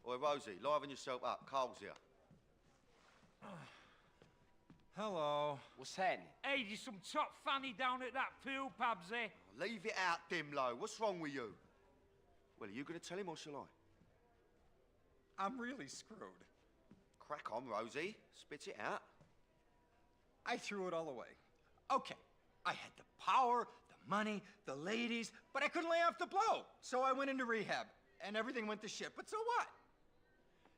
Oi, Rosie, liven yourself up. Carl's here. Hello. What's happening? Hey, there's some top fanny down at that pool, Pabsy. Oh, leave it out, Dimlo. What's wrong with you? Well, are you going to tell him or shall I? I'm really screwed. Crack on, Rosie. Spit it out. I threw it all away. Okay, I had the power, the money, the ladies, but I couldn't lay off the blow. So I went into rehab, and everything went to shit, but so what?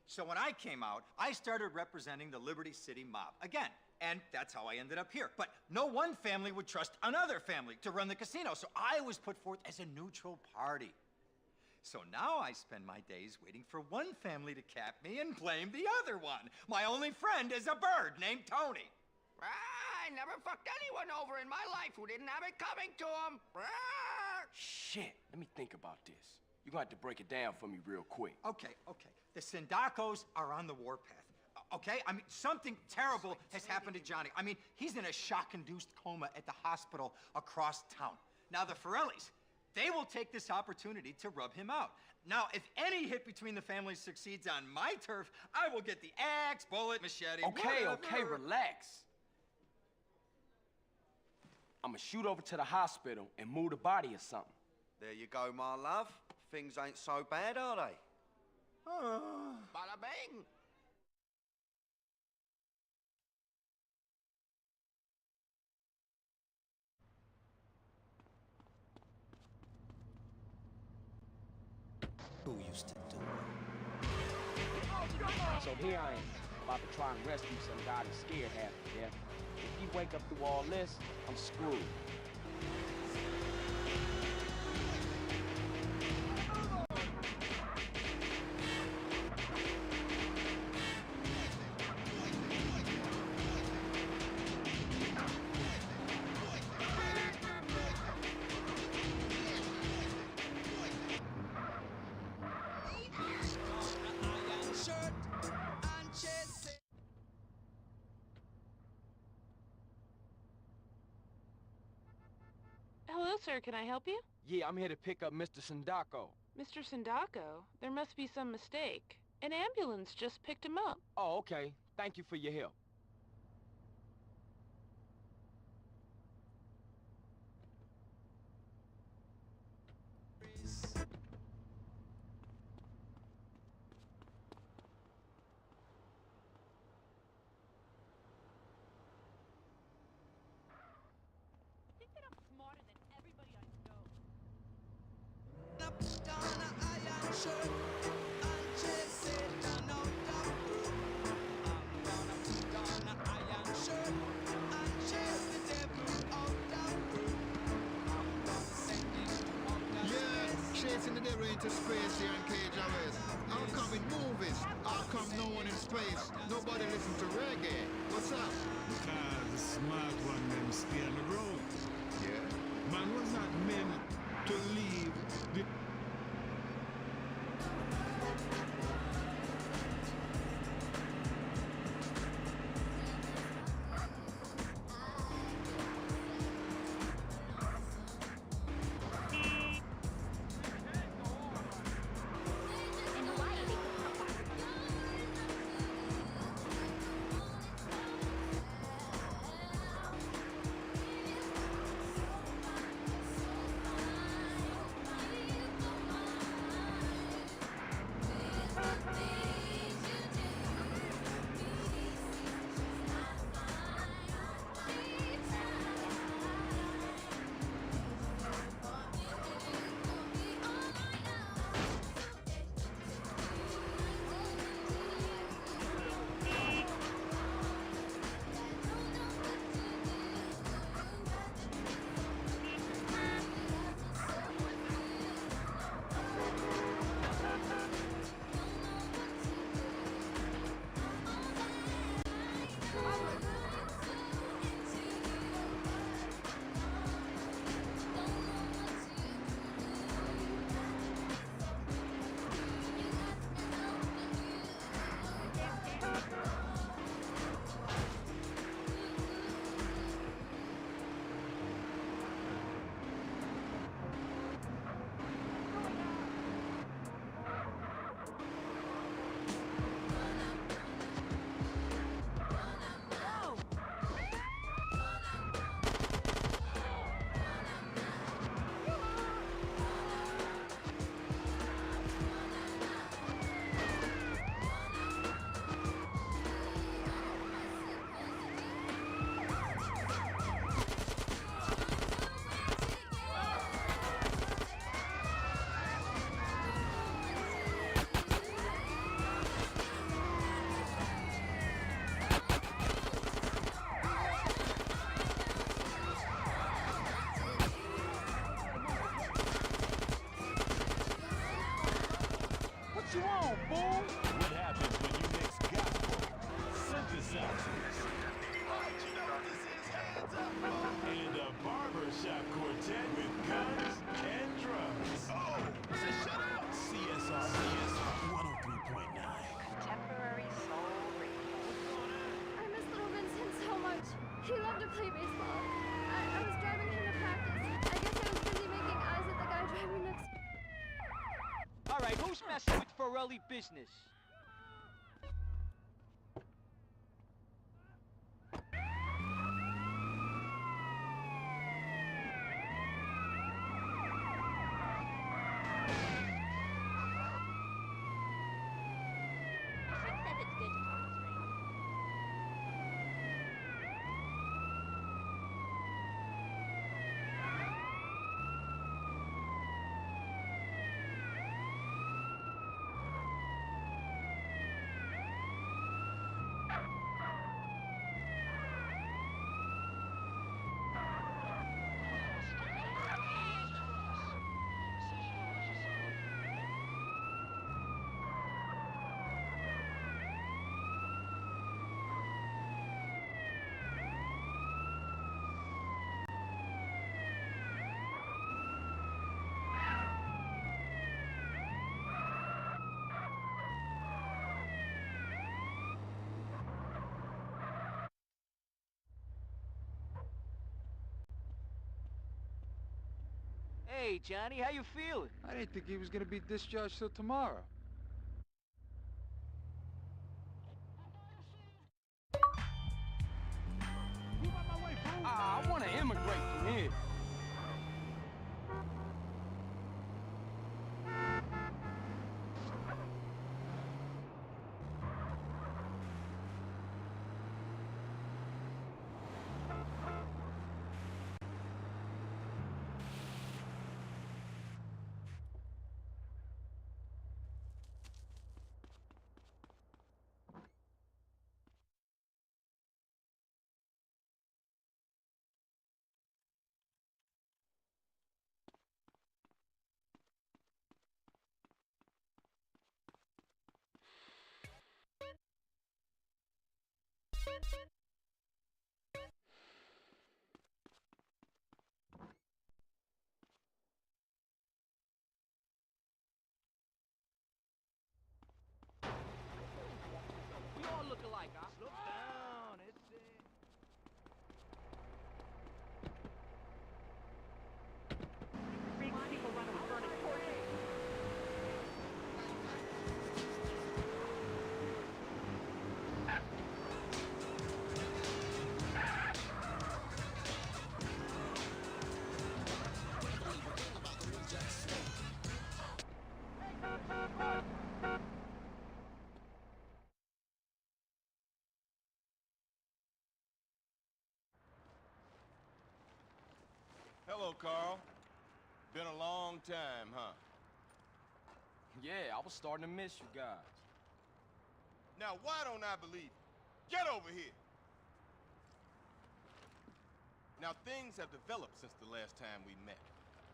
So when I came out, I started representing the Liberty City mob again. And that's how I ended up here. But no one family would trust another family to run the casino, so I was put forth as a neutral party. So now I spend my days waiting for one family to cap me and blame the other one. My only friend is a bird named Tony. I never fucked anyone over in my life who didn't have it coming to them. Shit, let me think about this. You're gonna have to break it down for me real quick. Okay. The Sindacos are on the warpath. Okay? I mean, something terrible has happened to Johnny. I mean, he's in a shock-induced coma at the hospital across town. Now, the Forellis, they will take this opportunity to rub him out. Now, if any hit between the families succeeds on my turf, I will get the axe, bullet, machete, whatever. Okay, relax. I'm gonna shoot over to the hospital and move the body or something. There you go, my love. Things ain't so bad, are they? Bada bing. Who used to do it? So here I am, about to try and rescue some guy that's scared half to death. If he wake up through all this, I'm screwed. Hello, sir. Can I help you? Yeah, I'm here to pick up Mr. Sindacco. Mr. Sindacco? There must be some mistake. An ambulance just picked him up. Oh, okay. Thank you for your help. I think that I'm smarter than everybody I know. Chasing the devil into space here in Cage West. How come in movies? How come no one in space? Nobody listen to reggae. What's up? Because the smart one them stay on the road. Yeah. Man was not meant to leave the to play baseball. I was driving him to practice. I guess I was busy making eyes at the guy driving next. All right, who's messing with Forelli business? Hey, Johnny, how you feeling? I didn't think he was gonna be discharged till tomorrow. I want to immigrate from here. We all look alike, huh? Slow down, it's People running with burning torches. Hello, Carl. Been a long time, huh? Yeah, I was starting to miss you guys. Now, why don't I believe you? Get over here! Now, things have developed since the last time we met.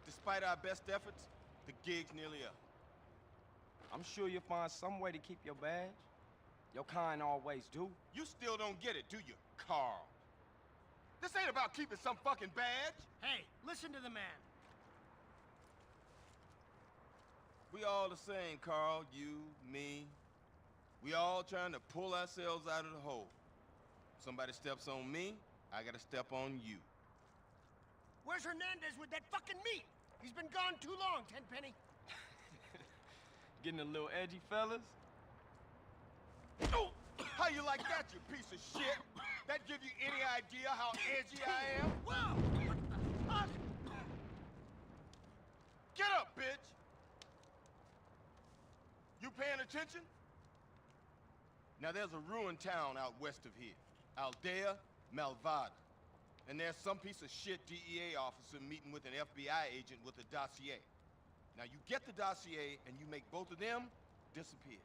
Despite our best efforts, the gig's nearly up. I'm sure you'll find some way to keep your badge. Your kind always do. You still don't get it, do you, Carl? This ain't about keeping some fucking badge. Hey, listen to the man. We all the same, Carl. You, me. We all trying to pull ourselves out of the hole. Somebody steps on me, I gotta step on you. Where's Hernandez with that fucking meat? He's been gone too long, Tenpenny. Getting a little edgy, fellas? Oh! How you like that, you piece of shit? That give you any idea how edgy I am? Whoa! Get up, bitch! You paying attention? Now there's a ruined town out west of here. Aldea Malvada. And there's some piece of shit DEA officer meeting with an FBI agent with a dossier. Now you get the dossier and you make both of them disappear.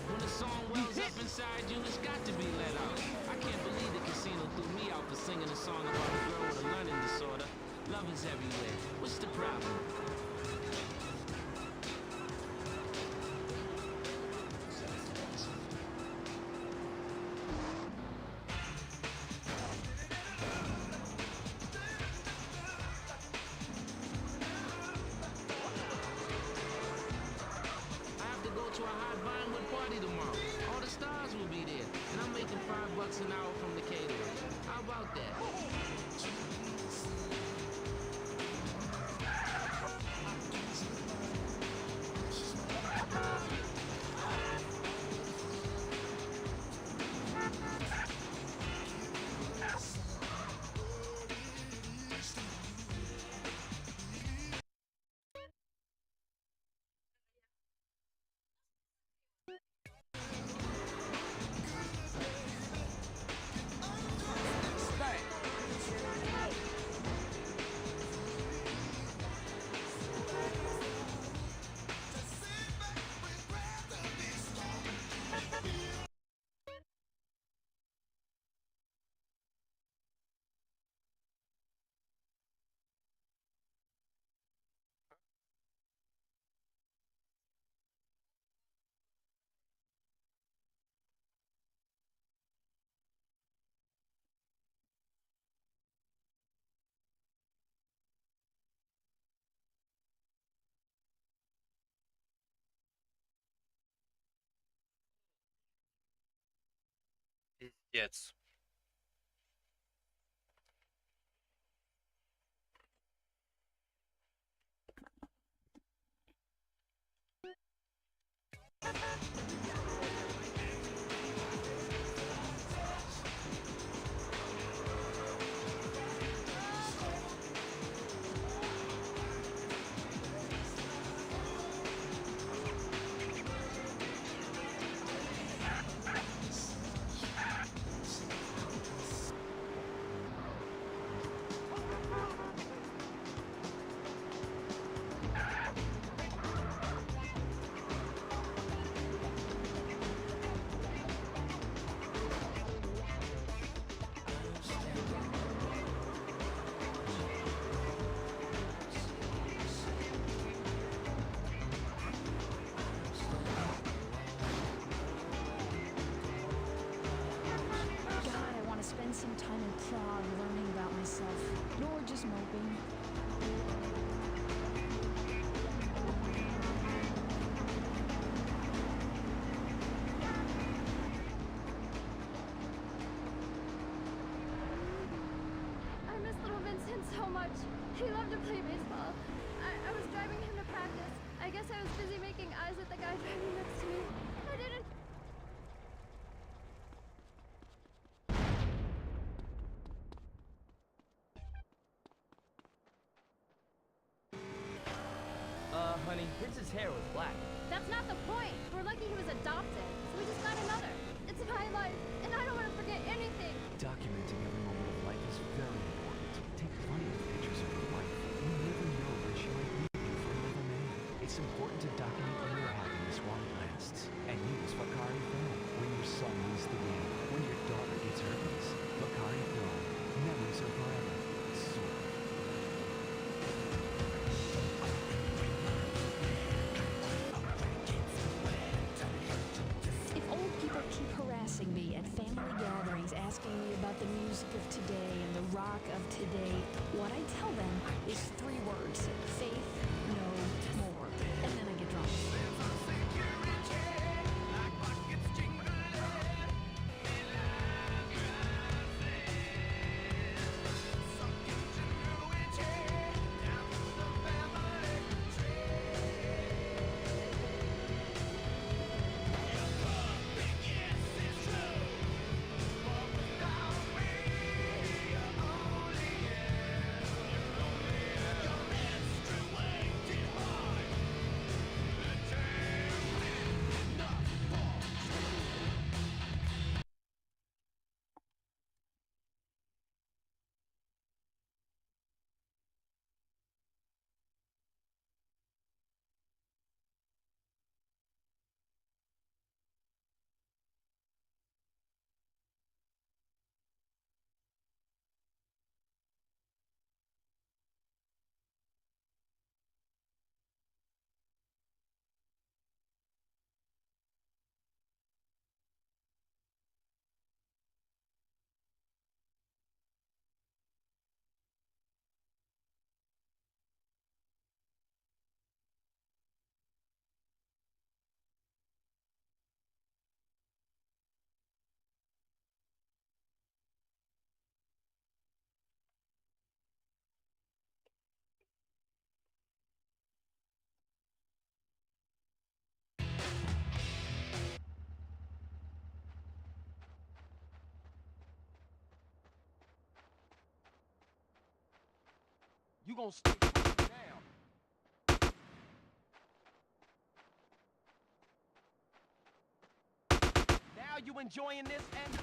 When a song wells up inside you, it's got to be let out. I can't believe the casino threw me out for singing a song about a girl with a learning disorder. Love is everywhere. What's the problem? party tomorrow. All the stars will be there. And I'm making $5 an hour from the caterer. How about that? Пиздец. Spend some time in Prague learning about myself, nor just moping. I miss little Vincent so much. He loved to play baseball. I was driving him to practice. I guess I was busy making eyes at the guy driving next to me. I didn't... Honey, Vince's hair was black. That's not the point. We're lucky he was adopted, so we just got another. It's my life, and I don't want to forget anything. Documenting every moment of life is very important. Take plenty of pictures of your wife. You never know when she might need you for another man. It's important to document when your happiness while it lasts. And use Bakari Film when your son wins the game, when your daughter gets herpes. Bakari Film. Memories are forever. Sort of. Me at family gatherings, asking me about the music of today and the rock of today. What I tell them is 3 words: faith, no more. And then I get drunk. You gonna stick down. Now you enjoying this and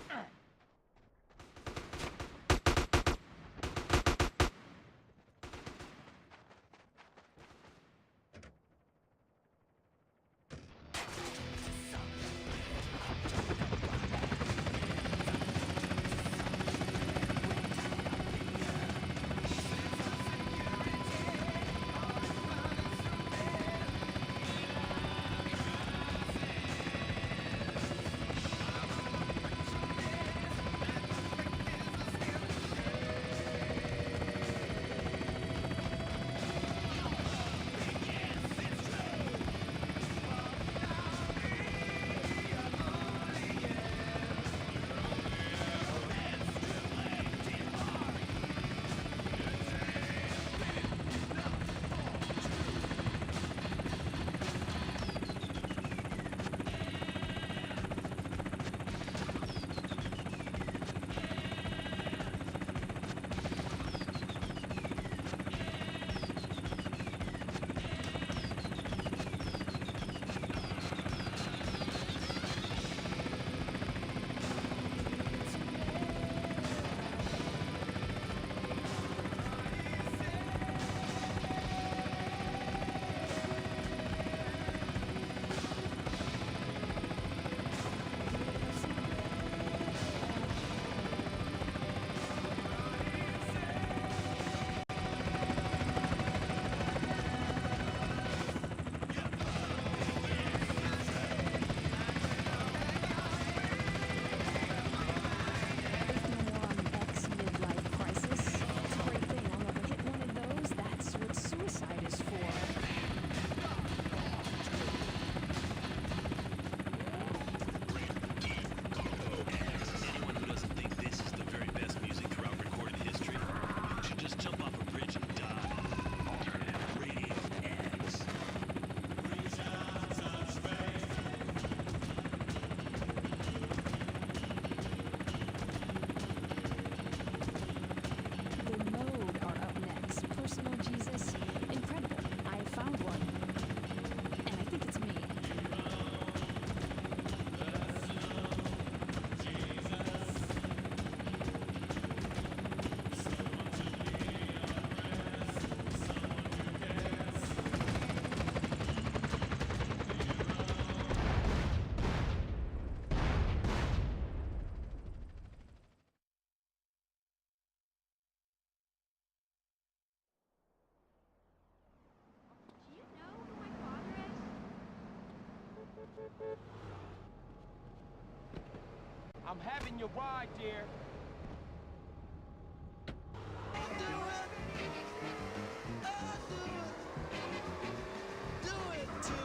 I'm having your ride, dear.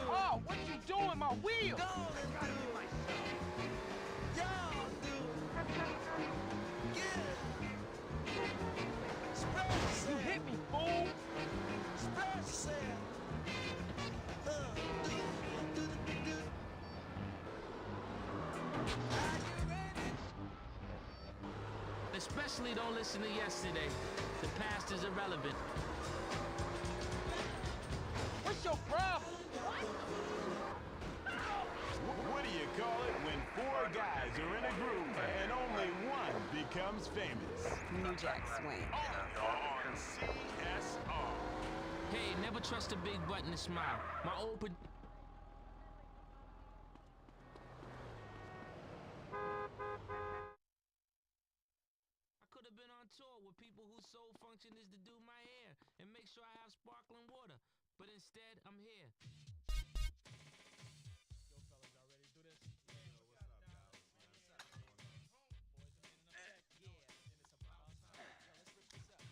Oh, what you doing, my wheel? You hit me, fool! Especially don't listen to yesterday. The past is irrelevant. What's your problem? What do you call it when four guys are in a group and only one becomes famous? New Jack Swing. On CSR. Hey, never trust a big butt and a smile. My old I could have been on tour with people whose sole function is to do my hair and make sure I have sparkling water. But instead, I'm here. Yo, fellas, y'all ready to do this? Yo, what's up, guys? And it's about time. Yo, let's rip this up.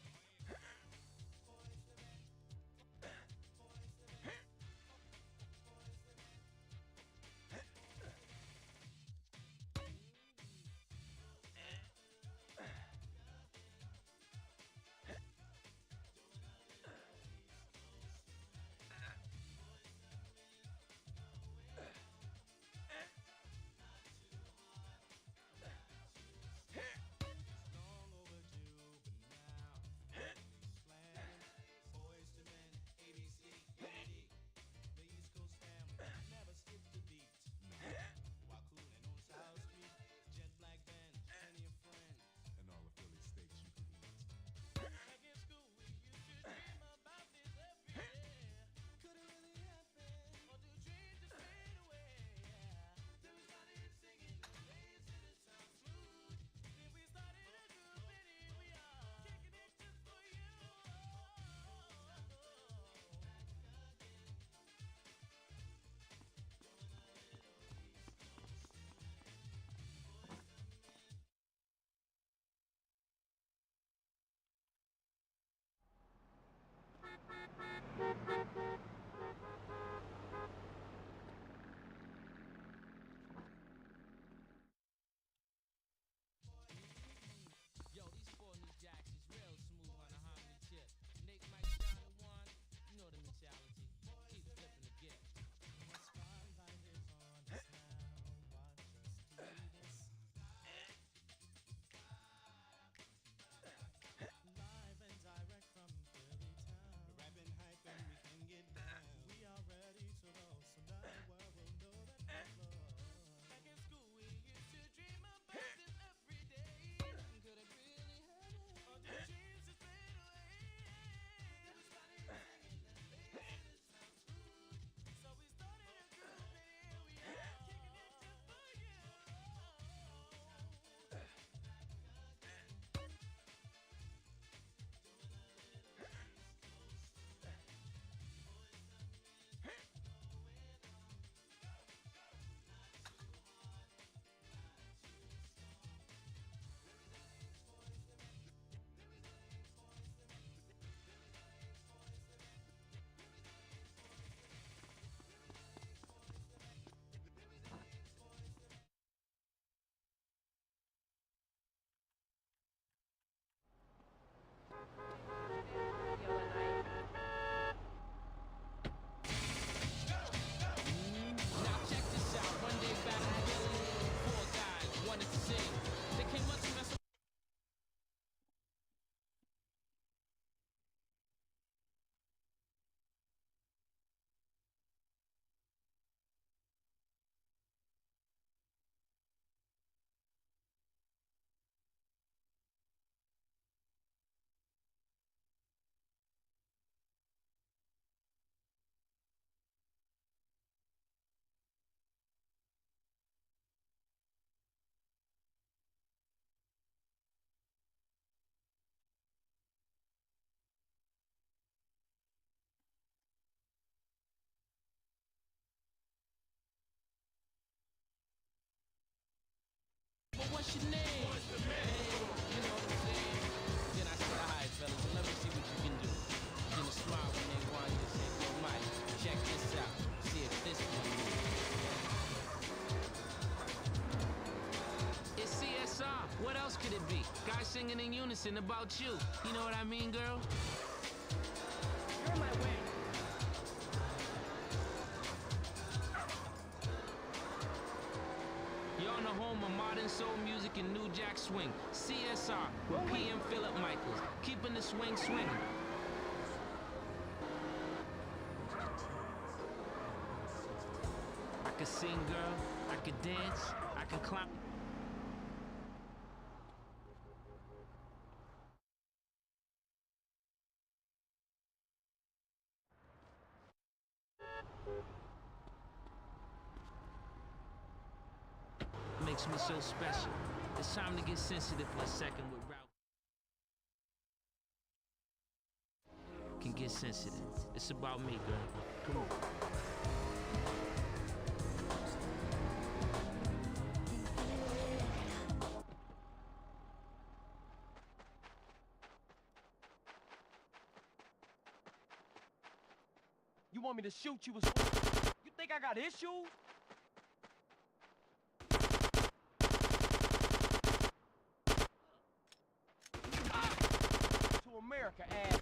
what's your name? What's the name? You know what I'm saying? Then I said, alright, fellas, well, let me see what you can do. Then a smile when they want you to say, yo, Mike, check this out. See if this one moves. It's CSR. What else could it be? Guys singing in unison about you. You know what I mean, girl? You're in my way. You're on the home of modern soul music and new jack swing. CSR with PM Philip Michaels. Keeping the swing swinging. I could sing, girl. I could dance. I could climb. Makes me so special. It's time to get sensitive for a second with Ralph. Can get sensitive. It's about me, girl. Come on. You want me to shoot you? You think I got issues? To America, ass.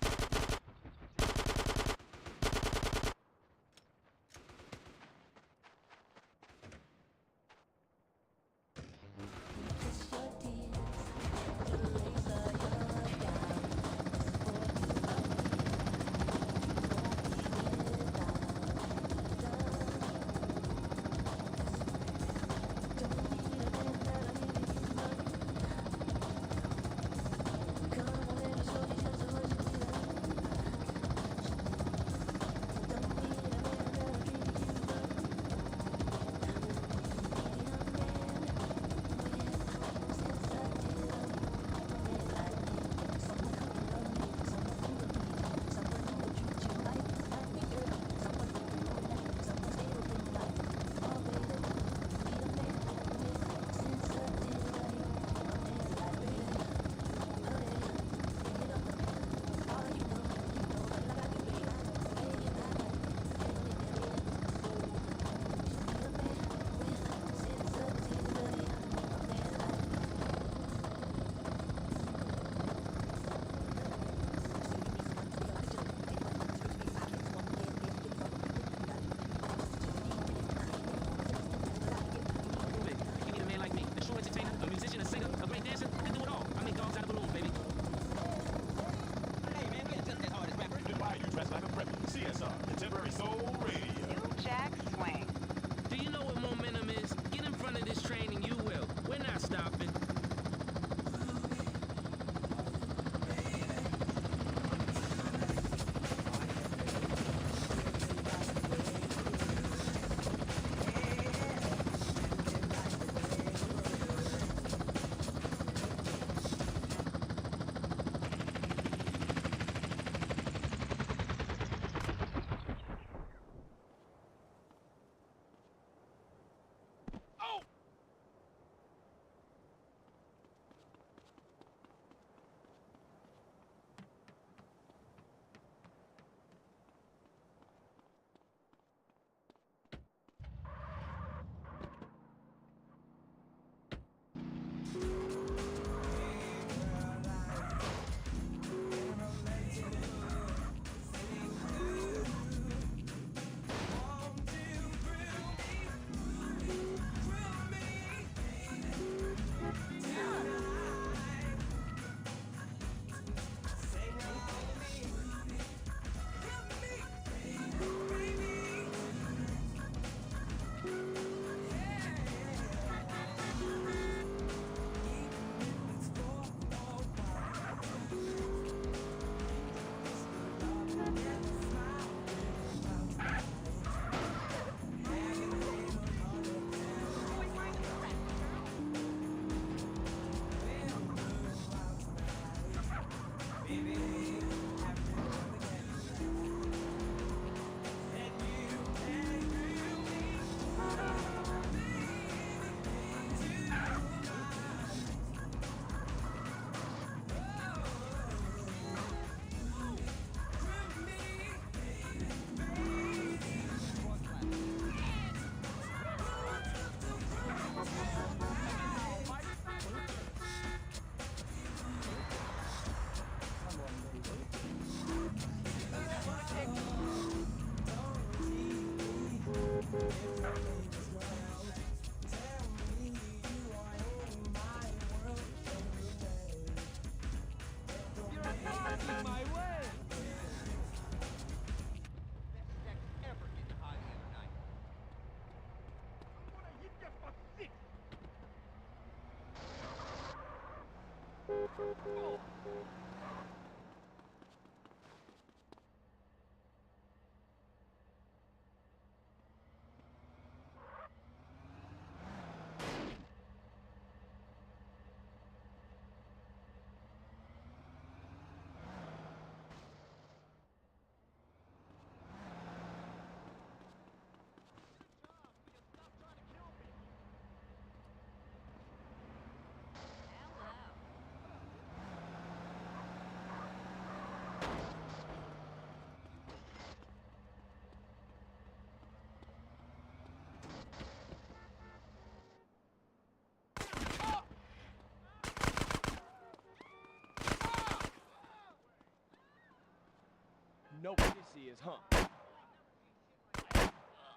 know what this is, huh?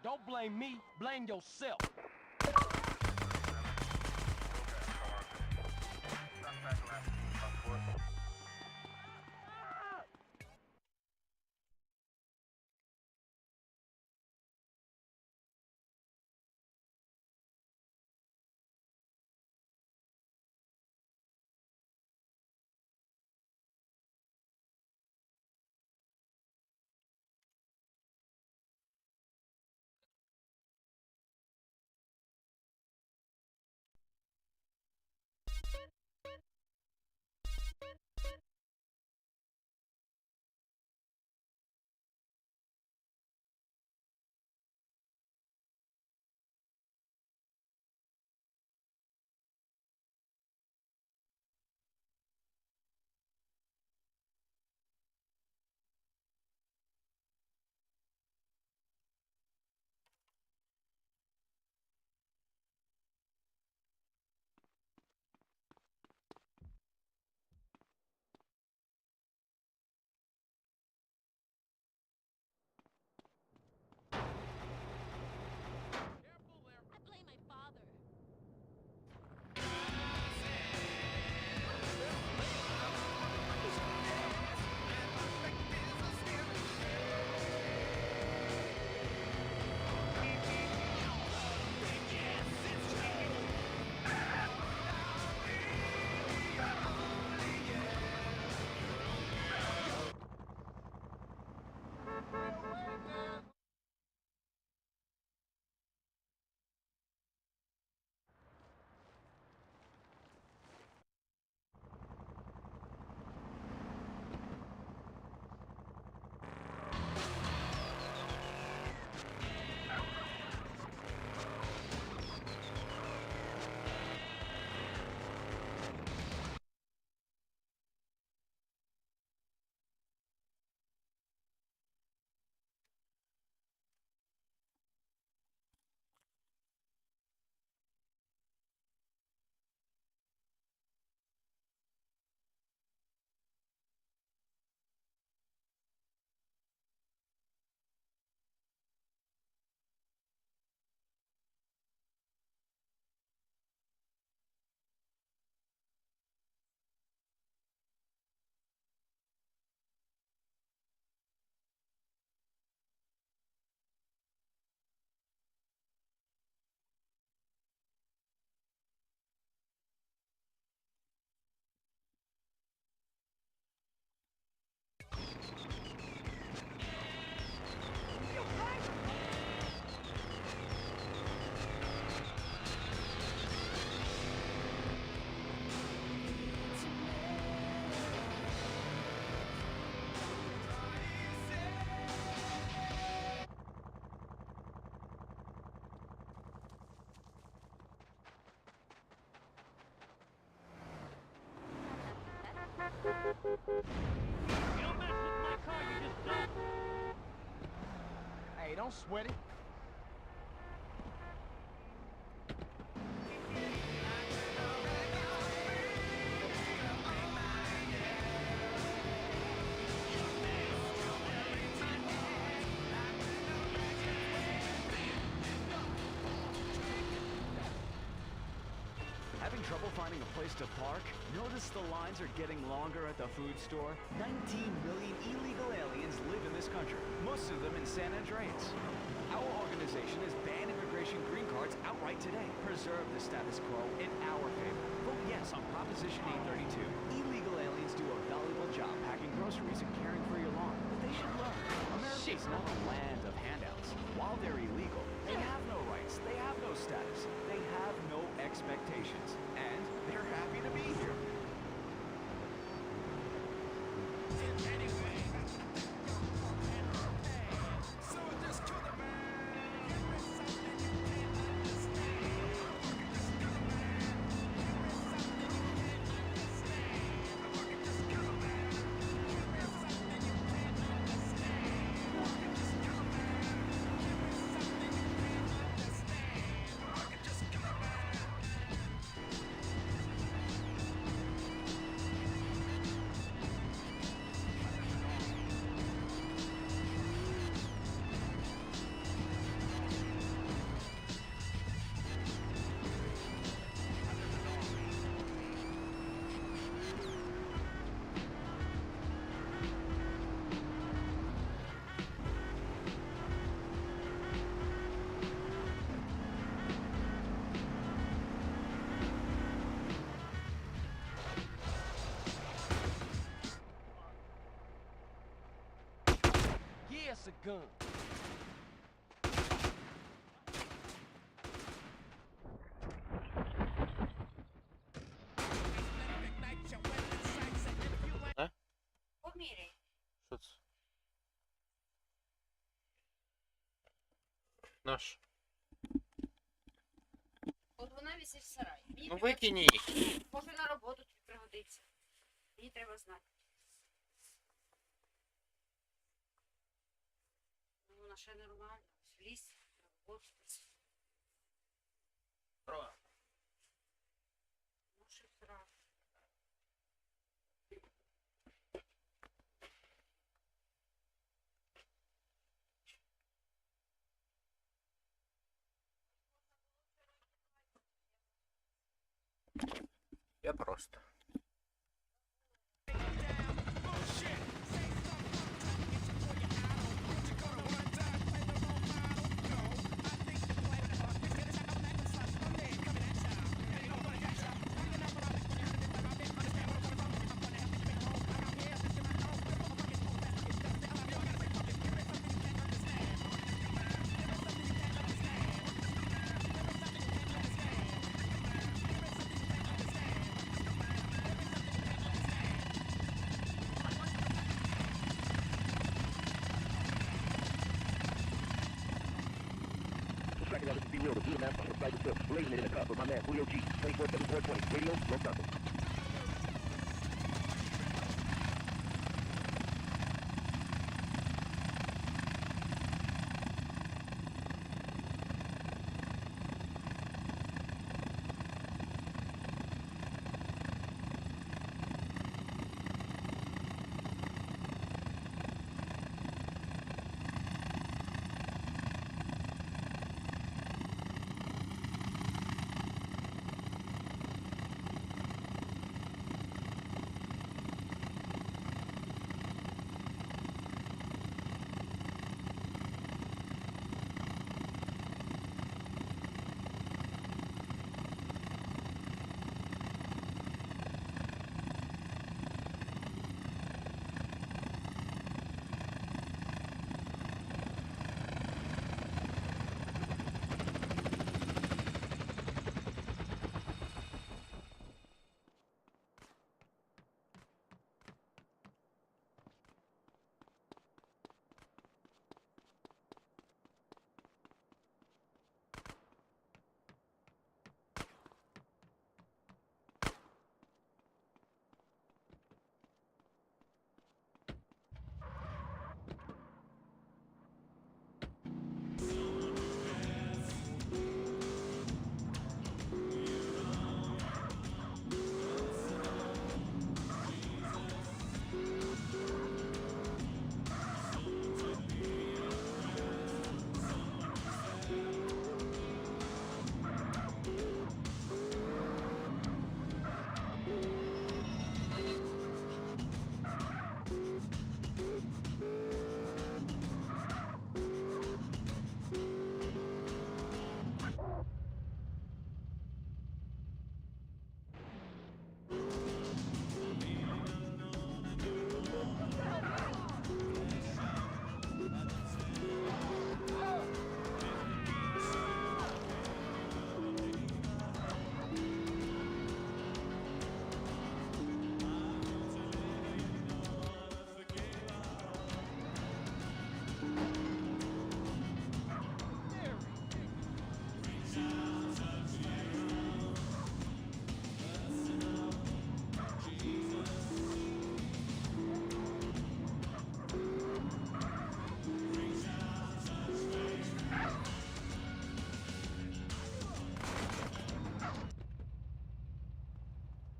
Don't blame me, blame yourself. Hey, don't sweat it. Having trouble finding a place to park? Notice the lines are getting longer at the food store? 19 million illegal aliens live in this country, most of them in San Andreas. Our organization has banned immigration green cards outright today. Preserve the status quo in our favor. Vote yes on Proposition 832. Illegal aliens do a valuable job packing groceries and caring for your lawn. But they should learn. America is not a land of handouts. While they're illegal, they have no rights. They have no status. They have no expectations. And they're happy to be here. gun. Ne? Що це? Наш. От вона висить в сараї. Ну викинь її. Може на роботу тобі пригодиться. Її треба знати. Ну, вона ще нормальна. В лісі, на роботу. Права. Ну, ще в сараї. Я просто. Blazing it in the cup with my man Julio G. 24/7/420. Radio, Los Santos.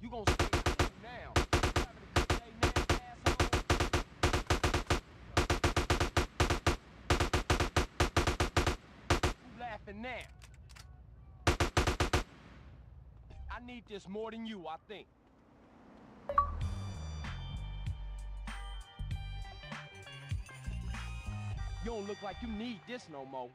You gonna stay now. Who laughing now? I need this more than you, I think. You don't look like you need this no more.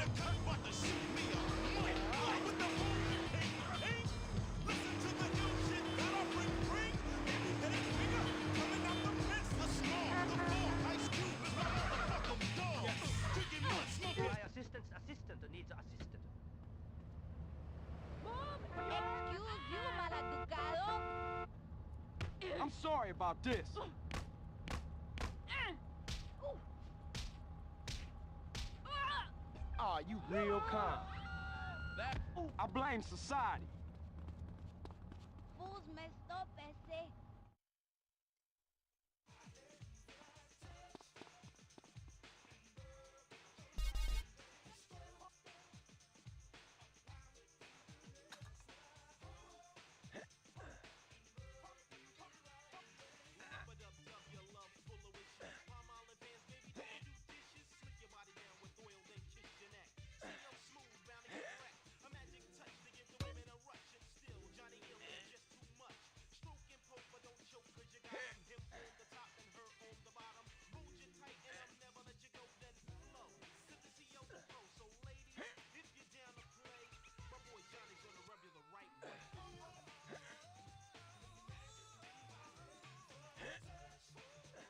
the cut, about to shoot me a mic. With the boom, ping. Listen to the ill shit that I bring. Baby, headed bigger, coming out the pits, the small, the four. Ice Cube is my motherfucking dog. Drinking mud, smoking. My assistant needs assistant. Mom! Excuse you, maleducado! I'm sorry about this. Aw, you real calm. I blame society. Fools messed up, ese.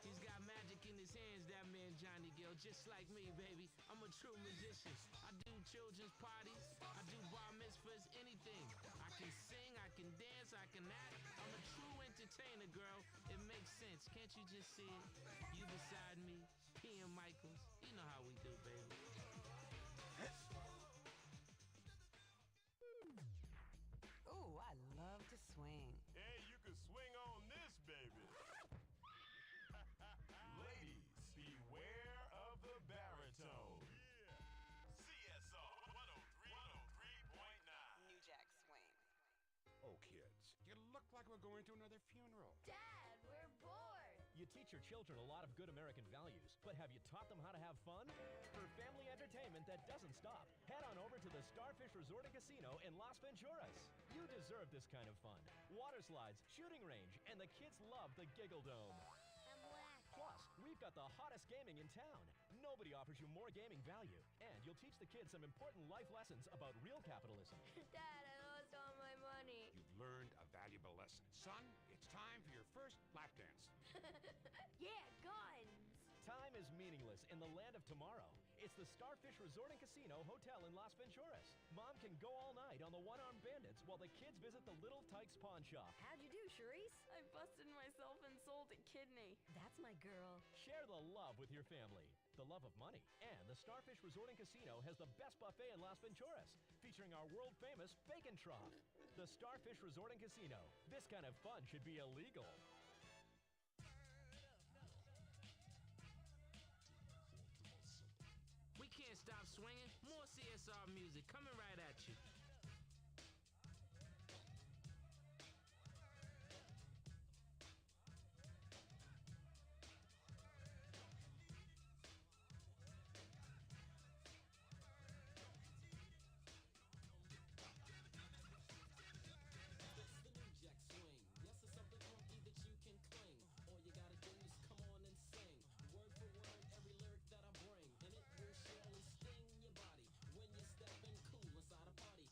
He's got magic in his hands, that man Johnny Gill, just like me, baby. I'm a true magician. I do children's parties, I do bar mitzvahs, anything. I can sing, I can dance, I can act. I'm a true entertainer, girl. It makes sense, can't you just see it? You beside me, P and Michaels. You know how we do, baby. Ooh, I love to swing. Hey, you can swing on this, baby. Ladies, beware of the baritone. Yeah. CSR 103.9. New Jack Swing. Oh, kids, you look like we're going to another funeral. Dad, we're bored. You teach your children a lot of good American values, but have you taught them how to have fun? For family entertainment that doesn't stop, head on over to the Starfish Resort and Casino in Las Venturas. You deserve this kind of fun. Water slides, shooting range, and the kids love the Giggle Dome. Plus, we've got the hottest gaming in town. Nobody offers you more gaming value. And you'll teach the kids some important life lessons about real capitalism. Dad, I lost all my money. You've learned a valuable lesson. Son, it's time for your first lap dance. Yeah, guns. Time is meaningless in the land of tomorrow. It's the Starfish Resort and Casino Hotel in Las Venturas. Mom can go all night on the One-Armed Bandits while the kids visit the Little Tykes Pawn Shop. How'd you do, Charisse? I busted myself and sold a kidney. That's my girl. Share the love with your family, the love of money. And the Starfish Resort and Casino has the best buffet in Las Venturas, featuring our world-famous bacon trough. The Starfish Resort and Casino. This kind of fun should be illegal. We can't stop swinging. More CSR music coming right at you. Party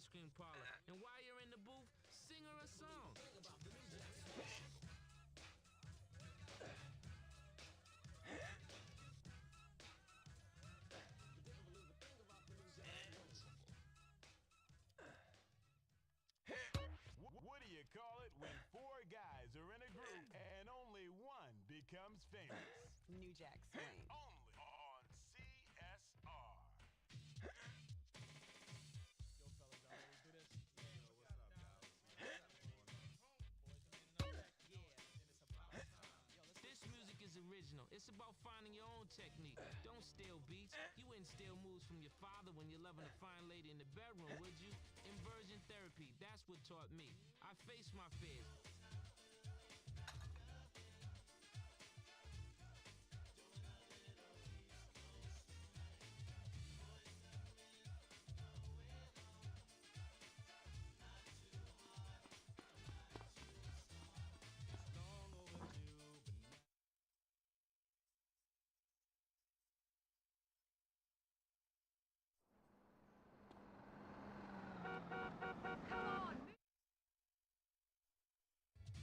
ice cream parlor. And while you're in the booth, sing her a song. What do you call it when four guys are in a group and only one becomes famous? New Jack Swing. Only on CSR. This music is original. It's about finding your own technique. Don't steal beats. You wouldn't steal moves from your father when you're loving a fine lady in the bedroom, would you? Inversion therapy, that's what taught me. I faced my fears.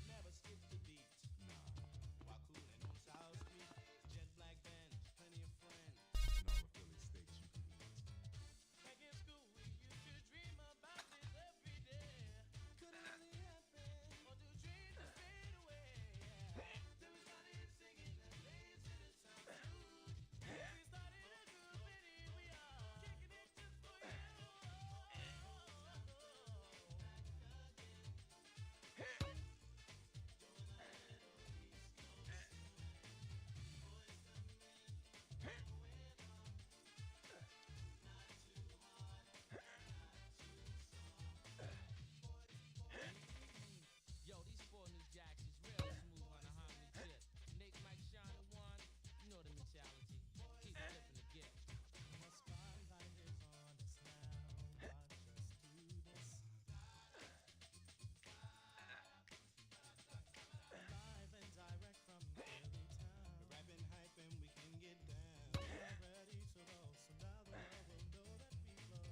Never skip the beat. Nah. While cooling on South Street, jet black band, plenty of friends. And all the Philly steaks you can eat. Back in school, we used to dream about this every day. Could it really happen? Or do dreams just fade away? Then we started singing that lazy to the sound smooth. We started a group and here we are, kicking it just for you. Yo, these four new jacks is real smooth on the harmony tip. Nate, Mike, Sean, and Juan, you know the mentality. Keep flipping the gift. The spotlight is on us now. Watch us do this. Live and direct from Philly town. We're rapping, hyping, we can get down. We're ready to roll, so now the world will know that we flow.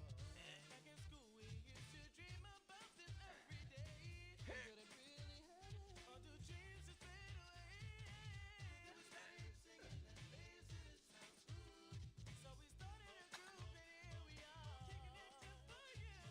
Back in school, we used to dream about this every day. Could it really happen? Or do dreams just fade away? Then we started singing that lazy to sound smooth. So we started a group and here we are, kicking it just for you.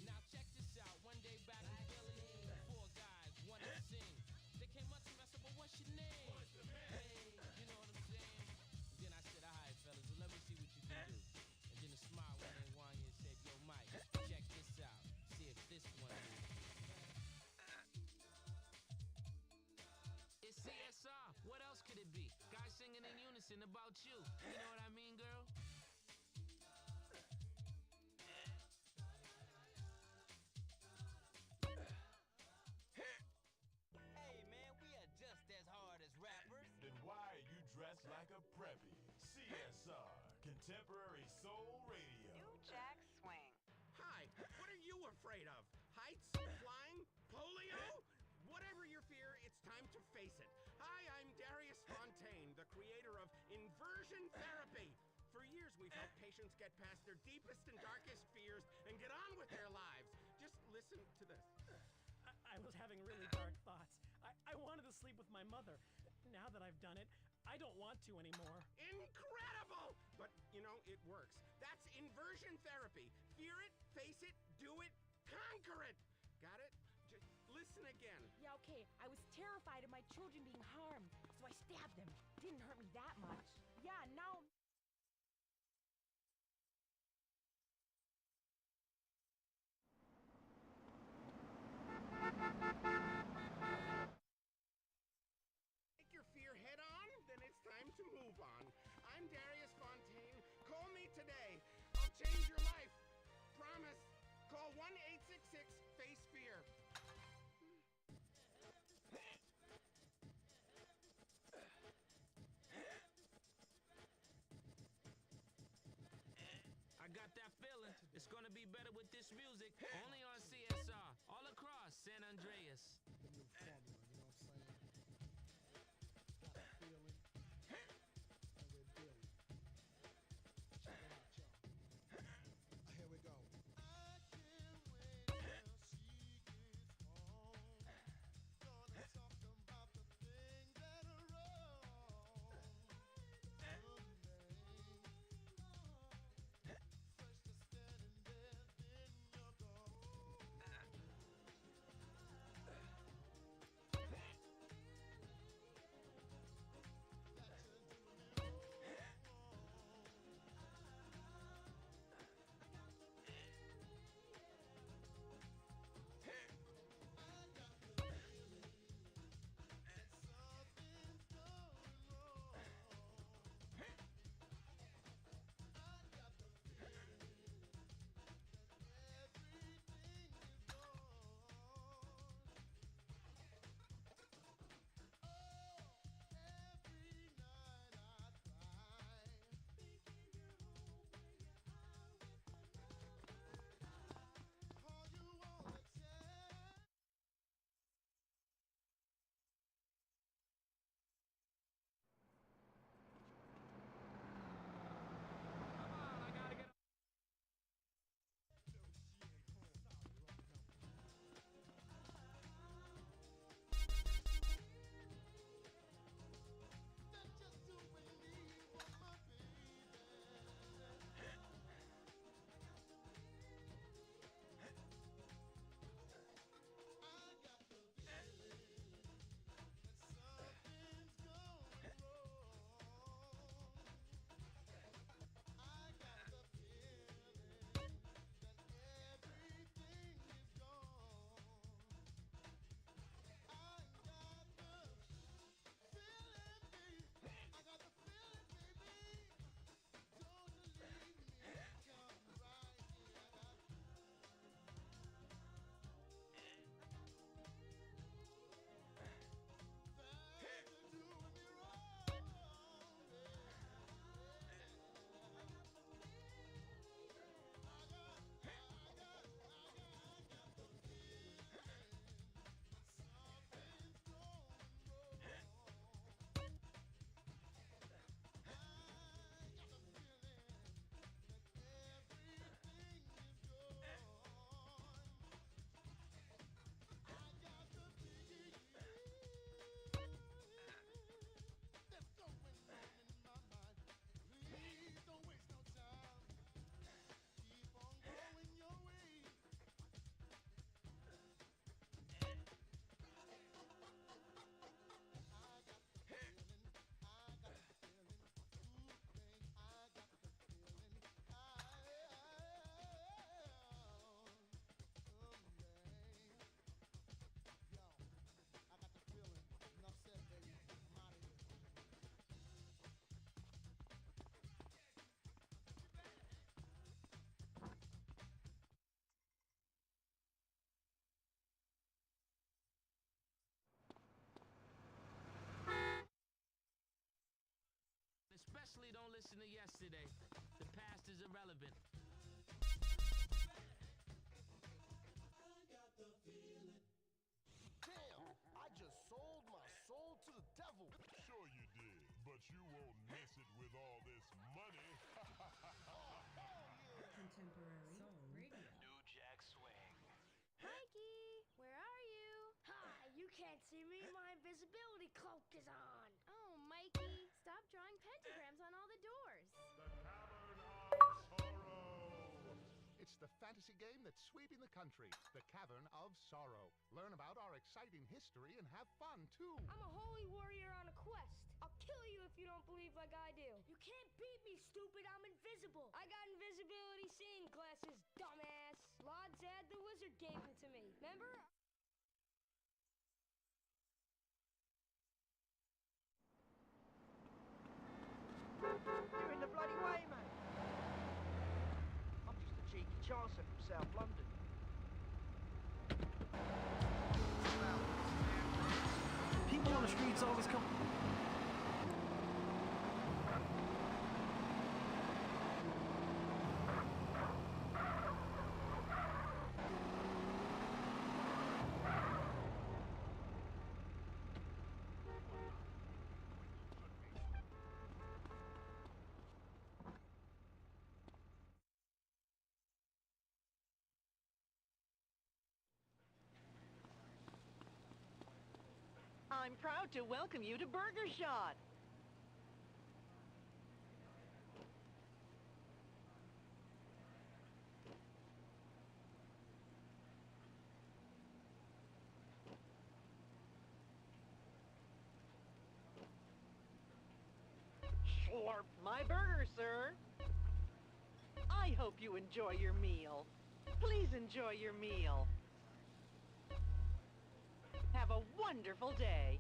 Now check this out. One day back in Philly, four guys wanted to sing. They came up to me, I said, "Well, what's your name?" Hey, you know what I'm saying? And then I said, "All right, fellas, well, let me see what you can do." And then a smile went in Wanya and said, "Yo, Mike, check this out. See if this one is." It's CSR. What else could it be? Guys singing in unison about you. You know what I mean, girl? Hey man, we are just as hard as rappers. Then why are you dressed like a preppy? CSR, Contemporary Soul Radio. New Jack Swing. Hi, what are you afraid of? Heights? Flying? Polio? Whatever your fear, it's time to face it. Hi, I'm Darius Fontaine, the creator of Inversion Therapy. For years, we've helped patients get past their deepest and darkest fears and get on with their lives. Just listen to this. I was having really dark thoughts. I wanted to sleep with my mother. Now that I've done it, I don't want to anymore. Incredible! But, you know, it works. That's inversion therapy. Fear it, face it, do it, conquer it. Got it? Just listen again. Yeah, okay. I was terrified of my children being harmed, so I stabbed them. Didn't hurt me that much. Yeah, now... music only on CSR, all across San Andreas. Here we go. Especially don't listen to yesterday. The past is irrelevant. Damn, I just sold my soul to the devil. Sure you did, but you won't miss it with all this money. Contemporary Soul Radio. New Jack Swing. Mikey, where are you? Hi, you can't see me. My invisibility cloak is on. Oh, Mikey, stop drawing pentagrams on all the doors. The Cavern of Sorrow. It's the fantasy game that's sweeping the country, The Cavern of Sorrow. Learn about our exciting history and have fun, too. I'm a holy warrior on a quest. I'll kill you if you don't believe like I do. You can't beat me, stupid. I'm invisible. I got invisibility seeing glasses, dumbass. Lord Zad the wizard gave them to me. Remember? You're in the bloody way, mate. I'm just a cheeky chancer from South London. People on the streets always come. I'm proud to welcome you to Burger Shot. Slurp my burger, sir. I hope you enjoy your meal. Please enjoy your meal. Have a wonderful day.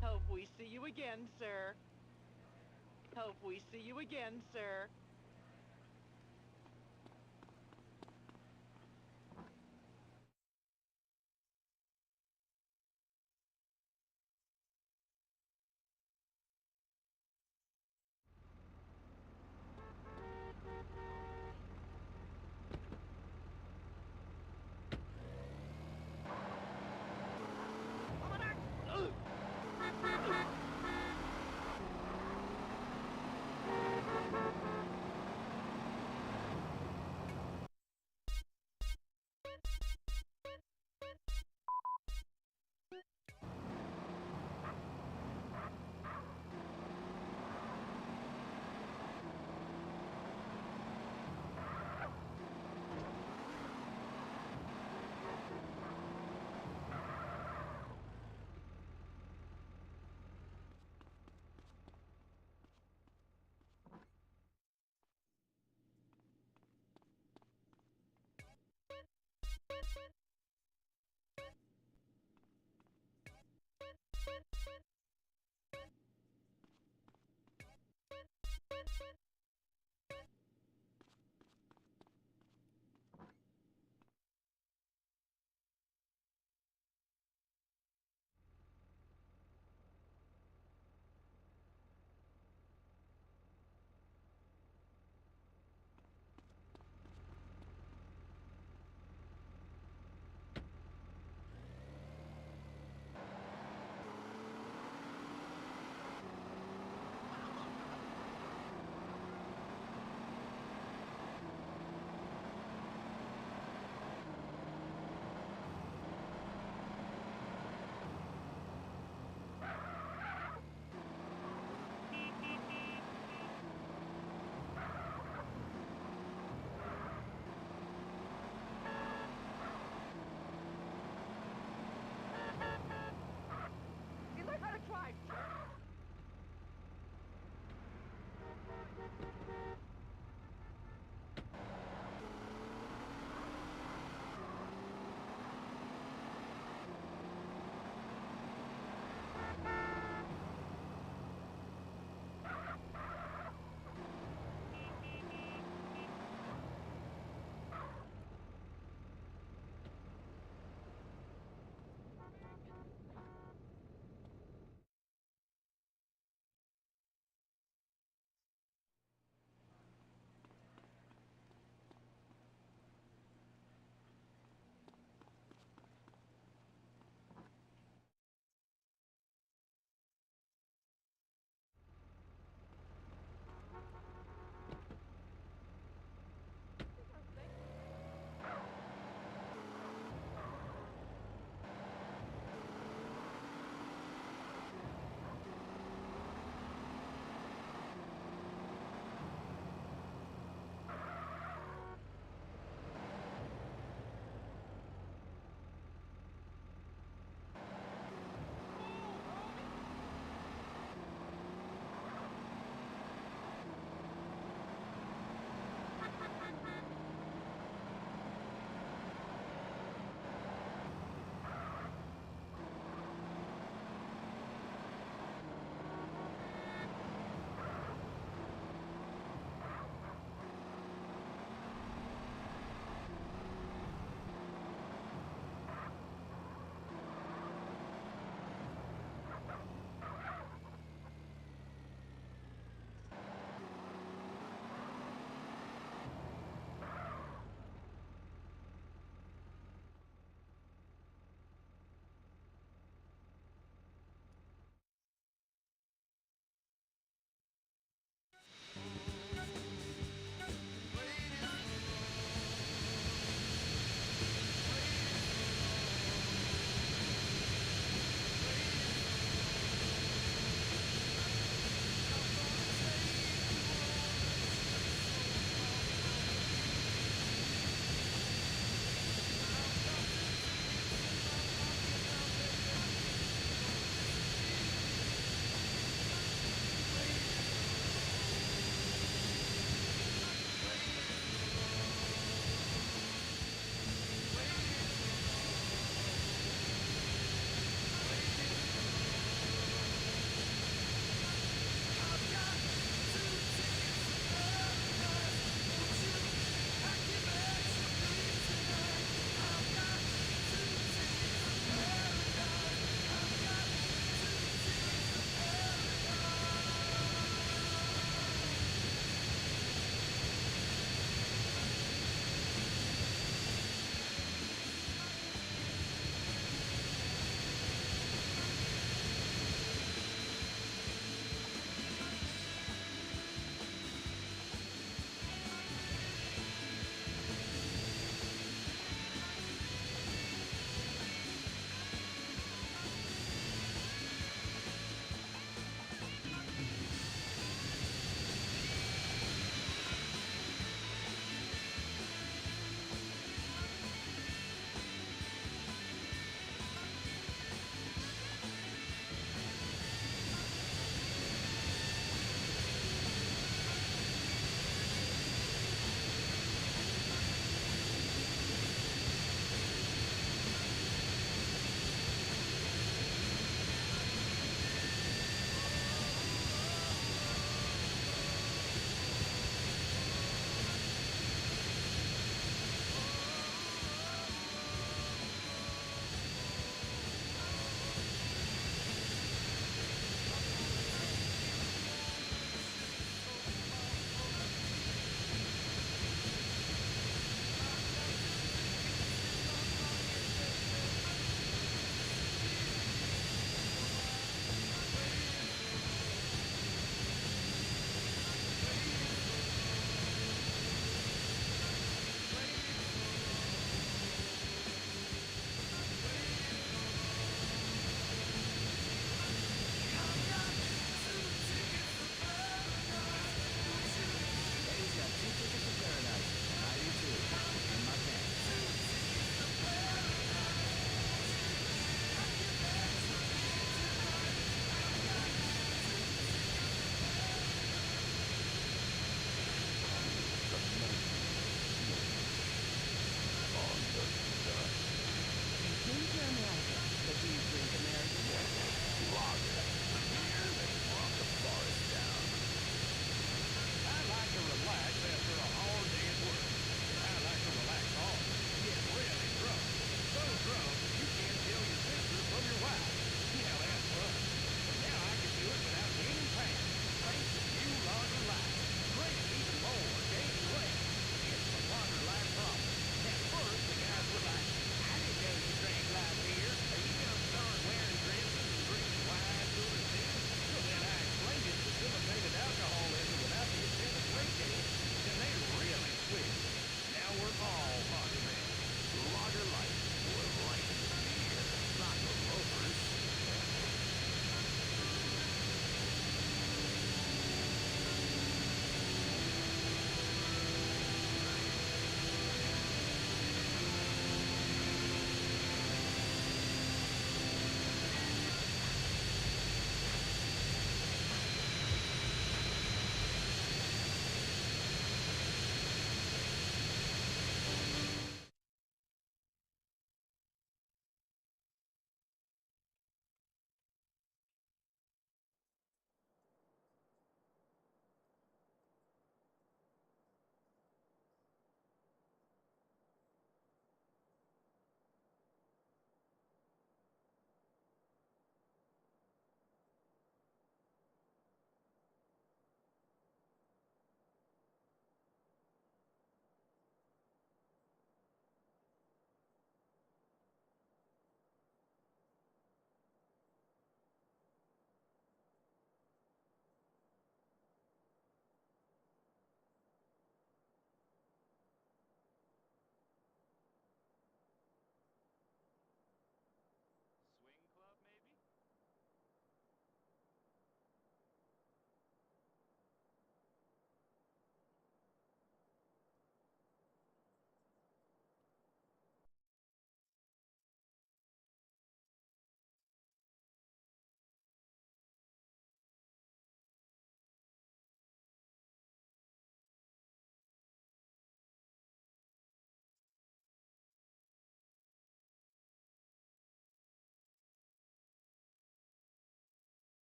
Hope we see you again, sir. Hope we see you again, sir.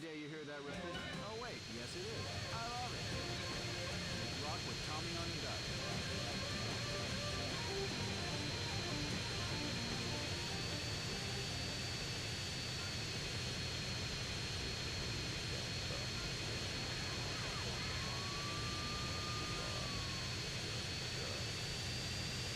day you hear that record. Oh wait, yes it is. I love it. Rock with Tommy on the Dutch.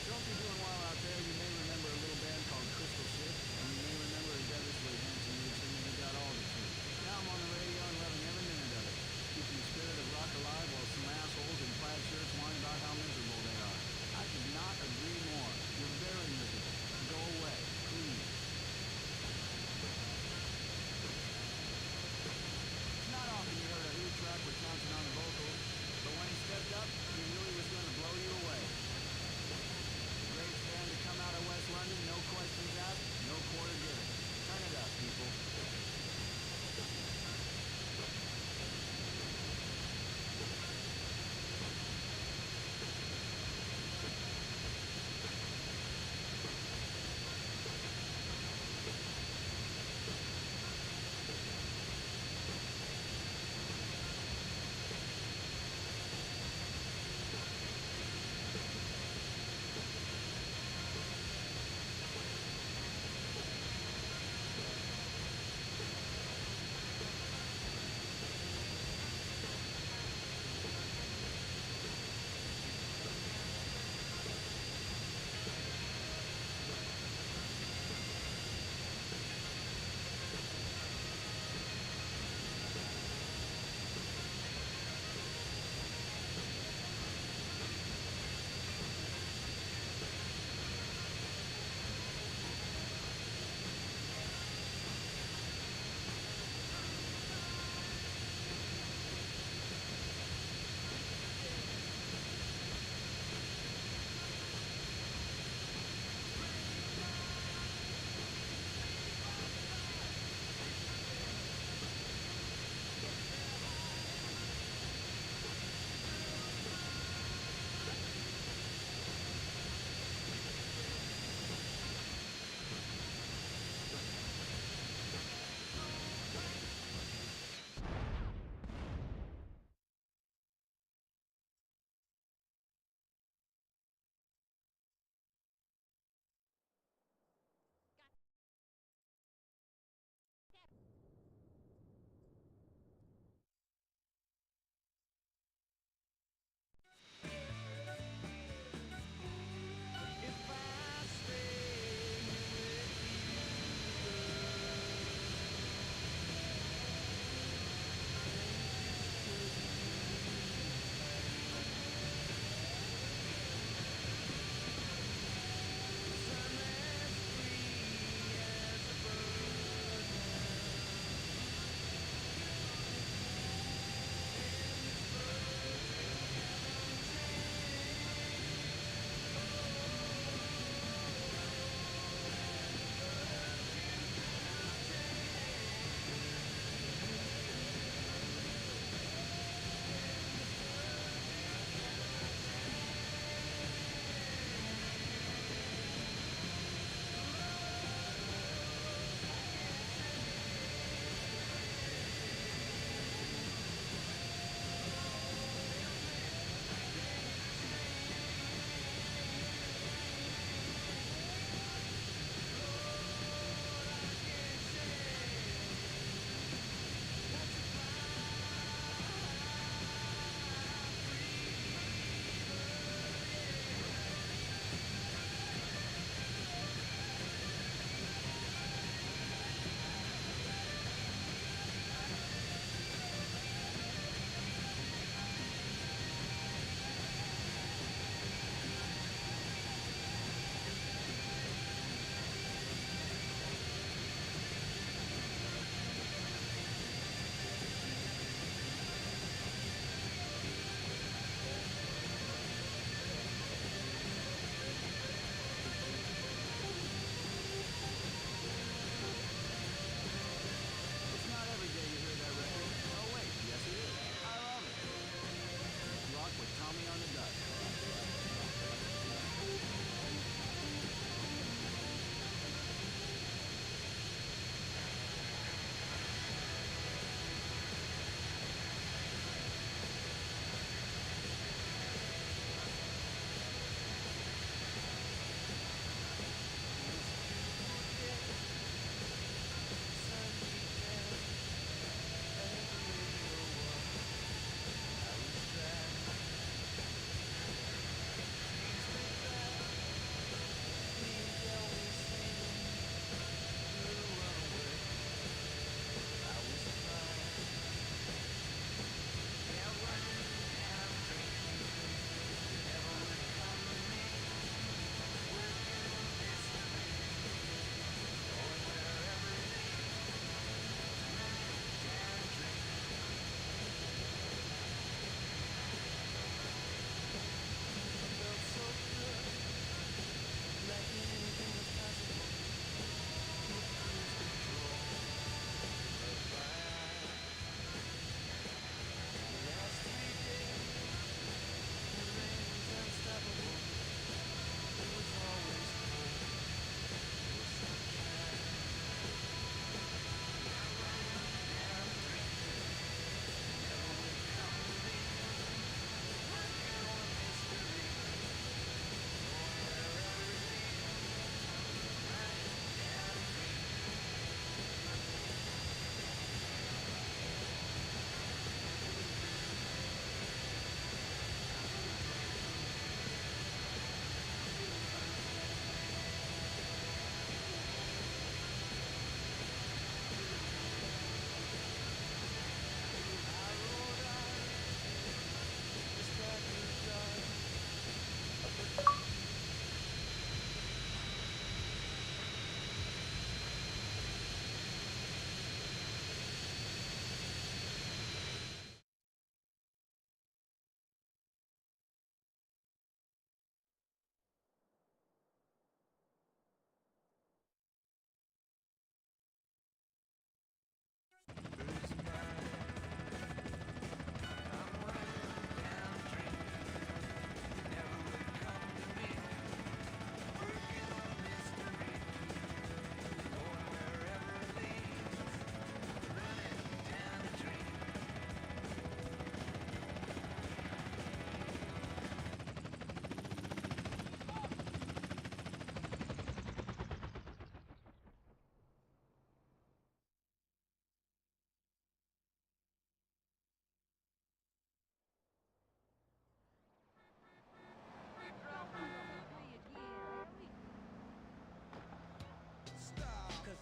Don't be doing well out there. You may remember a little band called Crystal Ship, and you may remember a devilishly handsome lead singer who got all the truth. Now I'm on the radio and loving every minute of it. Keeping the spirit of rock alive while some assholes in plaid shirts whine about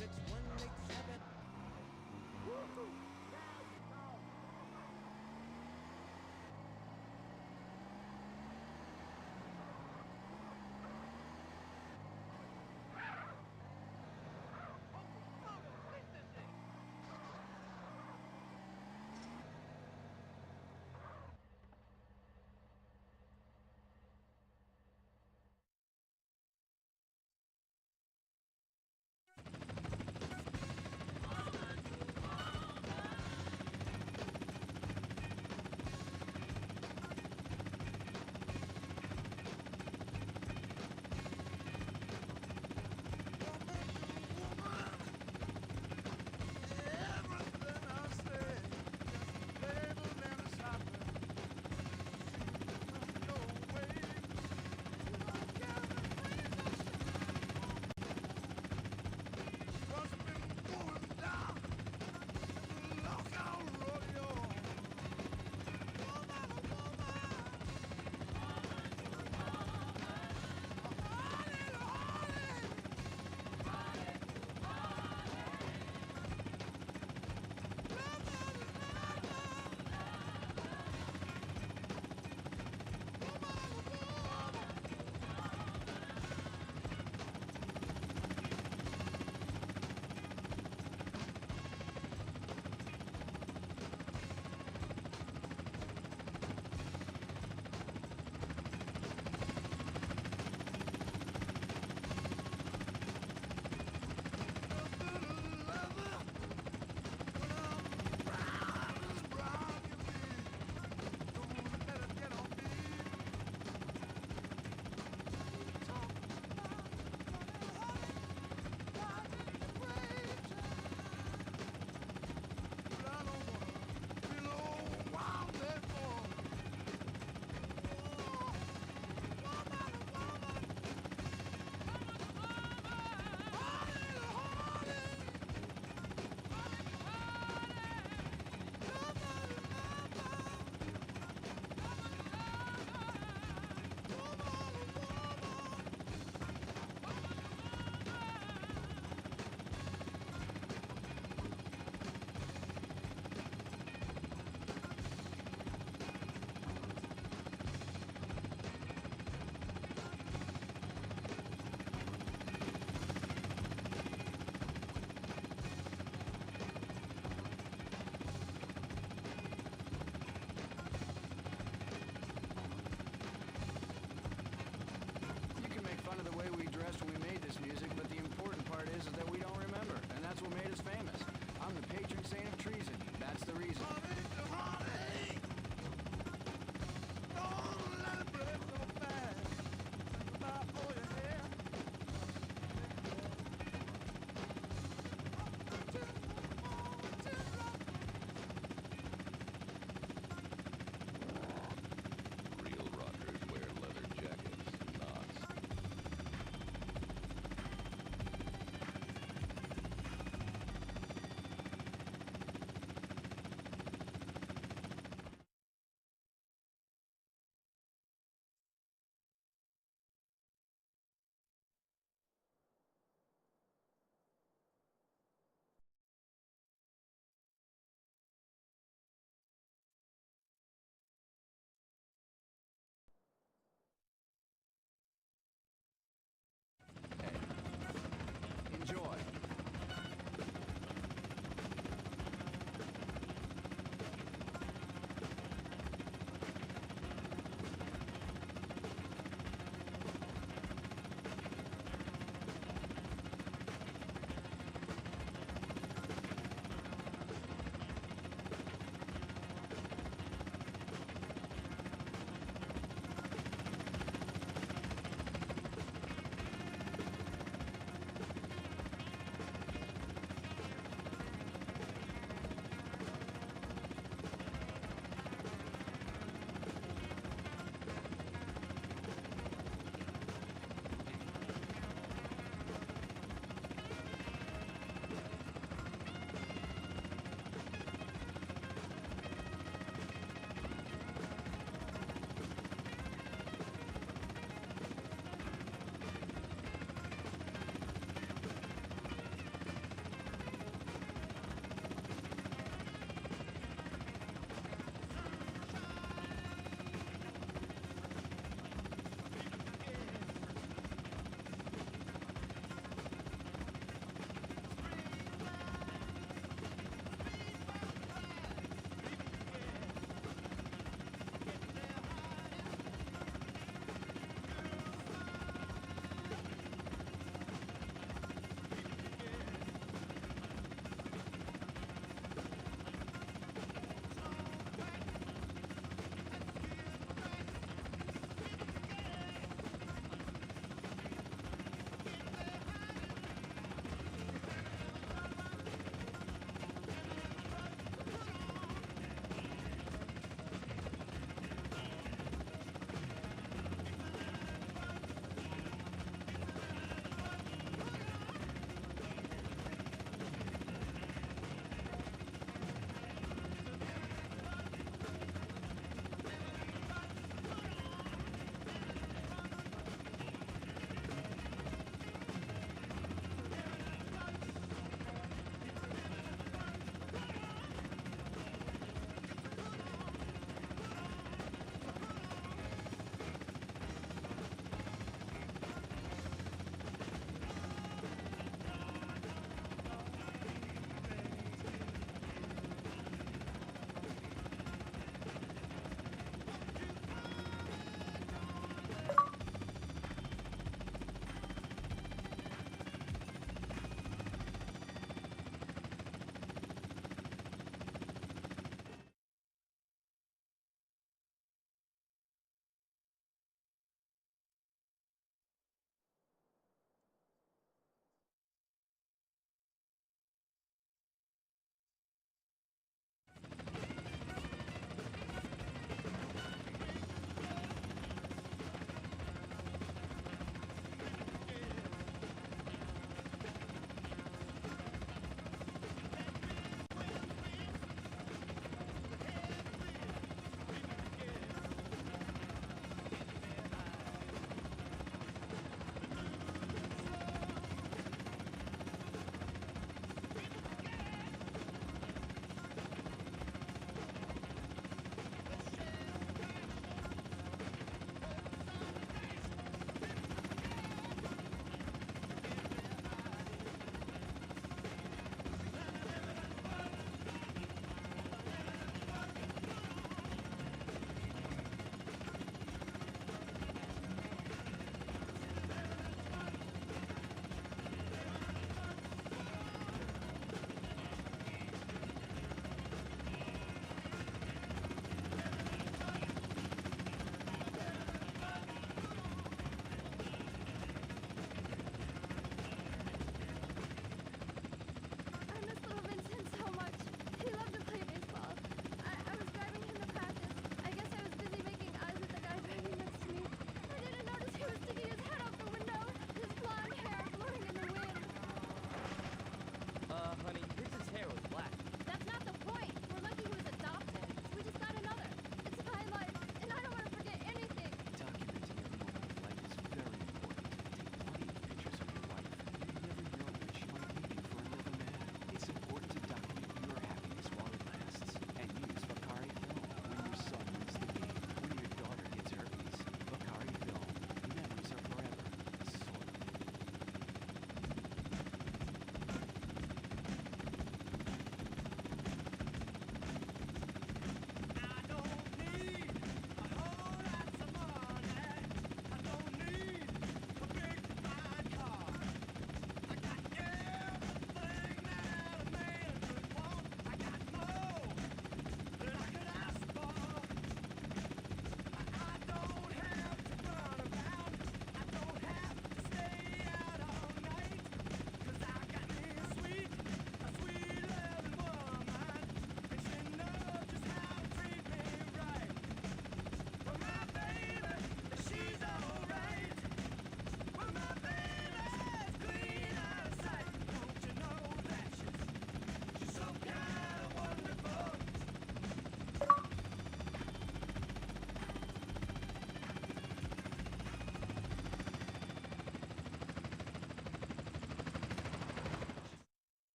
6187.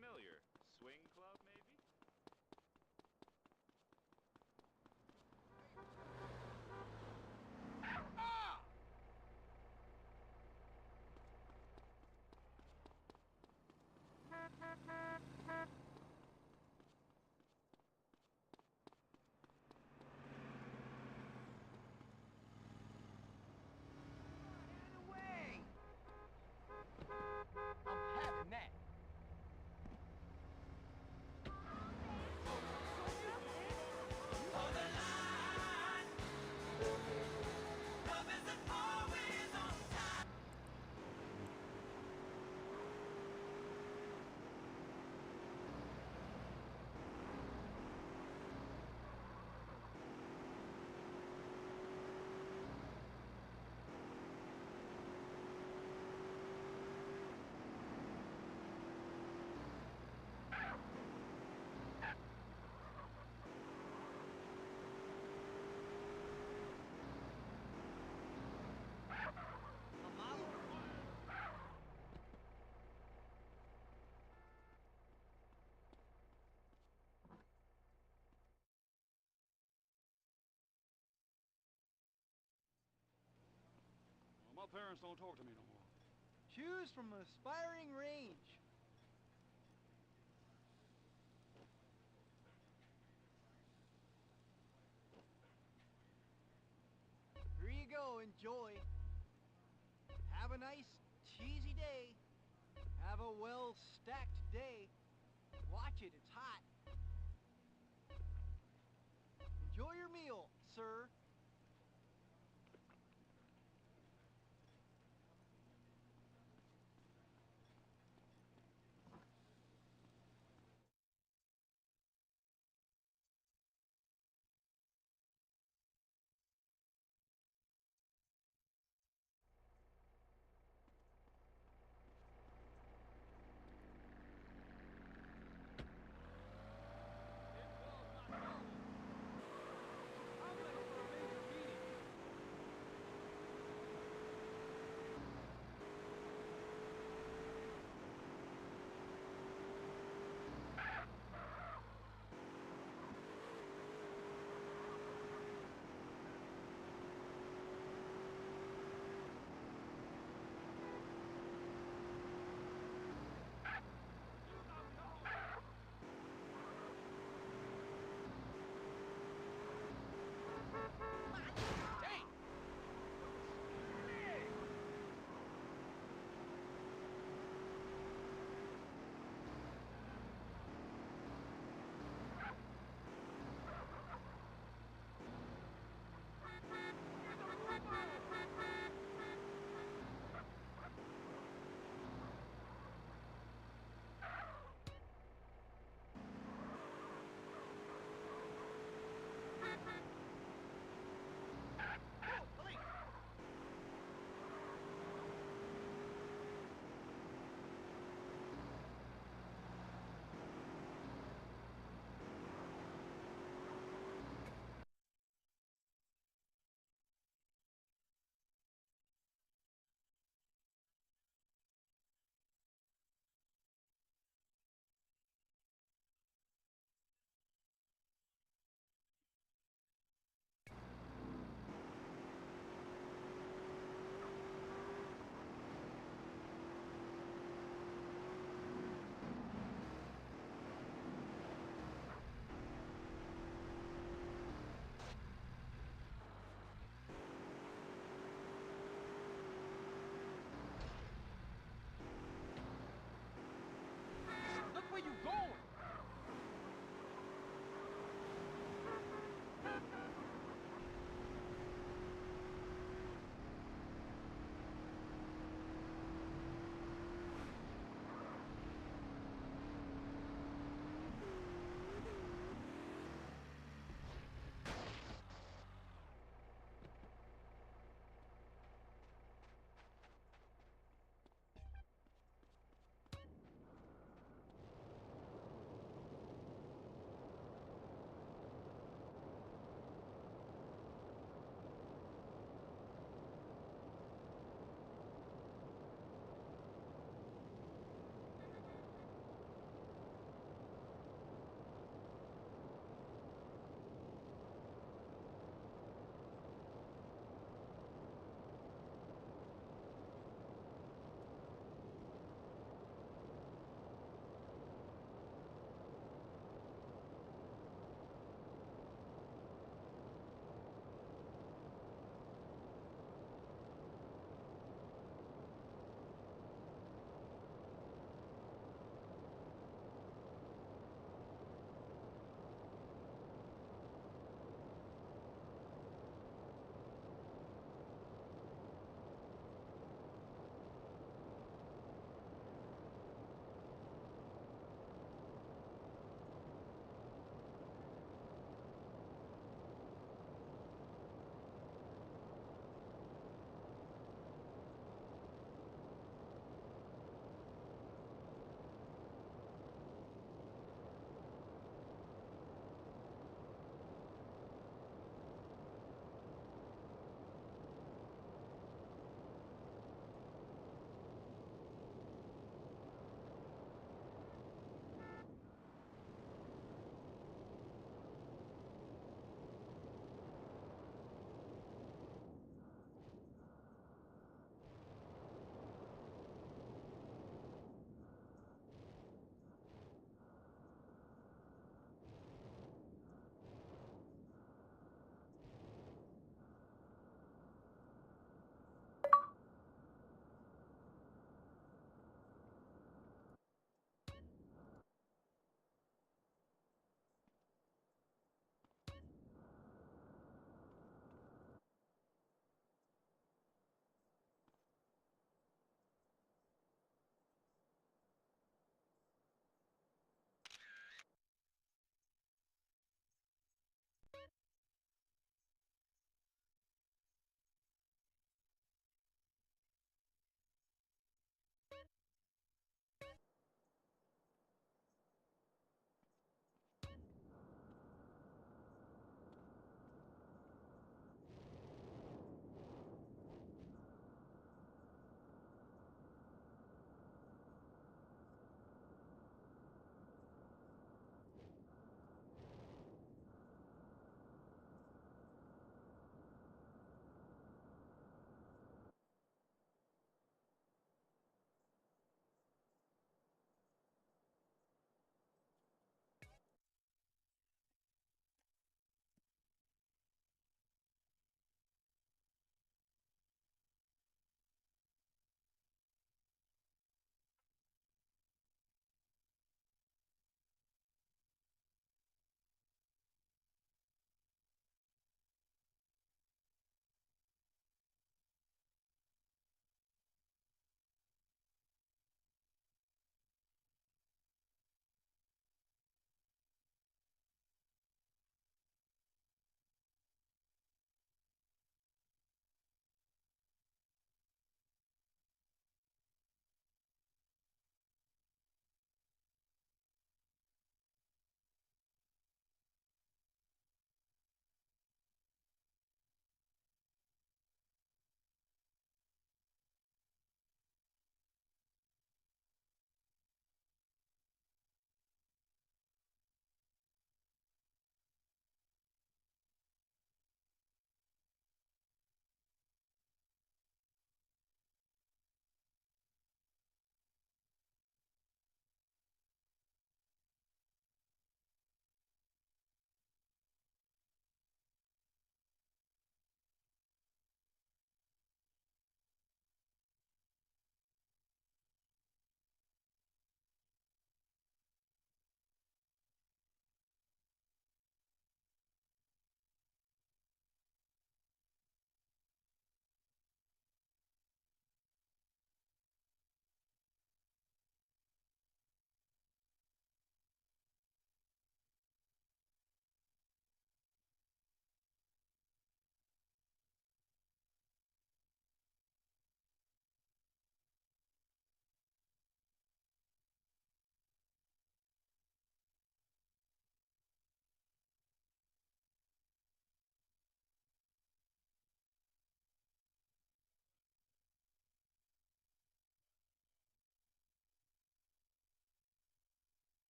familiar. Swing club, maybe? Ah! Away! I'm having that. My parents don't talk to me no more. Choose from an aspiring range. Here you go, enjoy. Have a nice, cheesy day. Have a well-stacked day. Watch it, it's hot. Enjoy your meal, sir.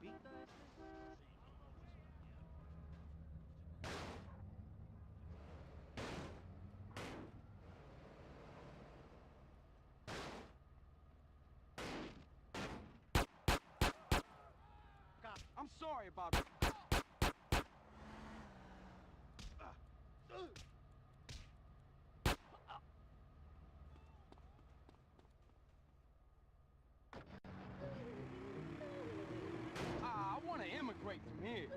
beat the system. God, I'm sorry about it. I want to immigrate from here.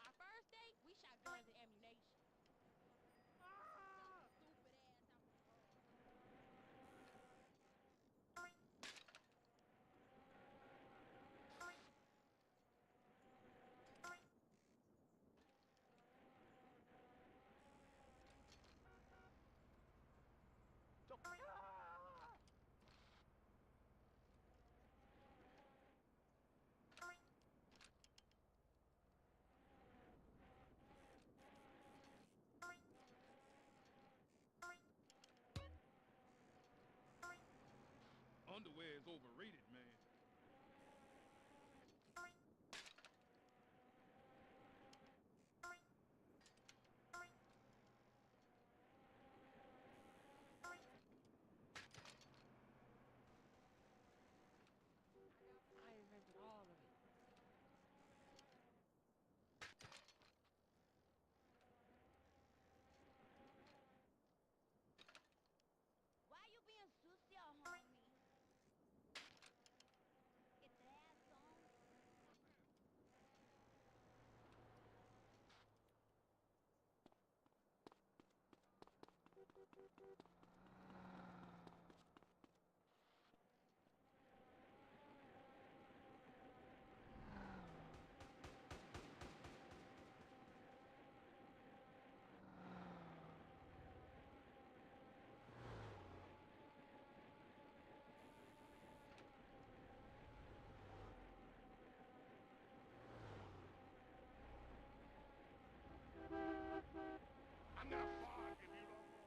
Our first date, we shot guns and ammunition. Stupid ass out the car. Underwear is overrated, man. I invented all of it. Why you being sucio, homie? Get the ass on. I'm gonna fart if you don't move.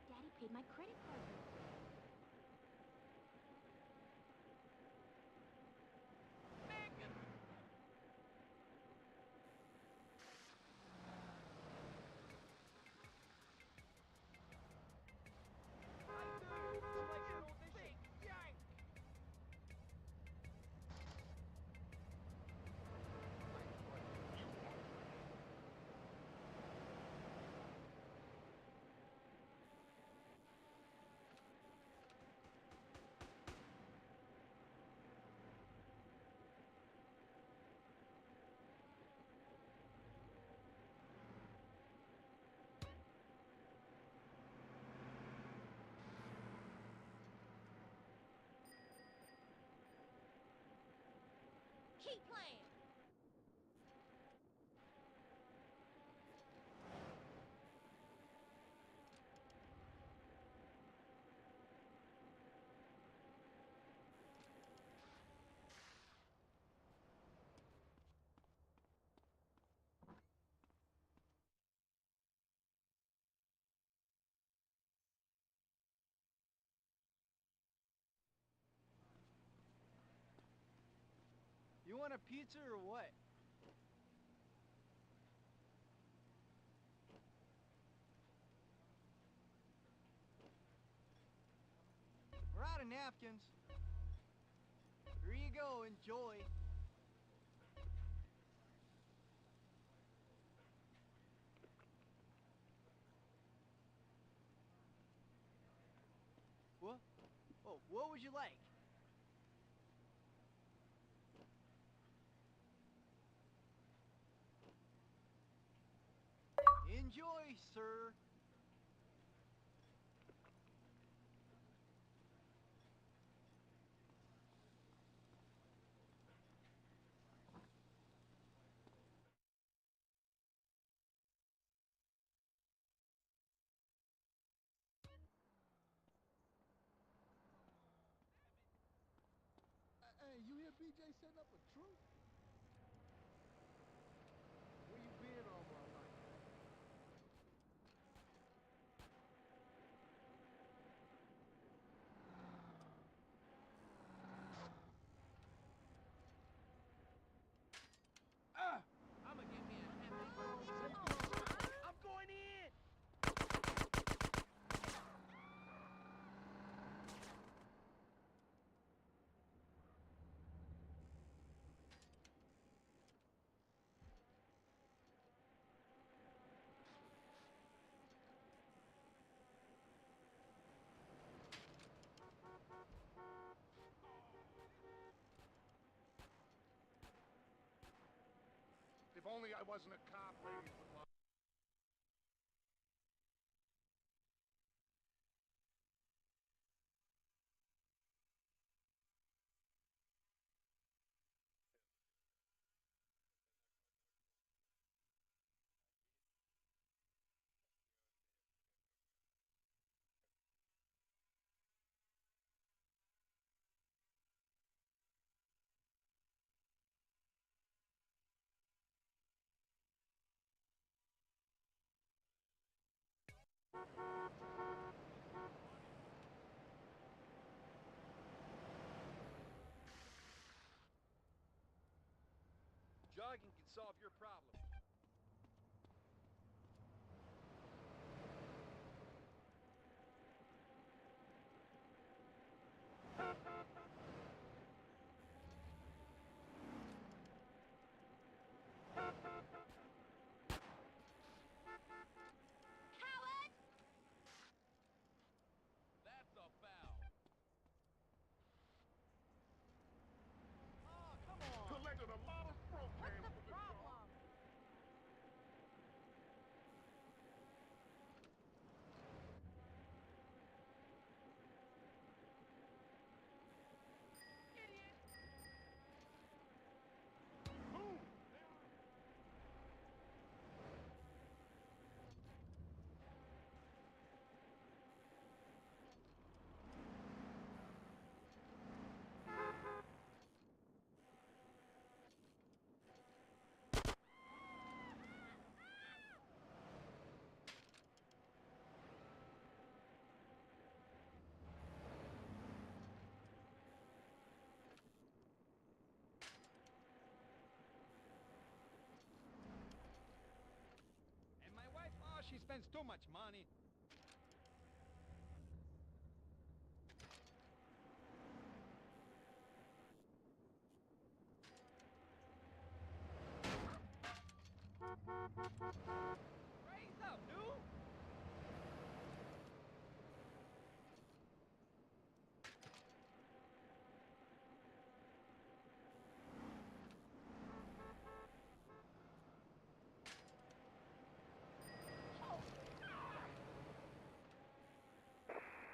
Daddy paid my credit card bill. Keep playing. You want a pizza or what? We're out of napkins. Here you go, enjoy. What? Oh, what would you like? Enjoy, sir. Hey, you hear BJ setting up a truce? Where you been all my life? I'ma get me a heavy. I'm going in! If only I wasn't a cop, ladies would love. Jogging can solve your problem. That's a foul. Oh, come on. Collected a lot of propane What's for the this car. problem? Idiot! Boom! And my wife, oh, she spends too much money. Raise up, dude!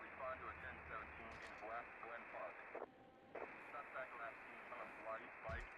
Respond to a 1017 in West Glen Park. Suspect last seen on a bloody bike.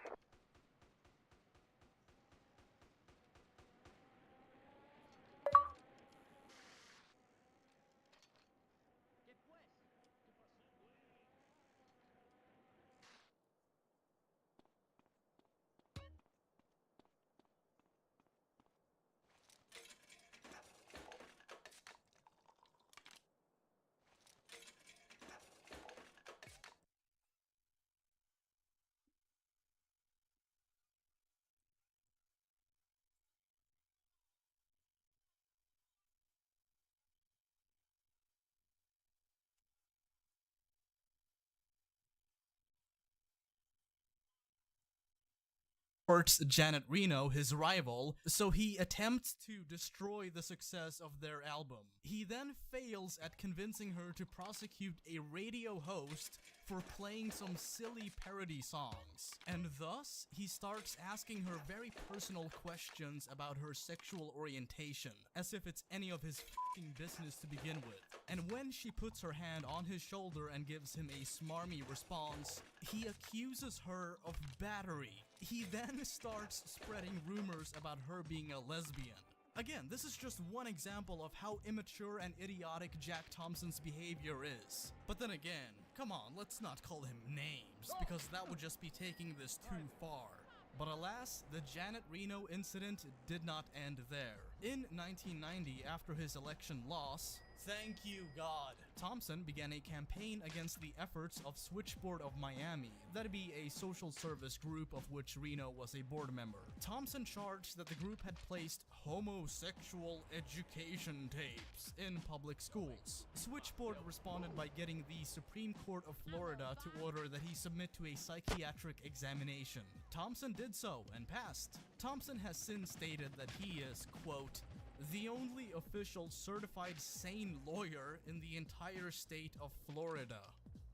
hurts Janet Reno, his rival, so he attempts to destroy the success of their album. He then fails at convincing her to prosecute a radio host for playing some silly parody songs. And thus, he starts asking her very personal questions about her sexual orientation, as if it's any of his f***ing business to begin with. And when she puts her hand on his shoulder and gives him a smarmy response, he accuses her of battery. He then starts spreading rumors about her being a lesbian. Again, this is just one example of how immature and idiotic Jack Thompson's behavior is. But then again, come on, let's not call him names, because that would just be taking this too far. But alas, the Janet Reno incident did not end there. In 1990, after his election loss, thank you God, Thompson began a campaign against the efforts of Switchboard of Miami, that'd be a social service group of which Reno was a board member. Thompson charged that the group had placed homosexual education tapes in public schools. Switchboard responded by getting the Supreme Court of Florida to order that he submit to a psychiatric examination. Thompson did so and passed. Thompson has since stated that he is, quote, the only official certified sane lawyer in the entire state of Florida.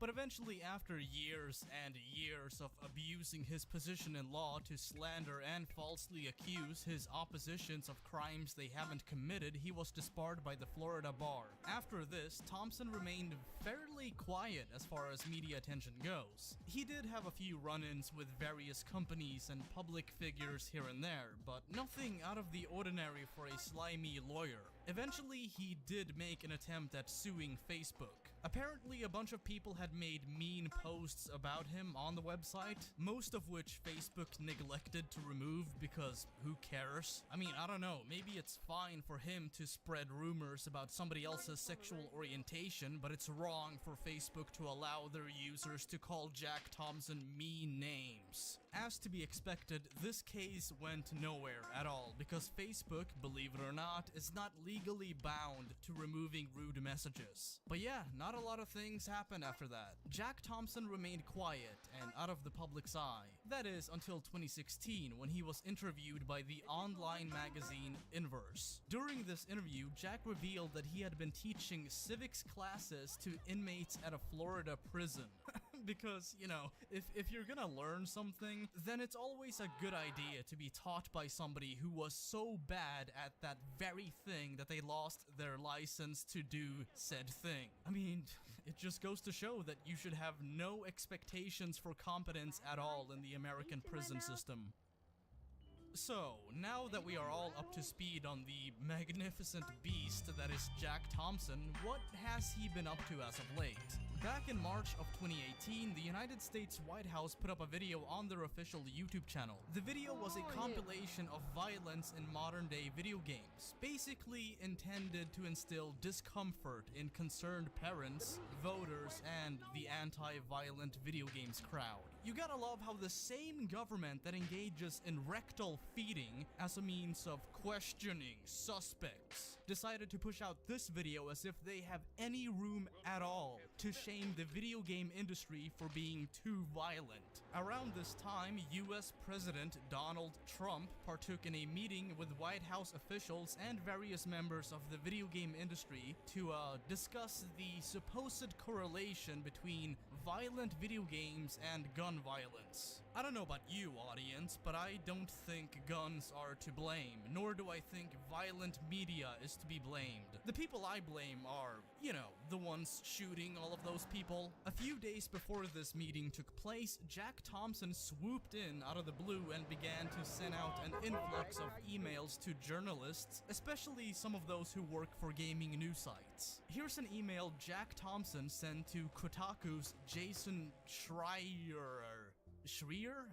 But eventually, after years and years of abusing his position in law to slander and falsely accuse his oppositions of crimes they haven't committed, he was disbarred by the Florida bar. After this, Thompson remained fairly quiet as far as media attention goes. He did have a few run-ins with various companies and public figures here and there, but nothing out of the ordinary for a slimy lawyer. Eventually, he did make an attempt at suing Facebook. Apparently, a bunch of people had made mean posts about him on the website, most of which Facebook neglected to remove because who cares? I mean, I don't know, maybe it's fine for him to spread rumors about somebody else's sexual orientation, but it's wrong for Facebook to allow their users to call Jack Thompson mean names. As to be expected, this case went nowhere at all because Facebook, believe it or not, is not legally bound to removing rude messages. But yeah, not a lot of things happened after that. Jack Thompson remained quiet and out of the public's eye. That is until 2016 when he was interviewed by the online magazine Inverse. During this interview, Jack revealed that he had been teaching civics classes to inmates at a Florida prison. Because, you know, if you're gonna learn something, then it's always a good idea to be taught by somebody who was so bad at that very thing that they lost their license to do said thing. I mean, it just goes to show that you should have no expectations for competence at all in the American prison system. So, now that we are all up to speed on the magnificent beast that is Jack Thompson, what has he been up to as of late? Back in March of 2018, the United States White House put up a video on their official YouTube channel. The video was a compilation of violence in modern-day video games, basically intended to instill discomfort in concerned parents, voters, and the anti-violent video games crowd. You gotta love how the same government that engages in rectal feeding as a means of questioning suspects decided to push out this video as if they have any room at all to shame the video game industry for being too violent. Around this time, US President Donald Trump partook in a meeting with White House officials and various members of the video game industry to discuss the supposed correlation between violent video games and gun violence. I don't know about you, audience, but I don't think guns are to blame, nor do I think violent media is to be blamed. The people I blame are, you know, the ones shooting all of those people. A few days before this meeting took place, Jack Thompson swooped in out of the blue and began to send out an influx of emails to journalists, especially some of those who work for gaming news sites. Here's an email Jack Thompson sent to Kotaku's Jason Schreier?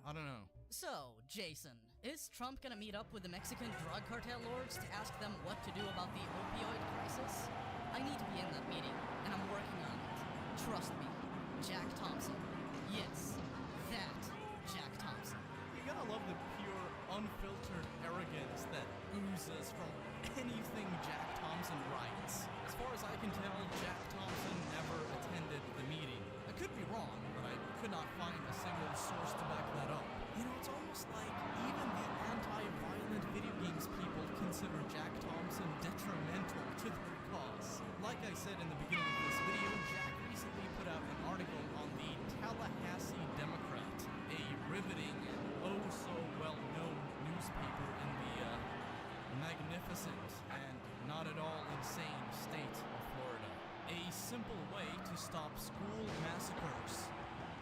I don't know. So, Jason, is Trump gonna meet up with the Mexican drug cartel lords to ask them what to do about the opioid crisis? I need to be in that meeting, and I'm working on it. Trust me, Jack Thompson. Yes, that Jack Thompson. You gotta love the pure, unfiltered arrogance that oozes from anything Jack Thompson writes. As far as I can tell, Jack Thompson never attended the meeting. I could be wrong, but I could not find a single source to back that up. You know, it's almost like even the anti-violent video games people consider Jack Thompson detrimental to their cause. Like I said in the beginning of this video, Jack recently put out an article on the Tallahassee Democrat, a riveting and oh so well-known newspaper in the magnificent and not at all insane state of Florida. A simple way to stop school massacres.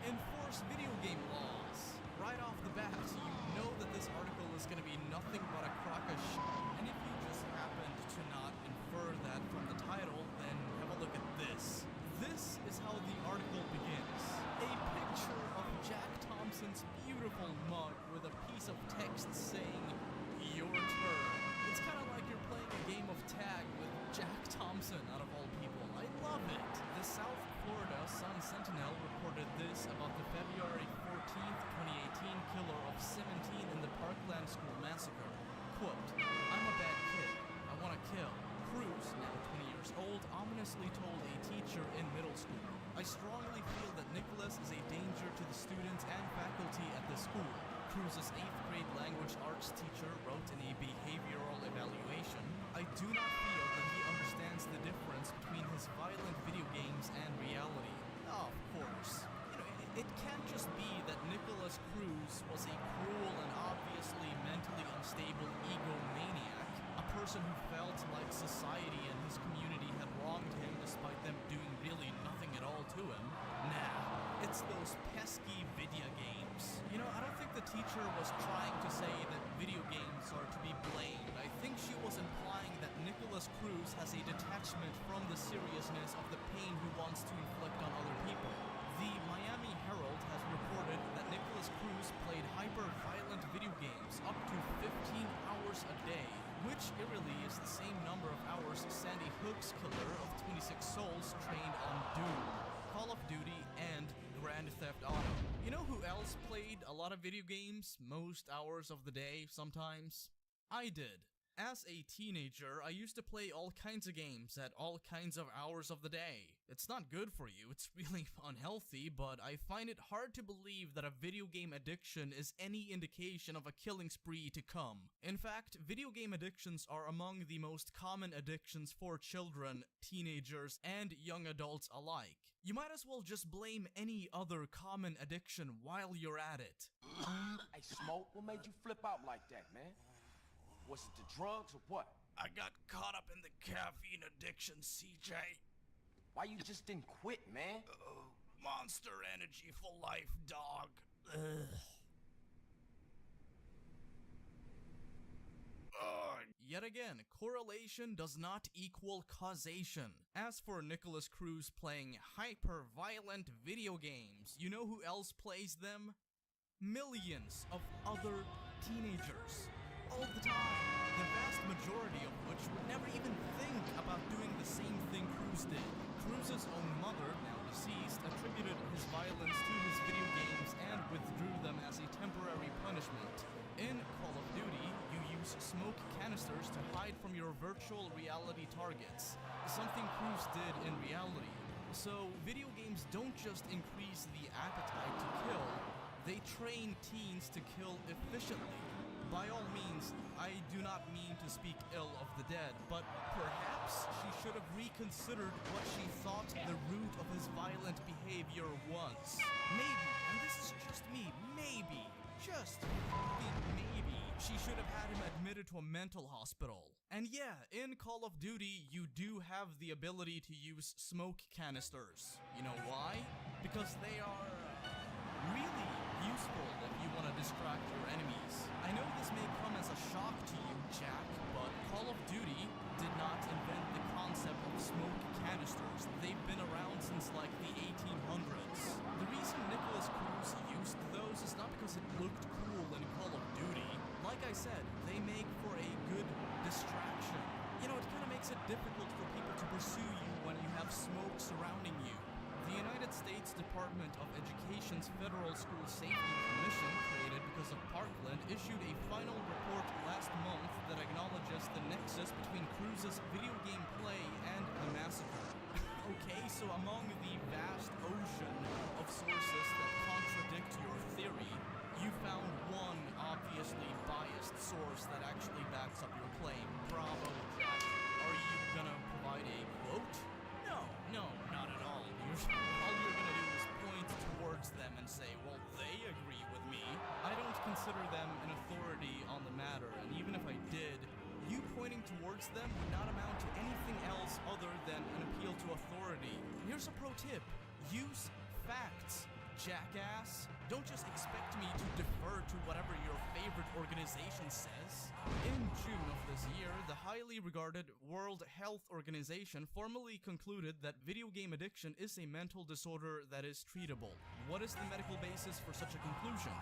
Enforce video game laws. Right off the bat, you know that this article is going to be nothing but a crock of shit. And if you just happened to not infer that from the title, then have a look at this. This is how the article begins. A picture of Jack Thompson's beautiful mug with a piece of text saying, "Your turn." It's kind of like you're playing a game of tag with Jack Thompson out of all people. I love it. The South Florida Sun-Sentinel reported this about the February 14th, 2018 killer of 17 in the Parkland School massacre. Quote, "I'm a bad kid. I want to kill." Cruz, now 20 years old, ominously told a teacher in middle school, "I strongly feel that Nicholas is a danger to the students and faculty at the school." Cruz's 8th grade language arts teacher wrote in a behavioral evaluation, "I do not feel that he understands the difference between his violent video games and reality." Oh, of course. You know, it can't just be that Nicholas Cruz was a cruel and obviously mentally unstable egomaniac, a person who felt like society and his community had wronged him despite them doing really nothing at all to him. Nah, it's those pesky video games. You know, I don't think the teacher was trying to say that video games are to be blamed. I think she was implying that Nicholas Cruz has a detachment from the seriousness of the pain he wants to inflict on other people. The Miami Herald has reported that Nicholas Cruz played hyper-violent video games up to 15 hours a day, which eerily is the same number of hours Sandy Hook's killer of 26 souls trained on Doom, Call of Duty, and Grand Theft Auto. You know who else played a lot of video games most hours of the day sometimes? I did. As a teenager, I used to play all kinds of games at all kinds of hours of the day. It's not good for you, it's really unhealthy, but I find it hard to believe that a video game addiction is any indication of a killing spree to come. In fact, video game addictions are among the most common addictions for children, teenagers, and young adults alike. You might as well just blame any other common addiction while you're at it. Hey, Smoke, what made you flip out like that, man? Was it the drugs or what? I got caught up in the caffeine addiction, CJ. Why you just didn't quit, man? Monster energy for life, dog. Yet again, correlation does not equal causation. As for Nicholas Cruz playing hyper-violent video games, you know who else plays them? Millions of other teenagers. All the time. The vast majority of which would never even think about doing the same thing Cruz did. Cruz's own mother, now deceased, attributed his violence to his video games and withdrew them as a temporary punishment. In Call of Duty, you use smoke canisters to hide from your virtual reality targets, something Cruz did in reality. So, video games don't just increase the appetite to kill, they train teens to kill efficiently. By all means, I do not mean to speak ill of the dead, but perhaps she should have reconsidered what she thought the root of his violent behavior was. Maybe, and this is just me, maybe, just maybe, she should have had him admitted to a mental hospital. And yeah, in Call of Duty, you do have the ability to use smoke canisters. You know why? Because they are really useful if you want to distract your enemies. I know this may come as a shock to you, Jack, but Call of Duty did not invent the concept of smoke canisters. They've been around since like the 1800s. The reason Nicholas Cruz used those is not because it looked cool in Call of Duty. Like I said, they make for a good distraction. You know, it kind of makes it difficult for people to pursue you when you have smoke surrounding you. The United States Department of Education's Federal School Safety Commission, created because of Parkland, issued a final report last month that acknowledges the nexus between Cruz's video game play and the massacre. Okay, so among the vast ocean of sources that contradict your theory, you found consider them an authority on the matter, and even if I did, you pointing towards them would not amount to anything else other than an appeal to authority. Here's a pro tip. Use facts, jackass. Don't just expect me to defer to whatever your favorite organization says. In June of this year, the highly regarded World Health Organization formally concluded that video game addiction is a mental disorder that is treatable. What is the medical basis for such a conclusion?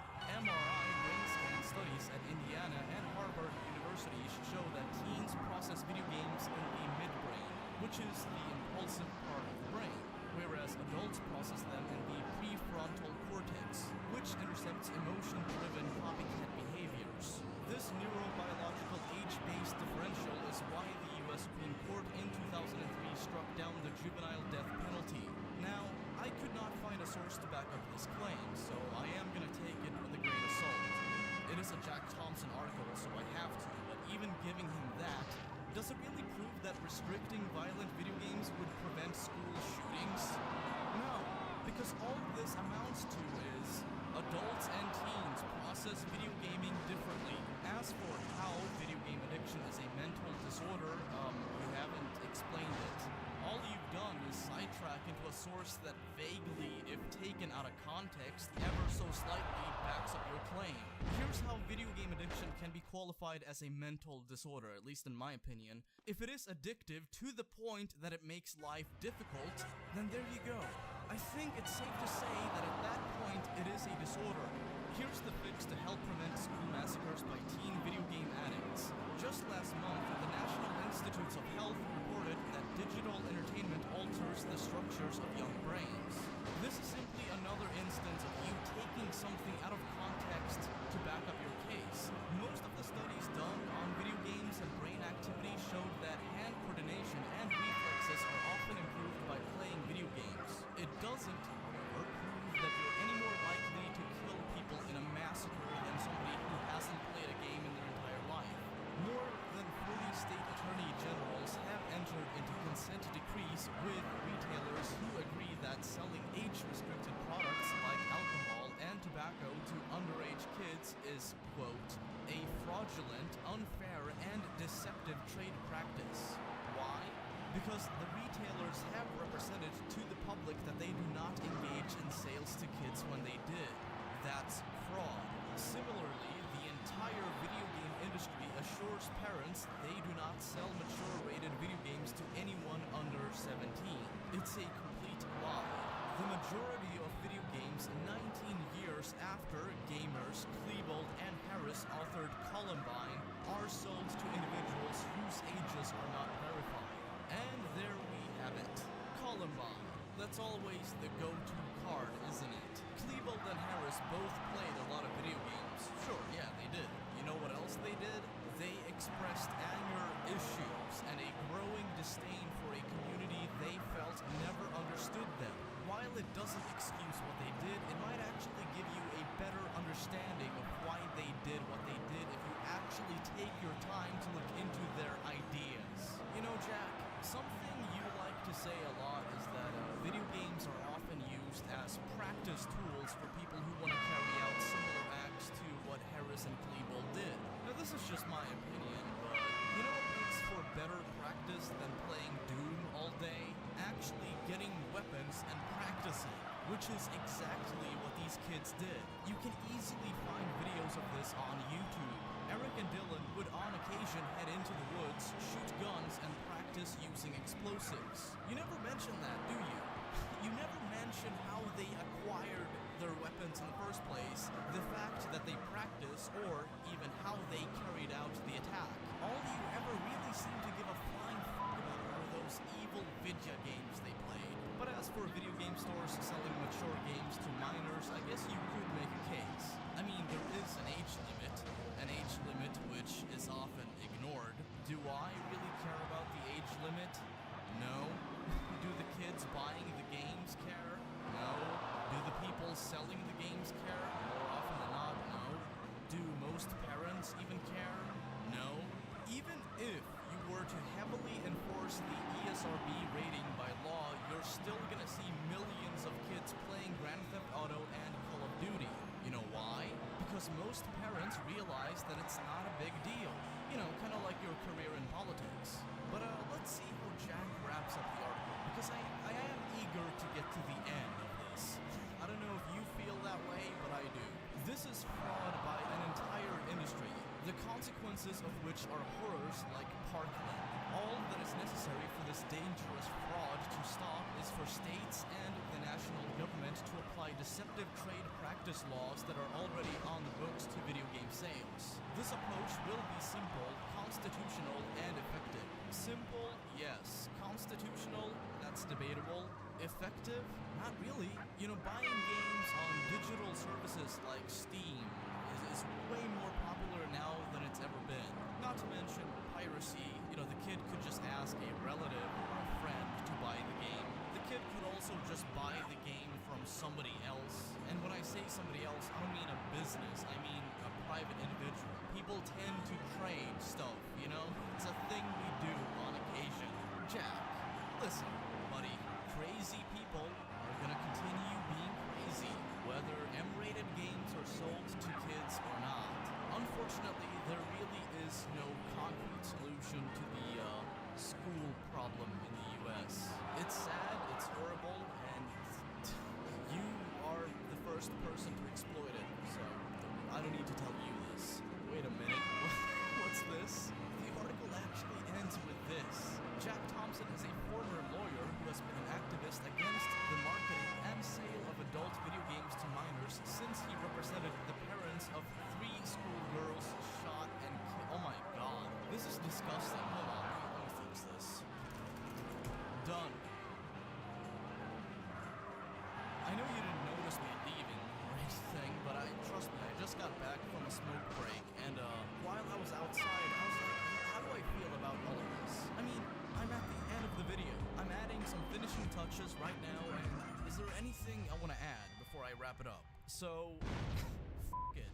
MRI brain scan studies at Indiana and Harvard universities show that teens process video games in the midbrain, which is the impulsive part of the brain, whereas adults process them in the prefrontal cortex, which intercepts emotion-driven copycat behaviors. This neurobiological age-based differential is why the US Supreme Court in 2003 struck down the juvenile death penalty. Now, I could not find a source to back up this claim, so I am gonna take it with a grain of salt. It is a Jack Thompson article, so I have to, but even giving him that, does it really prove that restricting violent video games would prevent school shootings? No, because all this amounts to is adults and teens process video gaming differently. As for how video game addiction is a mental disorder, you haven't explained it. All you've done is sidetrack into a source that vaguely, if taken out of context, ever so slightly backs up your claim. Here's how video game addiction can be qualified as a mental disorder, at least in my opinion. If it is addictive to the point that it makes life difficult, then there you go. I think it's safe to say that at that point, it is a disorder. Here's the fix to help prevent school massacres by teen video game addicts. Just last month, the National Institutes of Health reported that digital entertainment alters the structures of young brains. This is simply another instance of you taking something out of context to back up your case. Most of the studies done on video games and brain activity showed that hand coordination and reflexes are often improved by playing video games. It doesn't, however, prove that you're any more likely to kill people in a massacre than somebody who hasn't played a game in their entire life. More than 40 state attorney generals have entered into consent decrees with retailers who agree that selling age-restricted products like alcohol and tobacco to underage kids is, quote, a fraudulent, unfair, and deceptive trade practice. Why? Because the retailers have represented to the public that they do not engage in sales to kids when they did. That's fraud. Similarly, the entire video game industry assures parents they do not sell mature-rated video games to anyone under 17. It's a complete lie. The majority of video games 19 years after gamers Klebold and Harris authored Columbine are sold to individuals whose ages are not verified. And there we have it. Columbine. That's always the go-to card, isn't it? Klebold and Harris both played a lot of video games. Sure, yeah, they did. You know what else they did? They expressed anger issues and a growing disdain for a community they felt never understood them. While it doesn't excuse what they did, it might actually give you a better understanding of why they did what they did if you actually take your time to look into their ideas. You know, Jack, something you like to say a lot is that video games are often used as practice tools for people who want to carry out similar acts to what Harris and Klebold did. Now, this is just my opinion, but you know what makes for better practice than playing Doom all day? Actually getting weapons and practicing, which is exactly what these kids did. You can easily find videos of this on YouTube. Eric and Dylan would on occasion head into the woods, shoot guns, and practice using explosives. You never mention that, do you? You never mention how they acquired their weapons in the first place, the fact that they practice, or even how they carried out the attack. All you ever really seem to give a flying f*** about are those evil video games they played. But as for video game stores selling mature games to minors, I guess you could make a case. I mean, there is an age limit which is often ignored. Do I really care about the age limit? No. Do the kids buying the games care? No. Do the people selling the games care? More often than not, no. Do most parents even care? No. Even if you were to heavily enforce the ESRB rating by law, you're still gonna see millions of kids playing Grand Theft Auto and Call of Duty. You know why? Because because most parents realize that it's not a big deal. You know, kind of like your career in politics. But let's see how Jack wraps up the article, because I am eager to get to the end of this. I don't know if you feel that way, but I do. This is fraud by an entire industry, the consequences of which are horrors like Parkland. All that is necessary for this dangerous fraud to stop is for states and the national government to apply deceptive trade practice laws that are already on the books to video game sales. This approach will be simple, constitutional, and effective. Simple, yes. Constitutional, that's debatable. Effective? Not really. You know, buying games on digital services like Steam is way more popular now than it's ever been. Not to mention piracy. You know, the kid could just ask a relative or a friend to buy the game. The kid could also just buy the game from somebody else. And when I say somebody else, I don't mean a business. I mean a private individual. People tend to trade stuff, you know? It's a thing we do on occasion. Jack, listen, buddy. Crazy people are gonna continue being crazy, whether M-rated games are sold to kids or not. Unfortunately, there really is no concrete solution to the school problem in the US. It's sad, it's horrible, and you are the first person to exploit it, so I don't need to tell you this. Wait a minute, what's this? The article actually ends with this. Jack Thompson is a former lawyer who has been an activist against the marketing and sale of adult video games to minors since he represented the parents of 3 schoolgirls shot and killed. Oh my god. This is disgusting. Hold on. Let me fix this. Done. I know you didn't notice me leaving or anything, but trust me, I just got back from a smoke break, and while I was outside, I was like, how do I feel about all of this? I mean, I'm at the end of the video. I'm adding some finishing touches right now, and is there anything I want to add before I wrap it up? So, f*** it.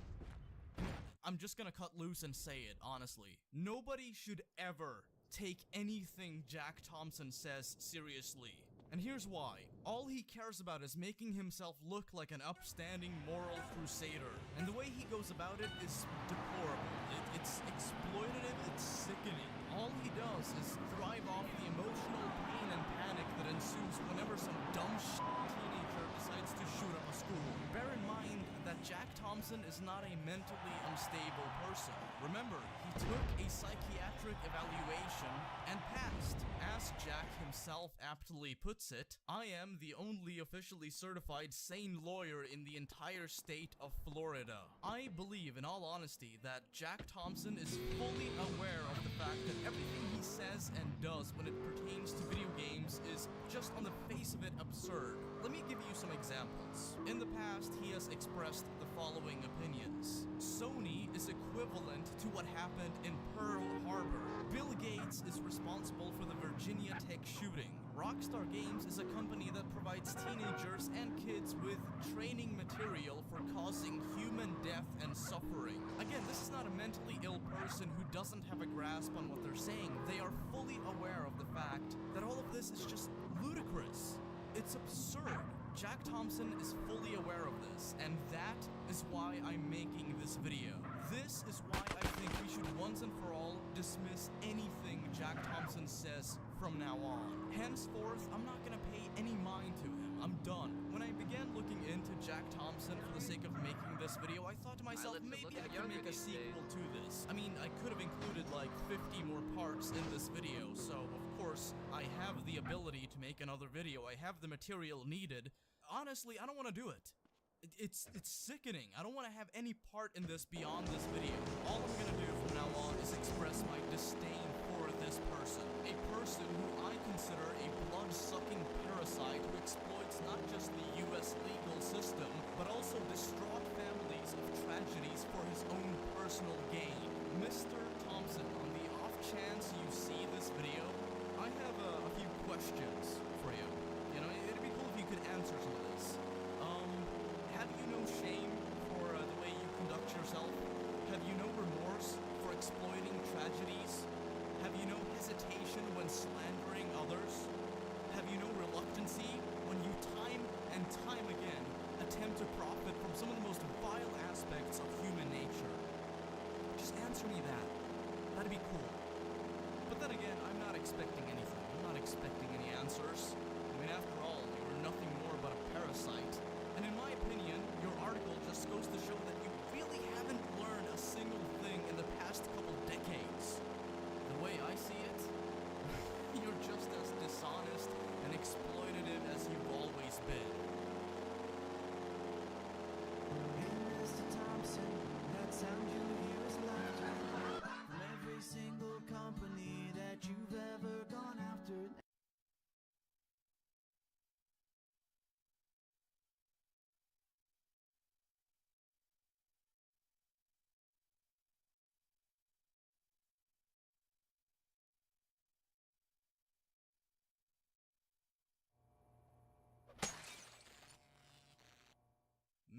I'm just gonna cut loose and say it, honestly. Nobody should ever take anything Jack Thompson says seriously. And here's why. All he cares about is making himself look like an upstanding moral crusader. And the way he goes about it is deplorable. It's exploitative, it's sickening. All he does is thrive off the emotional pain and panic that ensues whenever some dumb teenager decides to shoot up a school. Bear in mind that Jack Thompson is not a mentally unstable person. Remember, he took a psychiatric evaluation and passed. As Jack himself aptly puts it, I am the only officially certified sane lawyer in the entire state of Florida. I believe, in all honesty, that Jack Thompson is fully aware of the fact that everything he says and does when it pertains to video games is just on the face of it absurd. Let me give you some examples. In the past, he has expressed the following opinions. Sony is equivalent to what happened in Pearl Harbor. Bill Gates is responsible for the Virginia Tech shooting. Rockstar Games is a company that provides teenagers and kids with training material for causing human death and suffering. Again, this is not a mentally ill person who doesn't have a grasp on what they're saying. They are fully aware of the fact that all of this is just ludicrous. It's absurd. Jack Thompson is fully aware of this, and that is why I'm making this video. This is why I think we should once and for all dismiss anything Jack Thompson says from now on. Henceforth, I'm not gonna pay any mind to him. I'm done. When I began looking into Jack Thompson for the sake of making this video, I thought to myself, maybe I could make a sequel to this. I mean, I could have included like 50 more parts in this video, so of course, I have the ability to make another video. I have the material needed. Honestly, I don't want to do it. It's sickening. I don't want to have any part in this beyond this video. All I'm gonna do from now on is express my disdain for this person. A person who I consider a blood-sucking parasite who exploits not just the US legal system, but also distraught families of tragedies for his own personal gain. Mr. Thompson, on the off chance you see this video, I have a few questions for you. You know, it'd be cool if you could answer some of this. Have you no shame for the way you conduct yourself? Have you no remorse for exploiting pretty cool. But then again, I'm not expecting anything. I'm not expecting any answers. I mean, after all, you're nothing more but a parasite. And in my opinion, your article just goes to show that you really haven't learned a single thing in the past couple decades. The way I see it, you're just as dishonest and exploitative as you've always been. Mr. Thompson, that sound you hear is laughter from every single company that you've ever gone after.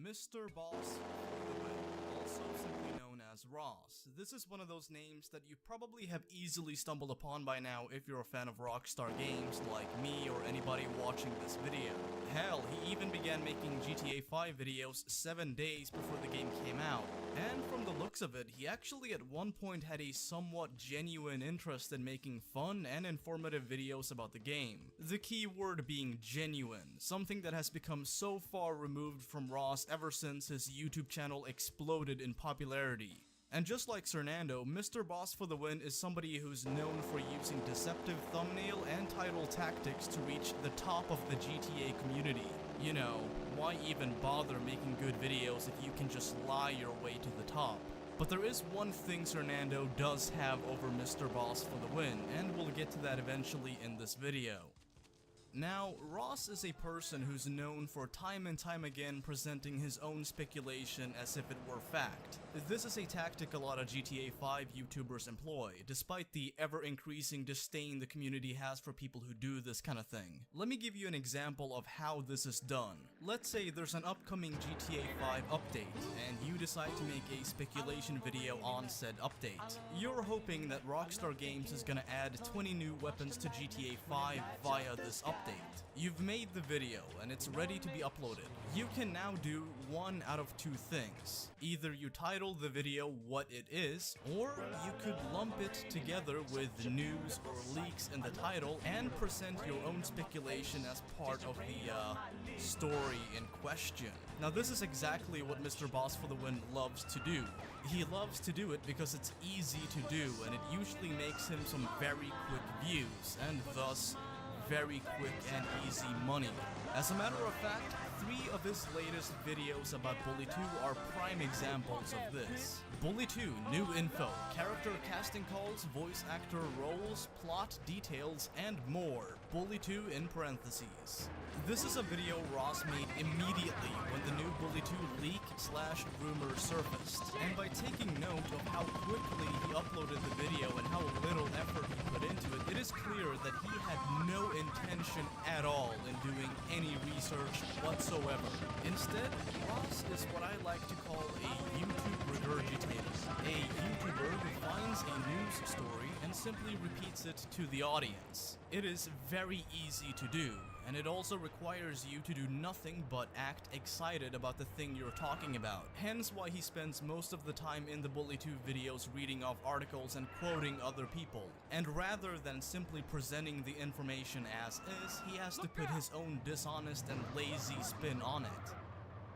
Mr. Boss for the win, also simply known as Ross. This is one of those names that you probably have easily stumbled upon by now if you're a fan of Rockstar games like me or anybody watching this video. Hell, he even began making GTA 5 videos 7 days before the game came out. And from the looks of it, he actually at one point had a somewhat genuine interest in making fun and informative videos about the game. The key word being genuine, something that has become so far removed from Ross ever since his YouTube channel exploded in popularity. And just like Cernando, Mr. Boss for the win is somebody who's known for using deceptive thumbnail and title tactics to reach the top of the GTA community. You know, why even bother making good videos if you can just lie your way to the top? But there is one thing Cernando does have over Mr. Boss for the win, and we'll get to that eventually in this video. Now, Ross is a person who's known for time and time again presenting his own speculation as if it were fact. This is a tactic a lot of GTA 5 YouTubers employ, despite the ever-increasing disdain the community has for people who do this kind of thing. Let me give you an example of how this is done. Let's say there's an upcoming GTA 5 update, and you decide to make a speculation video on said update. You're hoping that Rockstar Games is gonna add 20 new weapons to GTA 5 via this update. You've made the video and it's ready to be uploaded. You can now do one out of two things. Either you title the video what it is, or you could lump it together with news or leaks in the title and present your own speculation as part of the story in question. Now this is exactly what Mr. Boss for the win loves to do. He loves to do it because it's easy to do and it usually makes him some very quick views and thus very quick and easy money. As a matter of fact, 3 of his latest videos about Bully 2 are prime examples of this. Bully 2, new info, character casting calls, voice actor roles, plot details, and more. Bully 2 in parentheses. This is a video Ross made immediately when the new Bully 2 leak/rumor surfaced. And by taking note of how quickly he uploaded the video and how little effort he put into it, it is clear that he had no intention at all in doing any research whatsoever. Instead, Ross is what I like to call a YouTube regurgitator. A YouTuber who finds a news story and simply repeats it to the audience. It is very easy to do, and it also requires you to do nothing but act excited about the thing you're talking about. Hence why he spends most of the time in the Bully 2 videos reading off articles and quoting other people. And rather than simply presenting the information as is, he has to put his own dishonest and lazy spin on it.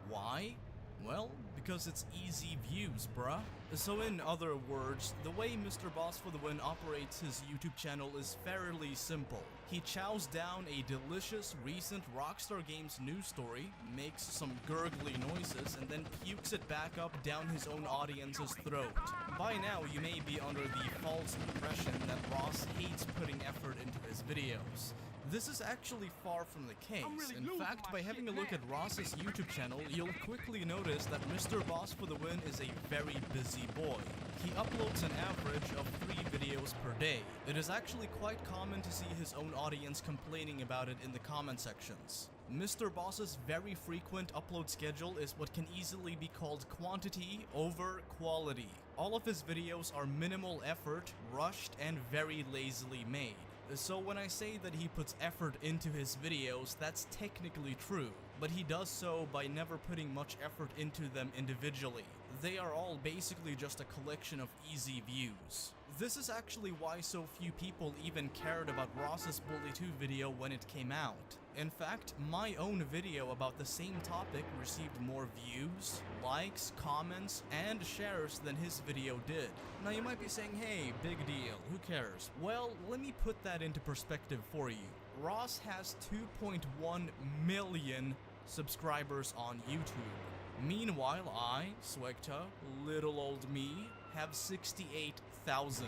Why? Well, because it's easy views, bruh. So in other words, the way Mr. Boss for the win operates his YouTube channel is fairly simple. He chows down a delicious recent Rockstar Games news story, makes some gurgly noises, and then pukes it back up down his own audience's throat. By now, you may be under the false impression that Ross hates putting effort into his videos. This is actually far from the case. In fact, by having a look at Ross's YouTube channel, you'll quickly notice that Mr. Boss for the win is a very busy boy. He uploads an average of 3 videos per day. It is actually quite common to see his own audience complaining about it in the comment sections. Mr. Boss's very frequent upload schedule is what can easily be called quantity over quality. All of his videos are minimal effort, rushed, and very lazily made. So when I say that he puts effort into his videos, that's technically true, but he does so by never putting much effort into them individually. they are all basically just a collection of easy views. This is actually why so few people even cared about Ross's Bully 2 video when it came out. In fact, my own video about the same topic received more views, likes, comments, and shares than his video did. Now you might be saying, hey, big deal, who cares? Well, let me put that into perspective for you. Ross has 2.1 million subscribers on YouTube. Meanwhile, I, Swegta, little old me, have 68,000.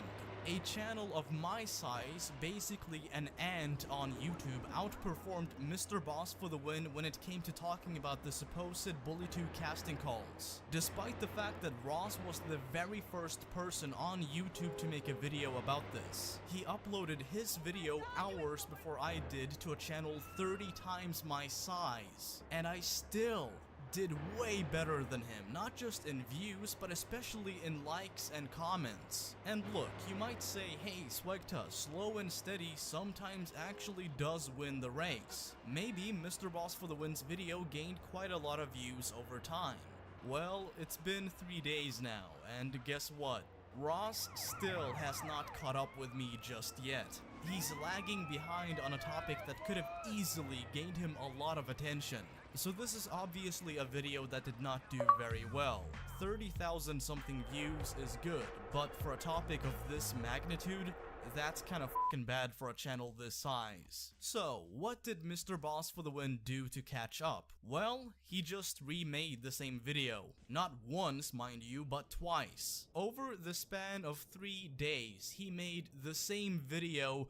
A channel of my size, basically an ant on YouTube, outperformed Mr. Boss for the win when it came to talking about the supposed Bully 2 casting calls. Despite the fact that Ross was the very first person on YouTube to make a video about this. He uploaded his video hours before I did to a channel 30 times my size. And I still did way better than him, not just in views, but especially in likes and comments. And look, you might say, hey Swegta, slow and steady sometimes actually does win the race. Maybe Mr. Boss for the Win's video gained quite a lot of views over time. Well, it's been 3 days now, and guess what? Ross still has not caught up with me just yet. He's lagging behind on a topic that could have easily gained him a lot of attention. So this is obviously a video that did not do very well. 30,000 something views is good, but for a topic of this magnitude, that's kind of fucking bad for a channel this size. So, what did Mr. Boss for the Win do to catch up? Well, he just remade the same video. Not once, mind you, but twice. Over the span of 3 days, he made the same video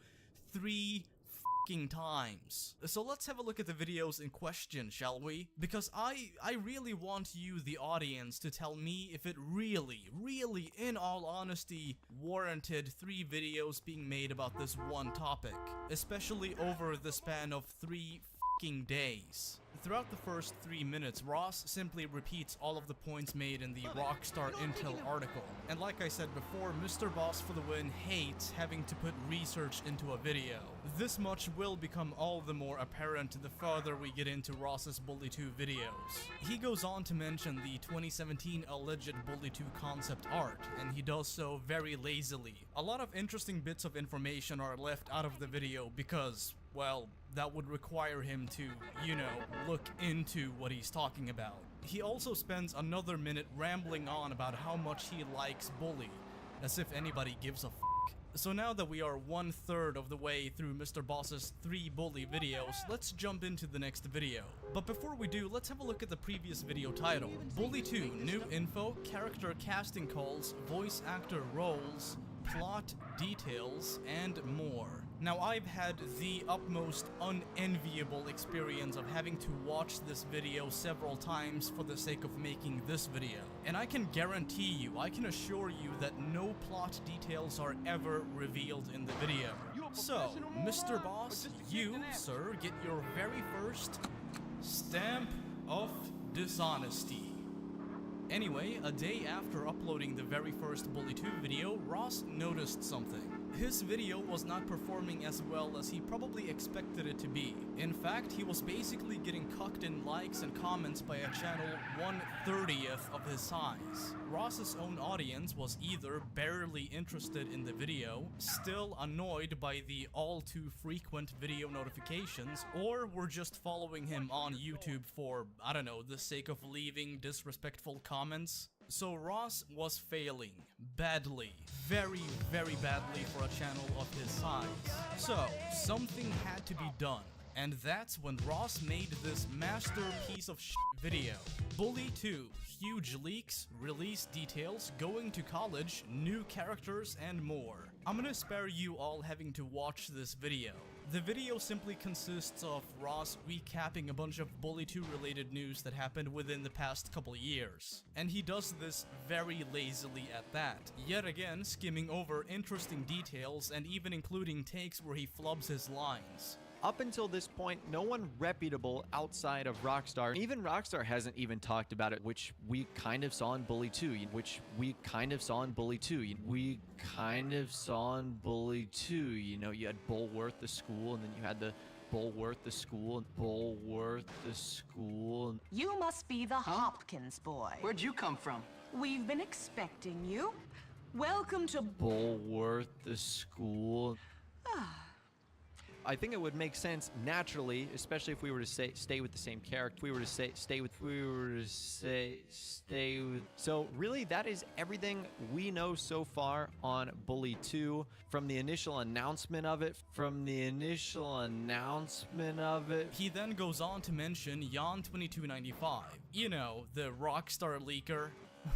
3 times. So let's have a look at the videos in question, shall we? Because I really want you, the audience, to tell me if it really, in all honesty, warranted 3 videos being made about this one topic. Especially over the span of 3 days. Throughout the first 3 minutes, Ross simply repeats all of the points made in the Rockstar Intel article. And like I said before, Mr. Boss for the Win hates having to put research into a video. This much will become all the more apparent the further we get into Ross's Bully 2 videos. He goes on to mention the 2017 alleged Bully 2 concept art, and he does so very lazily. A lot of interesting bits of information are left out of the video because, well, that would require him to, you know, look into what he's talking about. He also spends another minute rambling on about how much he likes Bully, as if anybody gives a f***. So now that we are 1/3 of the way through Mr. Boss's 3 Bully videos, let's jump into the next video. But before we do, let's have a look at the previous video title. Bully 2, new info, character casting calls, voice actor roles, plot details, and more. Now, I've had the utmost unenviable experience of having to watch this video several times for the sake of making this video. And I can guarantee you, I can assure you that no plot details are ever revealed in the video. So, Mr. Boss, you, sir, get your very first stamp of dishonesty. Anyway, a day after uploading the very first Bully 2 video, Ross noticed something. His video was not performing as well as he probably expected it to be. In fact, he was basically getting cucked in likes and comments by a channel 1/30th of his size. Ross's own audience was either barely interested in the video, still annoyed by the all too frequent video notifications, or were just following him on YouTube for, I don't know, the sake of leaving disrespectful comments. So Ross was failing badly, very badly for a channel of his size. So something had to be done, and that's when Ross made this masterpiece of shit video. Bully 2, huge leaks, release details, going to college, new characters, and more. I'm gonna spare you all having to watch this video. The video simply consists of Ross recapping a bunch of Bully 2 related news that happened within the past couple years. And he does this very lazily at that, yet again skimming over interesting details and even including takes where he flubs his lines. Up until this point, no one reputable outside of Rockstar, even Rockstar hasn't even talked about it, which we kind of saw in Bully 2, we kind of saw in Bully 2, you know, you had Bulworth the school, and then you had the Bulworth the school, and Bulworth the school. You must be the Hopkins boy. Where'd you come from? We've been expecting you. Welcome to Bullworth, the school. I think it would make sense naturally, especially if we were to stay with the same character. If we were to stay with. So really, that is everything we know so far on Bully 2. From the initial announcement of it. He then goes on to mention Jan2295. You know, the Rockstar leaker.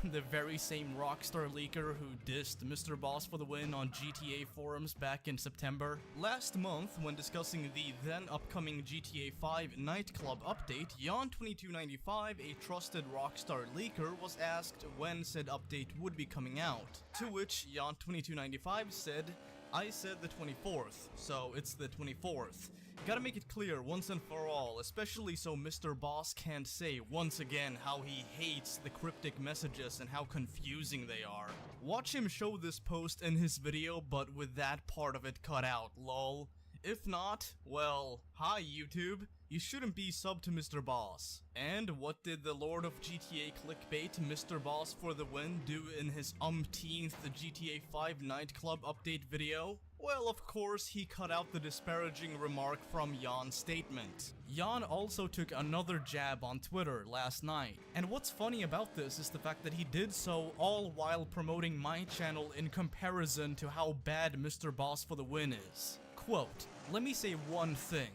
The very same Rockstar leaker who dissed Mr. Boss for the win on GTA forums back in September. Last month, when discussing the then upcoming GTA 5 nightclub update, Jan2295, a trusted Rockstar leaker, was asked when said update would be coming out. To which Jan2295 said, "I said the 24th, so it's the 24th. Gotta make it clear once and for all, especially so Mr. Boss can't say once again how he hates the cryptic messages and how confusing they are." Watch him show this post in his video, but with that part of it cut out, lol. If not, well, hi YouTube. You shouldn't be sub to Mr. Boss. And what did the Lord of GTA clickbait Mr. Boss for the win do in his umpteenth GTA 5 nightclub update video? Well, of course, he cut out the disparaging remark from Jan's statement. Jan also took another jab on Twitter last night. And what's funny about this is the fact that he did so all while promoting my channel in comparison to how bad Mr. Boss for the win is. Quote, "Let me say one thing.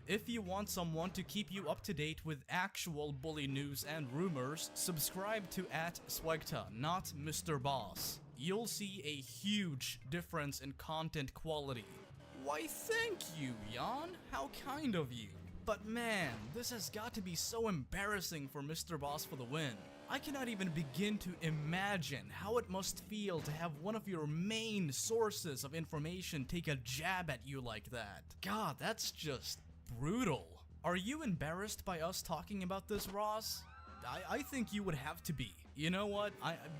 If you want someone to keep you up to date with actual bully news and rumors, subscribe to @Swagta, not Mr. Boss. You'll see a huge difference in content quality." Why, thank you, Jan. How kind of you. But man, this has got to be so embarrassing for Mr. Boss for the win. I cannot even begin to imagine how it must feel to have one of your main sources of information take a jab at you like that. God, that's just brutal. Are you embarrassed by us talking about this, Ross? I think you would have to be. You know what?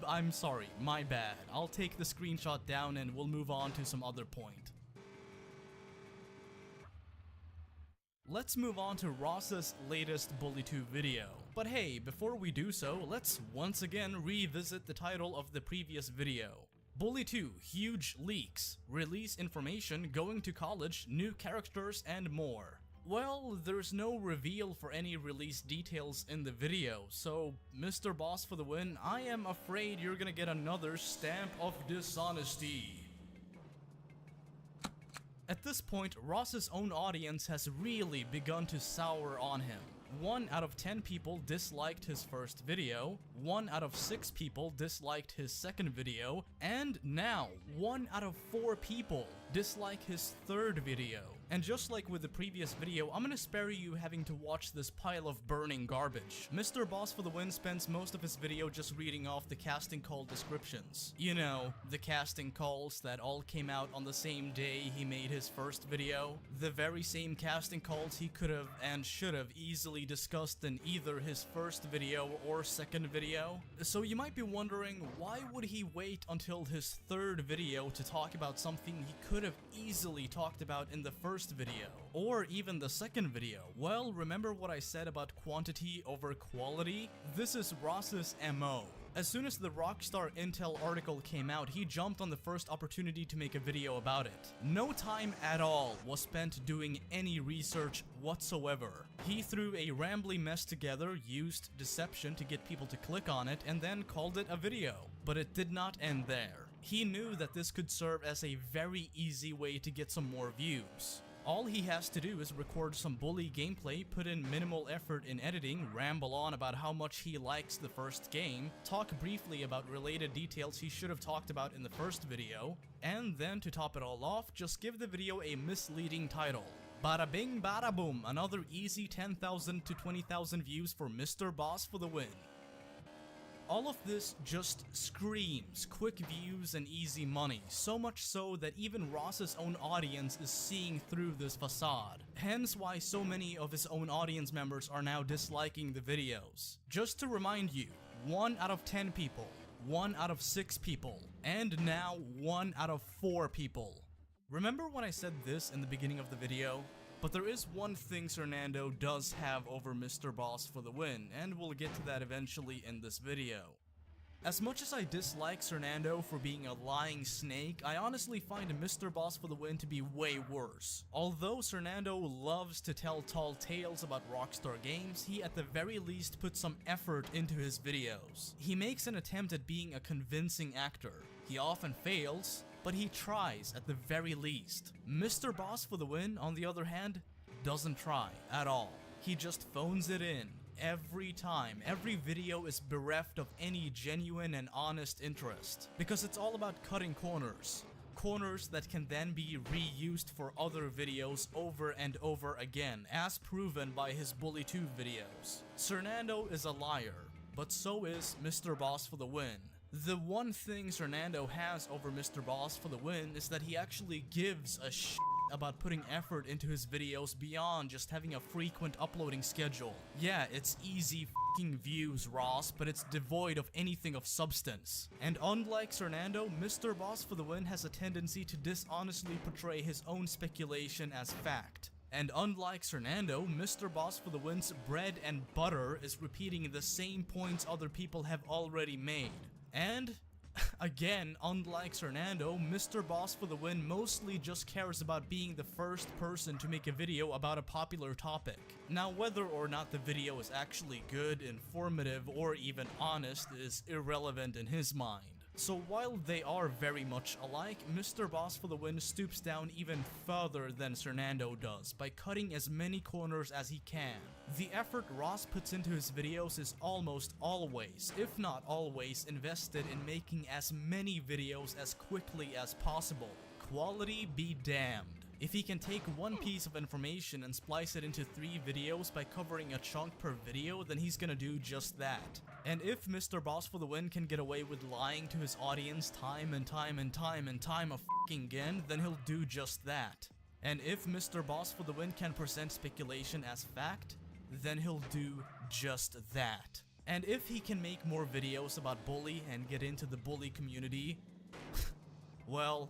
I'm sorry, my bad. I'll take the screenshot down and we'll move on to some other point. Let's move on to Ross's latest Bully 2 video. But hey, before we do so, let's once again revisit the title of the previous video. Bully 2, huge leaks, release information, going to college, new characters, and more. Well, there's no reveal for any release details in the video, so Mr. Boss for the win, I am afraid you're gonna get another stamp of dishonesty. At this point, Ross's own audience has really begun to sour on him. 1 out of 10 people disliked his first video, 1 out of 6 people disliked his second video, and now 1 out of 4 people dislike his third video. And just like with the previous video, I'm gonna spare you having to watch this pile of burning garbage. Mr. Boss for the win spends most of his video just reading off the casting call descriptions. You know, the casting calls that all came out on the same day he made his first video. The very same casting calls he could have and should have easily discussed in either his first video or second video. So you might be wondering, why would he wait until his third video to talk about something he could have easily talked about in the first video, or even the second video? Well, remember what I said about quantity over quality? This is Ross's MO. As soon as the Rockstar Intel article came out, he jumped on the first opportunity to make a video about it. No time at all was spent doing any research whatsoever. He threw a rambly mess together, used deception to get people to click on it, and then called it a video. But it did not end there. He knew that this could serve as a very easy way to get some more views. All he has to do is record some bully gameplay, put in minimal effort in editing, ramble on about how much he likes the first game, talk briefly about related details he should have talked about in the first video, and then to top it all off, just give the video a misleading title. Bada bing bada boom, another easy 10,000 to 20,000 views for Mr. Boss for the win. All of this just screams quick views and easy money, so much so that even Ross's own audience is seeing through this facade. Hence why so many of his own audience members are now disliking the videos. Just to remind you, 1 out of 10 people, 1 out of 6 people, and now 1 out of 4 people. Remember when I said this in the beginning of the video? But there is one thing Fernando does have over Mr. Boss for the win, and we'll get to that eventually in this video. As much as I dislike Fernando for being a lying snake, I honestly find Mr. Boss for the Win to be way worse. Although Fernando loves to tell tall tales about Rockstar games, he at the very least puts some effort into his videos. He makes an attempt at being a convincing actor. He often fails, but he tries at the very least. Mr. Boss for the Win, on the other hand, doesn't try at all. He just phones it in. Every time, every video is bereft of any genuine and honest interest, because it's all about cutting corners. Corners that can then be reused for other videos over and over again, as proven by his Bully 2 videos. Fernando is a liar, but so is Mr. Boss for the Win. The one thing Fernando has over Mr. Boss for the Win is that he actually gives a shit about putting effort into his videos beyond just having a frequent uploading schedule. Yeah, it's easy f***ing views, Ross, but it's devoid of anything of substance. And unlike Fernando, Mr. Boss for the Win has a tendency to dishonestly portray his own speculation as fact. And unlike Fernando, Mr. Boss for the Win's bread and butter is repeating the same points other people have already made. And again, unlike Fernando, Mr. Boss for the Win mostly just cares about being the first person to make a video about a popular topic. Now, whether or not the video is actually good, informative, or even honest is irrelevant in his mind. So while they are very much alike, Mr. Boss for the Win stoops down even further than Fernando does by cutting as many corners as he can. The effort Ross puts into his videos is almost always, if not always, invested in making as many videos as quickly as possible. Quality be damned. If he can take one piece of information and splice it into 3 videos by covering a chunk per video, then he's gonna do just that. And if Mr. Boss for the Win can get away with lying to his audience time and time again, then he'll do just that. And if Mr. Boss for the Win can present speculation as fact, then he'll do just that. And if he can make more videos about Bully and get into the Bully community, well,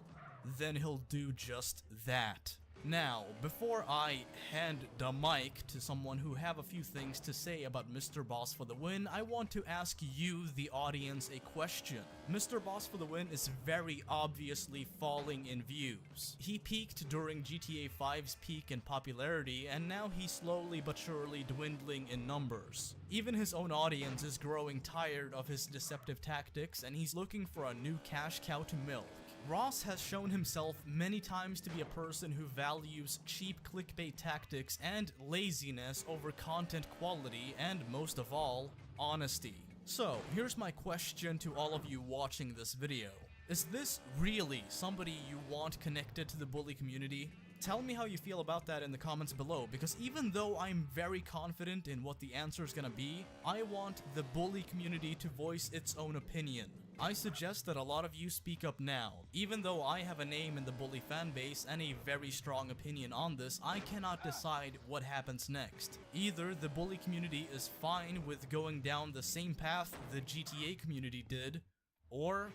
then he'll do just that. Now, before I hand the mic to someone who have a few things to say about Mr. Boss for the Win, I want to ask you, the audience, a question. Mr. Boss for the Win is very obviously falling in views. He peaked during GTA 5's peak in popularity, and now he's slowly but surely dwindling in numbers. Even his own audience is growing tired of his deceptive tactics, and he's looking for a new cash cow to milk. Ross has shown himself many times to be a person who values cheap clickbait tactics and laziness over content quality and, most of all, honesty. So, here's my question to all of you watching this video. Is this really somebody you want connected to the Bully community? Tell me how you feel about that in the comments below, because even though I'm very confident in what the answer is gonna be, I want the Bully community to voice its own opinion. I suggest that a lot of you speak up now. Even though I have a name in the Bully fanbase and a very strong opinion on this, I cannot decide what happens next. Either the Bully community is fine with going down the same path the GTA community did, or,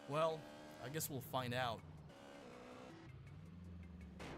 well, I guess we'll find out.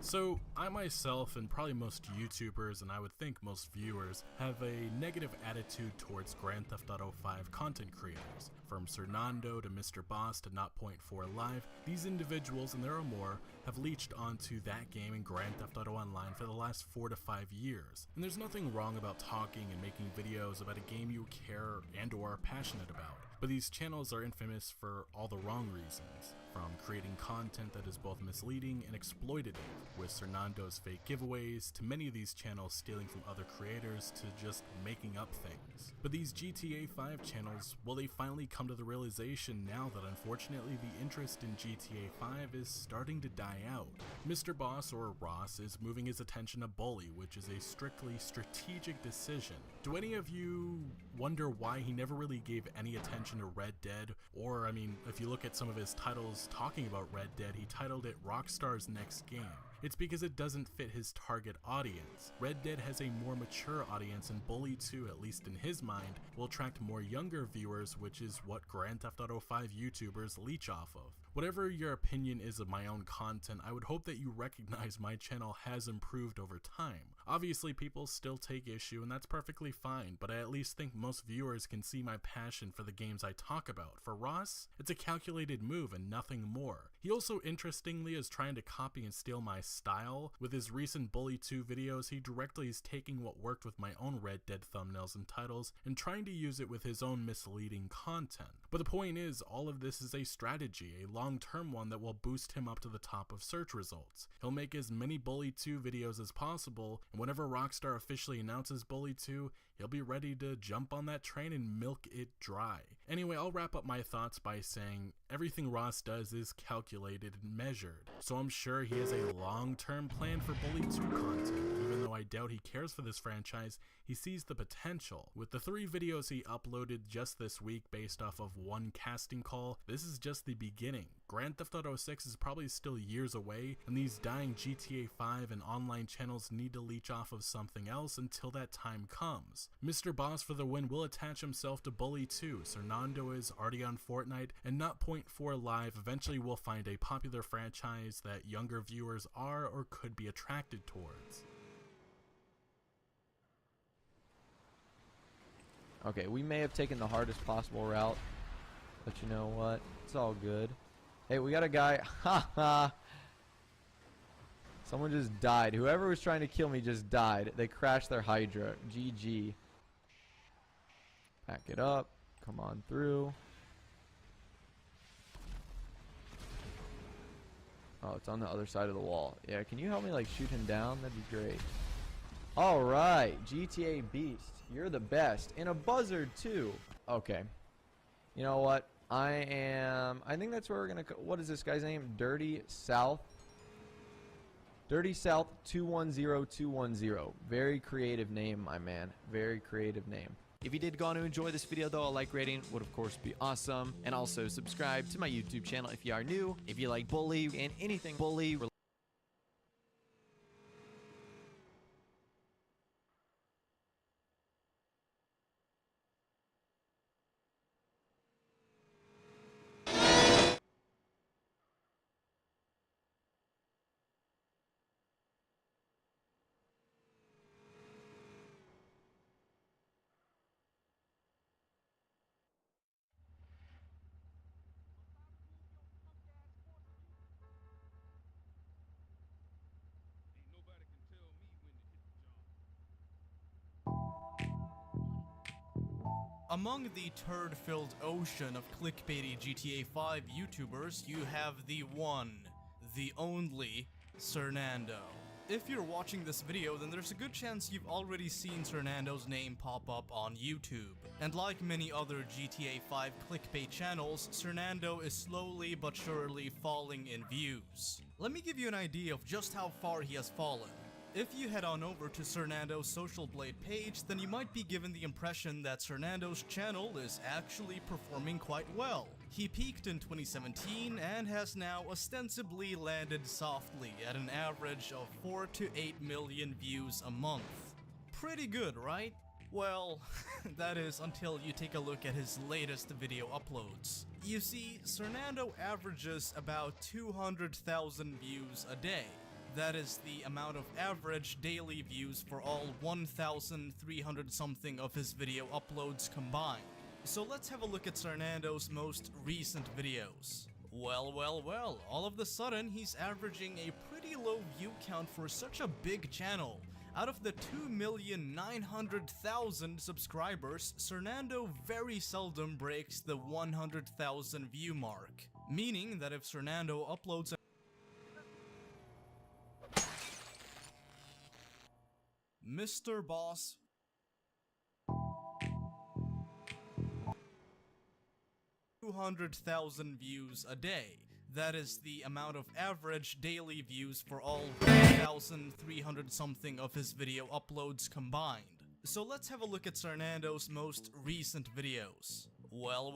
So, I myself, and probably most YouTubers, and I would think most viewers, have a negative attitude towards Grand Theft Auto 5 content creators. From Fernando to Mr. Boss to Not.4 Live, these individuals, and there are more, have leached onto that game in Grand Theft Auto Online for the last 4 to 5 years. And there's nothing wrong about talking and making videos about a game you care and or are passionate about. But these channels are infamous for all the wrong reasons, from creating content that is both misleading and exploitative, with Fernando's fake giveaways, to many of these channels stealing from other creators, to just making up things. But these GTA 5 channels, well, they finally come to the realization now that unfortunately the interest in GTA 5 is starting to die out. Mr. Boss, or Ross, is moving his attention to Bully, which is a strictly strategic decision. Do any of you wonder why he never really gave any attention to Red Dead? Or, I mean, if you look at some of his titles talking about Red Dead, he titled it Rockstar's next game. It's because it doesn't fit his target audience. Red Dead has a more mature audience, and Bully 2, at least in his mind, will attract more younger viewers, which is what Grand Theft Auto 5 YouTubers leech off of. Whatever your opinion is of my own content, I would hope that you recognize my channel has improved over time. Obviously, people still take issue, and that's perfectly fine, but I at least think most viewers can see my passion for the games I talk about. For Ross, it's a calculated move and nothing more. He also interestingly is trying to copy and steal my style. With his recent Bully 2 videos, he directly is taking what worked with my own Red Dead thumbnails and titles and trying to use it with his own misleading content. But the point is, all of this is a strategy, a long-term one that will boost him up to the top of search results. He'll make as many Bully 2 videos as possible, and whenever Rockstar officially announces Bully 2, he'll be ready to jump on that train and milk it dry. Anyway, I'll wrap up my thoughts by saying everything Ross does is calculated and measured, so I'm sure he has a long-term plan for Bully 2 content. Even though I doubt he cares for this franchise, he sees the potential. With the 3 videos he uploaded just this week based off of one casting call, this is just the beginning. Grand Theft Auto 6 is probably still years away, and these dying GTA 5 and online channels need to leech off of something else until that time comes. Mr. Boss for the win will attach himself to Bully 2, Sernando is already on Fortnite, and Not Point 4 Live eventually will find a popular franchise that younger viewers are or could be attracted towards. Okay, we may have taken the hardest possible route, but you know what? It's all good. Hey, we got a guy. Haha. Someone just died. Whoever was trying to kill me just died. They crashed their Hydra. GG. Back it up. Come on through. Oh, it's on the other side of the wall. Yeah, can you help me like shoot him down? That'd be great. Alright, GTA Beast. You're the best. And a buzzard too. Okay. You know what? I think that's where we're gonna what is this guy's name? Dirty South 210210. Very creative name, my man. Very creative name. If you did go on to enjoy this video though, a like rating would of course be awesome. And also subscribe to my YouTube channel if you are new. If you like Bully and anything Bully Among the turd-filled ocean of clickbaity GTA 5 YouTubers, you have the one, the only, Sernando. If you're watching this video, then there's a good chance you've already seen Sernando's name pop up on YouTube. And like many other GTA 5 clickbait channels, Sernando is slowly but surely falling in views. Let me give you an idea of just how far he has fallen. If you head on over to Sernando's Social Blade page, then you might be given the impression that Sernando's channel is actually performing quite well. He peaked in 2017 and has now ostensibly landed softly at an average of 4 to 8 million views a month. Pretty good, right? Well, that is until you take a look at his latest video uploads. You see, Sernando averages about 200,000 views a day. That is the amount of average daily views for all 1,300 something of his video uploads combined. So let's have a look at Sernando's most recent videos. Well, all of a sudden he's averaging a pretty low view count for such a big channel. Out of the 2,900,000 subscribers, Sernando very seldom breaks the 100,000 view mark. Meaning that if Sernando uploads a Mr. Boss 200,000 views a day. That is the amount of average daily views for all 1,300 something of his video uploads combined. So let's have a look at Sernando's most recent videos. Well,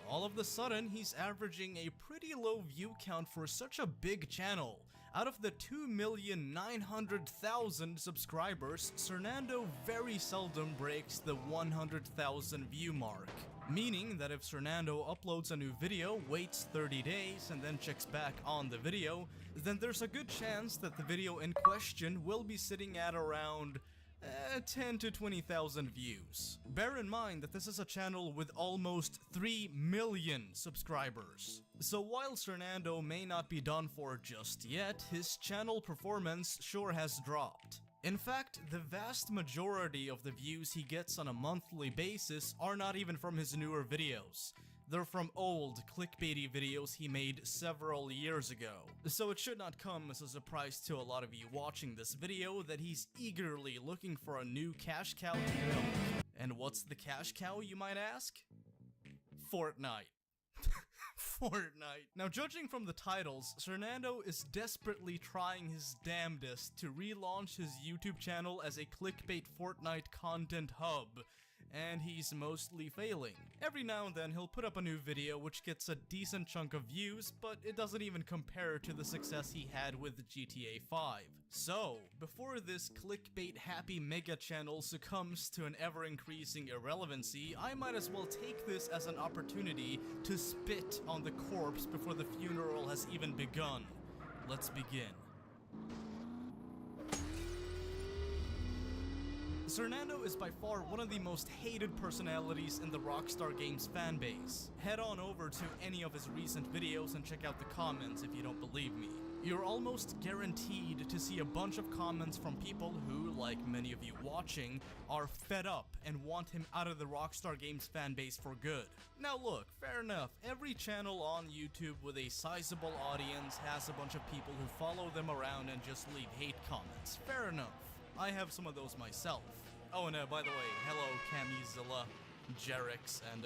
all of a sudden he's averaging a pretty low view count for such a big channel. Out of the 2,900,000 subscribers, Sernando very seldom breaks the 100,000 view mark. Meaning that if Fernando uploads a new video, waits 30 days, and then checks back on the video, then there's a good chance that the video in question will be sitting at around 10 to 20,000 views. Bear in mind that this is a channel with almost 3 million subscribers. So while Fernando may not be done for just yet, his channel performance sure has dropped. In fact, the vast majority of the views he gets on a monthly basis are not even from his newer videos. They're from old, clickbaity videos he made several years ago. So it should not come as a surprise to a lot of you watching this video that he's eagerly looking for a new cash cow to milk. And what's the cash cow, you might ask? Fortnite. Fortnite. Now, judging from the titles, Fernando is desperately trying his damnedest to relaunch his YouTube channel as a clickbait Fortnite content hub, and he's mostly failing. Every now and then he'll put up a new video which gets a decent chunk of views, but it doesn't even compare to the success he had with GTA 5. So, before this clickbait happy mega channel succumbs to an ever-increasing irrelevancy, I might as well take this as an opportunity to spit on the corpse before the funeral has even begun. Let's begin. Fernando is by far one of the most hated personalities in the Rockstar Games fanbase. Head on over to any of his recent videos and check out the comments if you don't believe me. You're almost guaranteed to see a bunch of comments from people who, like many of you watching, are fed up and want him out of the Rockstar Games fanbase for good. Now look, fair enough, every channel on YouTube with a sizable audience has a bunch of people who follow them around and just leave hate comments. Fair enough. I have some of those myself. Oh, and by the way, hello Camizilla, Jerix, and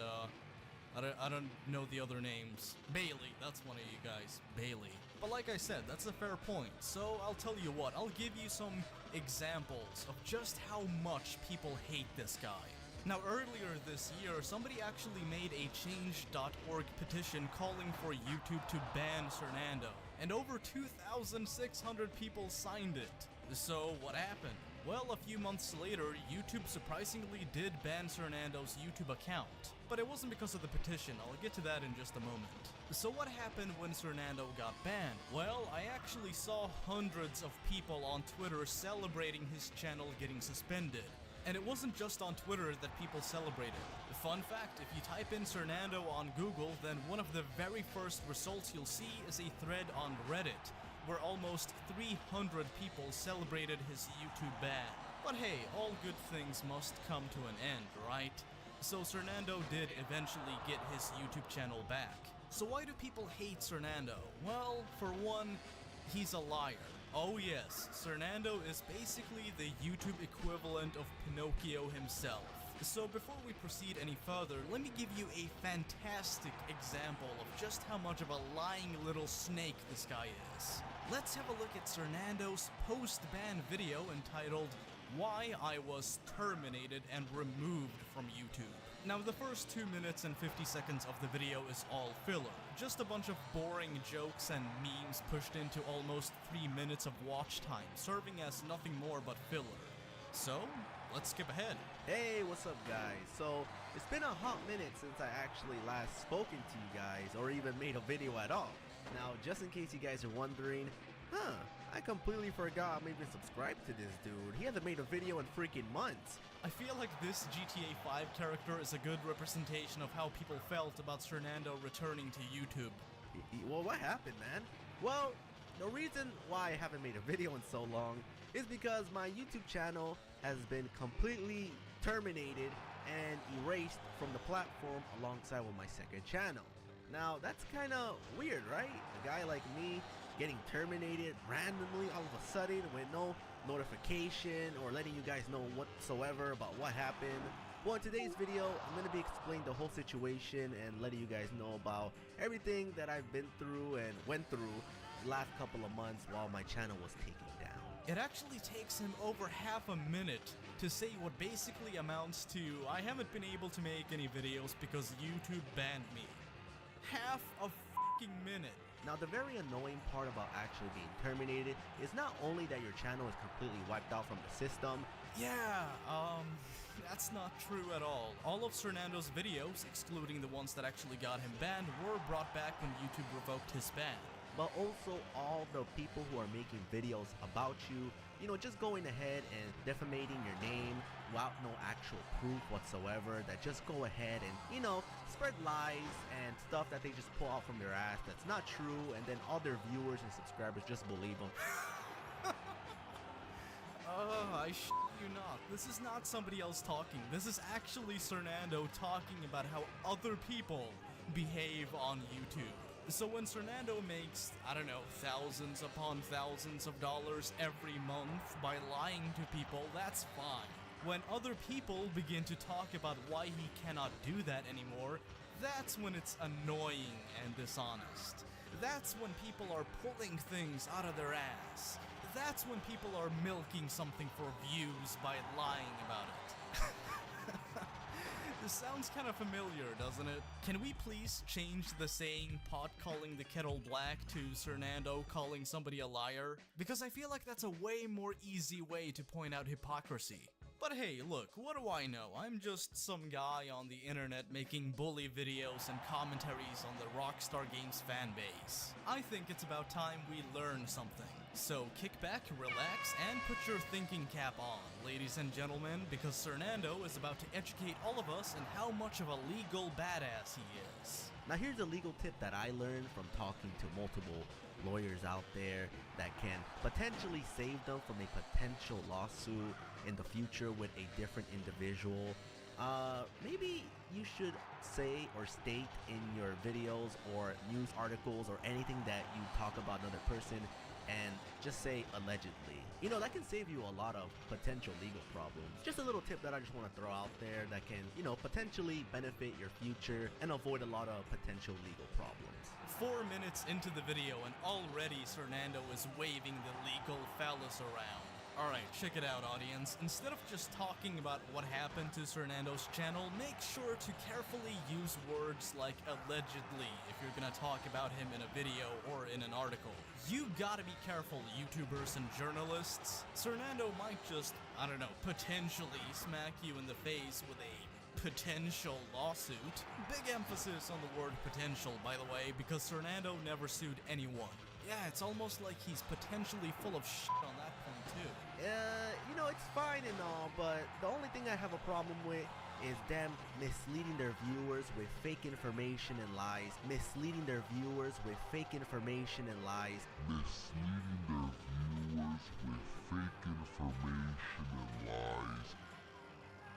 I don't know the other names. Bailey, that's one of you guys. Bailey. But like I said, that's a fair point. So I'll tell you what, I'll give you some examples of just how much people hate this guy. Now earlier this year, somebody actually made a change.org petition calling for YouTube to ban Fernando, and over 2,600 people signed it. So what happened? Well, a few months later, YouTube surprisingly did ban Fernando's YouTube account. But it wasn't because of the petition, I'll get to that in just a moment. So what happened when Fernando got banned? Well, I actually saw hundreds of people on Twitter celebrating his channel getting suspended. And it wasn't just on Twitter that people celebrated. Fun fact, if you type in Fernando on Google, then one of the very first results you'll see is a thread on Reddit, where almost 300 people celebrated his YouTube ban. But hey, all good things must come to an end, right? So Fernando did eventually get his YouTube channel back. So why do people hate Fernando? Well, for one, he's a liar. Oh yes, Fernando is basically the YouTube equivalent of Pinocchio himself. So before we proceed any further, let me give you a fantastic example of just how much of a lying little snake this guy is. Let's have a look at Fernando's post-ban video entitled, "Why I Was Terminated and Removed from YouTube." Now the first 2 minutes and 50 seconds of the video is all filler. Just a bunch of boring jokes and memes pushed into almost 3 minutes of watch time, serving as nothing more but filler. So, let's skip ahead. Hey, what's up guys? So, it's been a hot minute since I actually last spoken to you guys or even made a video at all. Now, just in case you guys are wondering, I completely forgot I'm even subscribed to this dude. He hasn't made a video in freaking months. I feel like this GTA 5 character is a good representation of how people felt about Fernando returning to YouTube. Well, what happened, man? Well, the reason why I haven't made a video in so long is because my YouTube channel has been completely terminated and erased from the platform alongside with my second channel. Now, that's kind of weird, right? A guy like me getting terminated randomly all of a sudden with no notification or letting you guys know whatsoever about what happened. Well, in today's video, I'm going to be explaining the whole situation and letting you guys know about everything that I've been through and went through the last couple of months while my channel was taken down. It actually takes him over half a minute to say what basically amounts to, I haven't been able to make any videos because YouTube banned me. Half a fucking minute. Now, the very annoying part about actually being terminated is not only that your channel is completely wiped out from the system. Yeah, that's not true at all. All of Fernando's videos, excluding the ones that actually got him banned, were brought back when YouTube revoked his ban. But also all the people who are making videos about you, just going ahead and defamating your name without no actual proof whatsoever, that just go ahead and, spread lies and stuff that they just pull out from their ass that's not true, and then all their viewers and subscribers just believe them. I you not. This is not somebody else talking. This is actually Fernando talking about how other people behave on YouTube. So when Fernando makes, I don't know, thousands upon thousands of dollars every month by lying to people, that's fine. When other people begin to talk about why he cannot do that anymore, that's when it's annoying and dishonest. That's when people are pulling things out of their ass. That's when people are milking something for views by lying about it. This sounds kind of familiar, doesn't it? Can we please change the saying pot calling the kettle black to Fernando calling somebody a liar? Because I feel like that's a way more easy way to point out hypocrisy. But hey, look, what do I know? I'm just some guy on the internet making bully videos and commentaries on the Rockstar Games fanbase. I think it's about time we learn something. So kick back, relax, and put your thinking cap on, ladies and gentlemen, because Fernando is about to educate all of us in how much of a legal badass he is. Now here's a legal tip that I learned from talking to multiple lawyers out there that can potentially save them from a potential lawsuit in the future with a different individual. Maybe you should say or state in your videos or news articles or anything that you talk about another person, and just say allegedly. That can save you a lot of potential legal problems. Just a little tip that I just want to throw out there that can, potentially benefit your future and avoid a lot of potential legal problems. 4 minutes into the video and already Fernando is waving the legal phallus around. Alright, check it out, audience. Instead of just talking about what happened to Fernando's channel, make sure to carefully use words like allegedly if you're gonna talk about him in a video or in an article. You gotta be careful, YouTubers and journalists. Fernando might just, I don't know, potentially smack you in the face with a potential lawsuit. Big emphasis on the word potential, by the way, because Fernando never sued anyone. Yeah, it's almost like he's potentially full of shit on that point too. It's fine and all, but the only thing I have a problem with is them misleading their viewers with fake information and lies. Misleading their viewers with fake information and lies. Misleading their viewers with fake information and lies.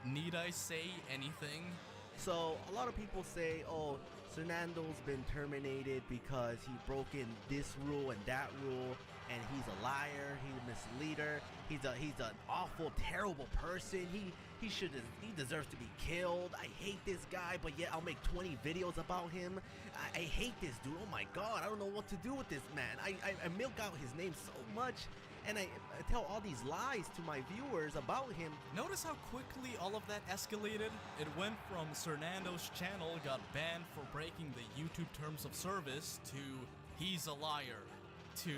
Need I say anything? So, a lot of people say, oh, Fernando's been terminated because he broke in this rule and that rule, and he's a liar, he's a misleader, he's an awful, terrible person, he deserves to be killed. I hate this guy, but yet I'll make 20 videos about him. I hate this dude. Oh my god, I don't know what to do with this man. I milk out his name so much, and I tell all these lies to my viewers about him. Notice how quickly all of that escalated? It went from Fernando's channel got banned for breaking the YouTube terms of service to he's a liar, to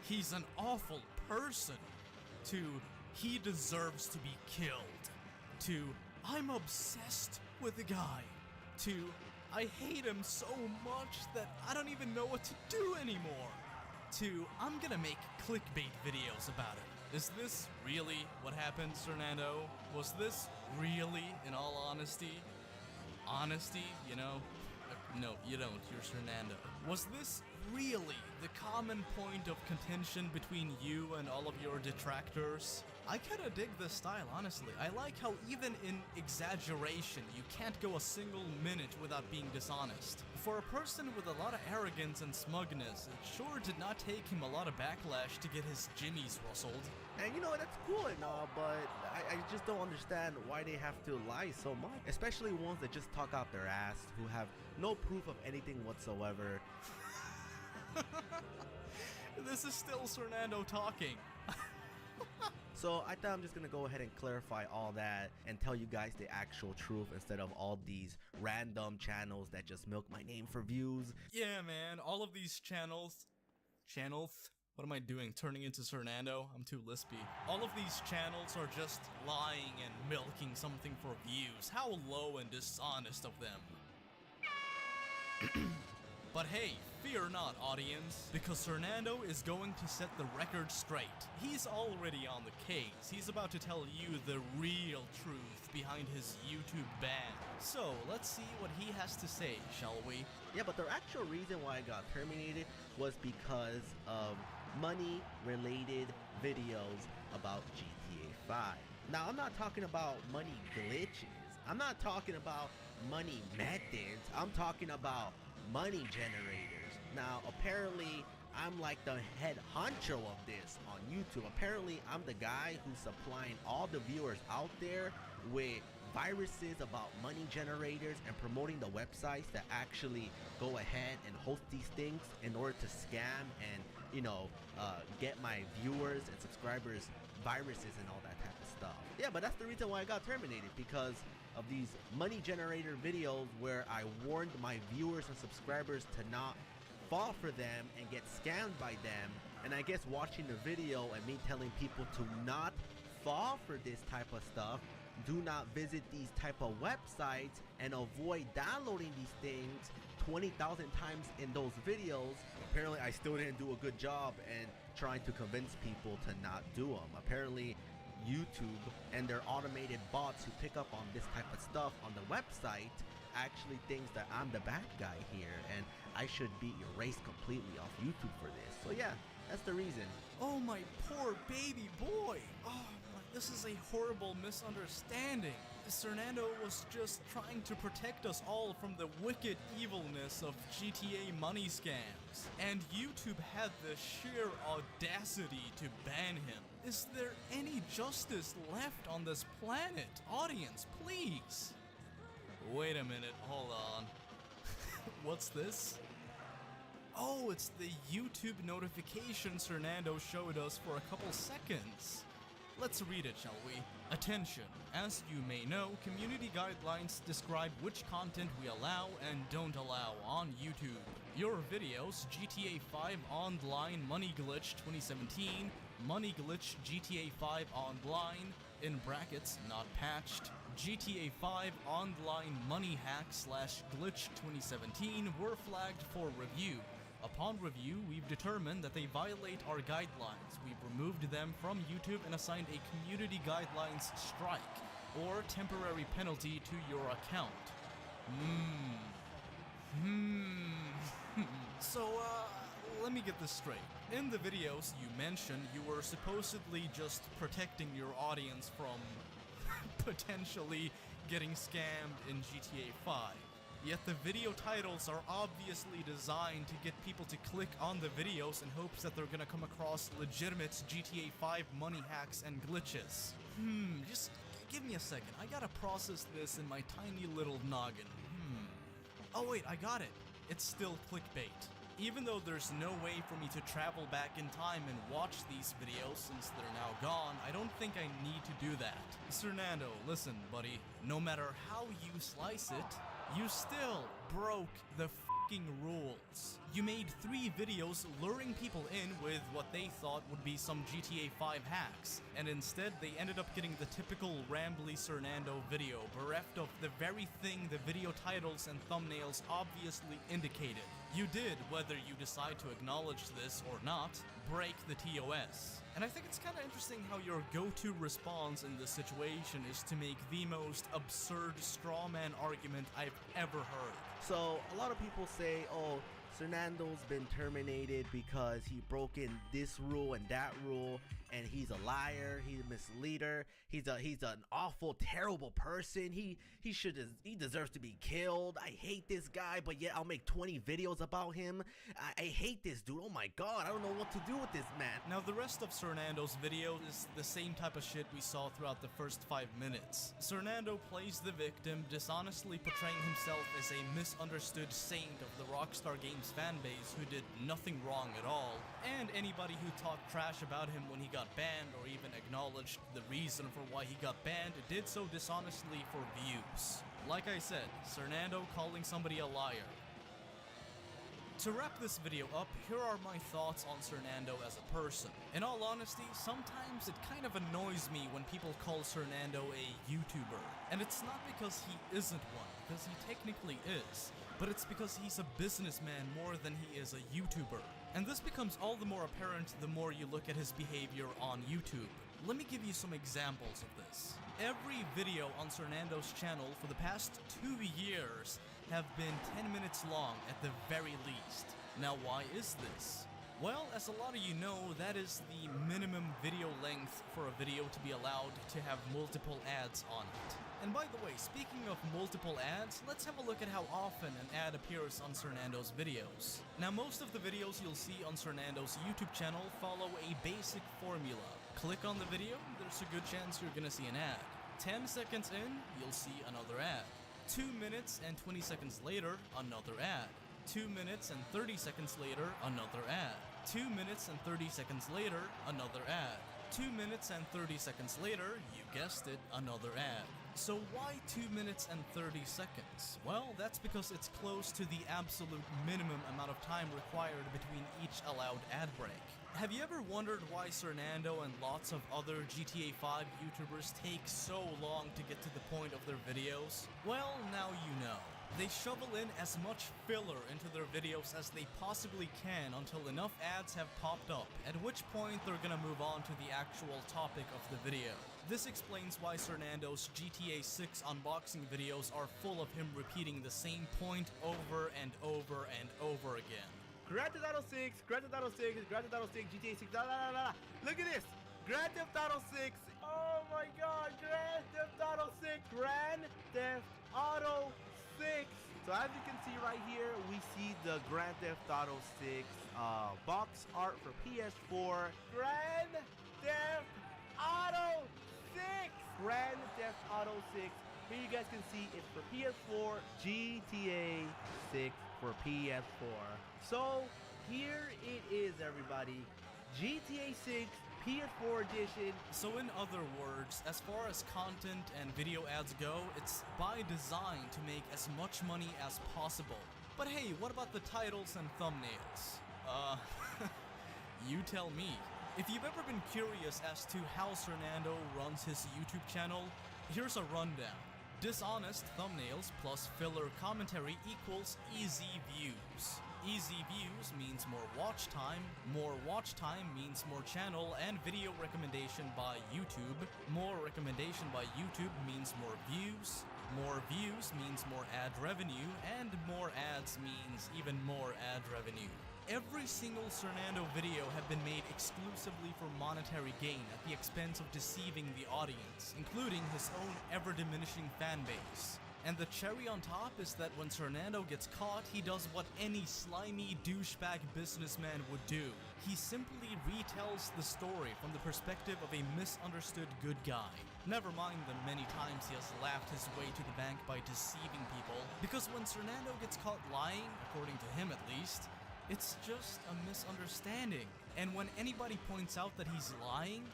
he's an awful person, to he deserves to be killed, to I'm obsessed with the guy, to I hate him so much that I don't even know what to do anymore, to I'm gonna make clickbait videos about it. Is this really what happened, Fernando? Was this really, in all honesty? Honesty, no, you don't, you're Fernando. Was this really the common point of contention between you and all of your detractors? I kinda dig this style, honestly. I like how even in exaggeration, you can't go a single minute without being dishonest. For a person with a lot of arrogance and smugness, it sure did not take him a lot of backlash to get his jimmies rustled. And that's cool and all, but I just don't understand why they have to lie so much. Especially ones that just talk out their ass, who have no proof of anything whatsoever. This is still Fernando talking. So I thought I'm just gonna go ahead and clarify all that and tell you guys the actual truth instead of all these random channels that just milk my name for views. Yeah, man, all of these channels, what am I doing? Turning into Fernando? I'm too lispy. All of these channels are just lying and milking something for views. How low and dishonest of them. But hey, fear not, audience, because Fernando is going to set the record straight. He's already on the case. He's about to tell you the real truth behind his YouTube ban. So, let's see what he has to say, shall we? Yeah, but the actual reason why I got terminated was because of money-related videos about GTA 5. Now, I'm not talking about money glitches. I'm not talking about money methods. I'm talking about money generators. Now, apparently, I'm like the head honcho of this on YouTube. Apparently, I'm the guy who's supplying all the viewers out there with viruses about money generators and promoting the websites that actually go ahead and host these things in order to scam and, you know, get my viewers and subscribers viruses and all that type of stuff. Yeah, but that's the reason why I got terminated, because of these money generator videos where I warned my viewers and subscribers to not fall for them and get scammed by them. And I guess watching the video and me telling people to not fall for this type of stuff, do not visit these type of websites, and avoid downloading these things 20,000 times in those videos. Apparently I still didn't do a good job in trying to convince people to not do them. Apparently YouTube and their automated bots who pick up on this type of stuff on the website actually thinks that I'm the bad guy here and I should be erased completely off YouTube for this. So yeah, that's the reason. Oh, my poor baby boy. Oh, this is a horrible misunderstanding. Fernando was just trying to protect us all from the wicked evilness of GTA money scams. And YouTube had the sheer audacity to ban him. Is there any justice left on this planet? Audience, please. Wait a minute, hold on. What's this? Oh, it's the YouTube notifications Fernando showed us for a couple seconds. Let's read it, shall we? Attention! As you may know, community guidelines describe which content we allow and don't allow on YouTube. Your videos, GTA 5 Online Money Glitch 2017, Money Glitch GTA 5 Online, in brackets, not patched, GTA 5 Online Money Hack / Glitch 2017 were flagged for review. Upon review, we've determined that they violate our guidelines. We've removed them from YouTube and assigned a community guidelines strike, or temporary penalty to your account. So, let me get this straight. In the videos you mentioned, you were supposedly just protecting your audience from potentially getting scammed in GTA 5. Yet the video titles are obviously designed to get people to click on the videos in hopes that they're gonna come across legitimate GTA 5 money hacks and glitches. Just give me a second. I gotta process this in my tiny little noggin. Oh wait, I got it. It's still clickbait. Even though there's no way for me to travel back in time and watch these videos since they're now gone, I don't think I need to do that. Fernando, listen, buddy. No matter how you slice it, you still broke the fucking rules. You made 3 videos luring people in with what they thought would be some GTA 5 hacks, and instead they ended up getting the typical rambly Fernando video, bereft of the very thing the video titles and thumbnails obviously indicated. You did, whether you decide to acknowledge this or not, break the TOS. And I think it's kind of interesting how your go-to response in this situation is to make the most absurd strawman argument I've ever heard. So a lot of people say, oh, Fernando's been terminated because he broke in this rule and that rule, and he's a liar, he's a misleader, he's an awful, terrible person, he deserves to be killed. I hate this guy, but yet I'll make 20 videos about him. I hate this dude. Oh my god, I don't know what to do with this man. Now the rest of Fernando's video is the same type of shit we saw throughout the first 5 minutes. Fernando plays the victim, dishonestly portraying himself as a misunderstood saint of the Rockstar Games fanbase who did nothing wrong at all, and anybody who talked trash about him when he got got banned or even acknowledged the reason for why he got banned, did so dishonestly for views. Like I said, Cernando calling somebody a liar. To wrap this video up, here are my thoughts on Cernando as a person. In all honesty, sometimes it kind of annoys me when people call Cernando a YouTuber. And it's not because he isn't one, because he technically is, but it's because he's a businessman more than he is a YouTuber. And this becomes all the more apparent the more you look at his behavior on YouTube. Let me give you some examples of this. Every video on Cernando's channel for the past 2 years have been 10 minutes long at the very least. Now why is this? Well, as a lot of you know, that is the minimum video length for a video to be allowed to have multiple ads on it. And by the way, speaking of multiple ads, let's have a look at how often an ad appears on Cernando's videos. Now most of the videos you'll see on Cernando's YouTube channel follow a basic formula. Click on the video, there's a good chance you're gonna see an ad. 10 seconds in, you'll see another ad. 2 minutes and 20 seconds later, another ad. 2 minutes and 30 seconds later, another ad. 2 minutes and 30 seconds later, another ad. 2 minutes and 30 seconds later, you guessed it, another ad. So why 2 minutes and 30 seconds? Well, that's because it's close to the absolute minimum amount of time required between each allowed ad break. Have you ever wondered why Cernando and lots of other GTA 5 YouTubers take so long to get to the point of their videos? Well, now you know. They shovel in as much filler into their videos as they possibly can until enough ads have popped up, at which point they're gonna move on to the actual topic of the video. This explains why Cernando's GTA 6 unboxing videos are full of him repeating the same point over and over and over again. Grand Theft Auto 6, Grand Theft Auto 6, Grand Theft Auto 6, GTA 6, la la la la. Look at this! Grand Theft Auto 6, oh my god, Grand Theft Auto 6, Grand Theft Auto 6. So as you can see right here, we see the Grand Theft Auto 6 box art for PS4. Grand Theft Auto 6! Grand Theft Auto 6. Here you guys can see it's for PS4, GTA 6 for PS4. So here it is, everybody. GTA 6 PS4 edition. So in other words, as far as content and video ads go, it's by design to make as much money as possible. But hey, what about the titles and thumbnails? You tell me. If you've ever been curious as to how Cernando runs his YouTube channel, here's a rundown. Dishonest thumbnails plus filler commentary equals easy views. Easy views means more watch time means more channel and video recommendation by YouTube. More recommendation by YouTube means more views means more ad revenue, and more ads means even more ad revenue. Every single Cernando video have been made exclusively for monetary gain at the expense of deceiving the audience, including his own ever-diminishing fan base. And the cherry on top is that when Cernando gets caught, he does what any slimy douchebag businessman would do. He simply retells the story from the perspective of a misunderstood good guy. Never mind the many times he has laughed his way to the bank by deceiving people, because when Cernando gets caught lying, according to him at least, it's just a misunderstanding. And when anybody points out that he's lying,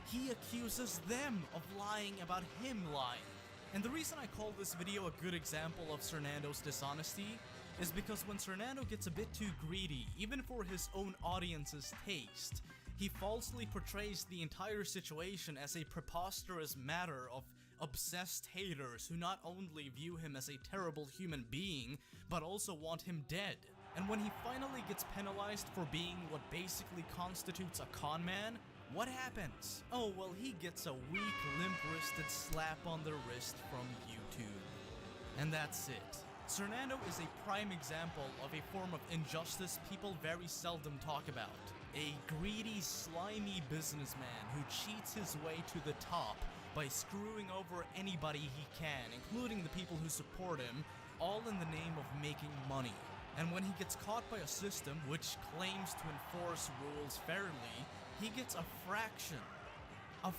he accuses them of lying about him lying. And the reason I call this video a good example of Cernando's dishonesty is because when Cernando gets a bit too greedy, even for his own audience's taste, he falsely portrays the entire situation as a preposterous matter of obsessed haters who not only view him as a terrible human being, but also want him dead. And when he finally gets penalized for being what basically constitutes a con man, what happens? Oh, well, he gets a weak, limp-wristed slap on the wrist from YouTube. And that's it. Cernando is a prime example of a form of injustice people very seldom talk about. A greedy, slimy businessman who cheats his way to the top by screwing over anybody he can, including the people who support him, all in the name of making money. And when he gets caught by a system which claims to enforce rules fairly, he gets a fraction of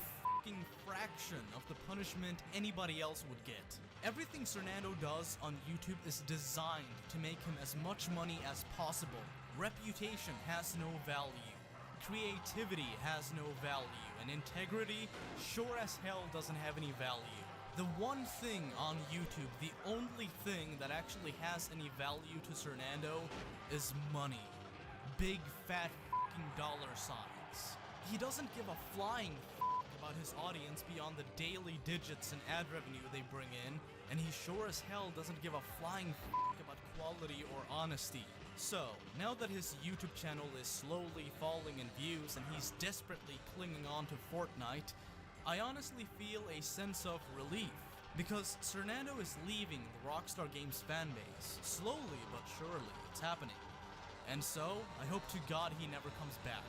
the punishment anybody else would get. Everything Cernando does on YouTube is designed to make him as much money as possible. Reputation has no value. creativity has no value, and integrity sure as hell doesn't have any value. The one thing on YouTube, the only thing that actually has any value to Cernando is money. Big fat fucking dollar signs. He doesn't give a flying about his audience beyond the daily digits and ad revenue they bring in, and he sure as hell doesn't give a flying about quality or honesty. So, now that his YouTube channel is slowly falling in views and he's desperately clinging on to Fortnite, I honestly feel a sense of relief, because Cernando is leaving the Rockstar Games fanbase. Slowly but surely, it's happening. And so, I hope to God he never comes back.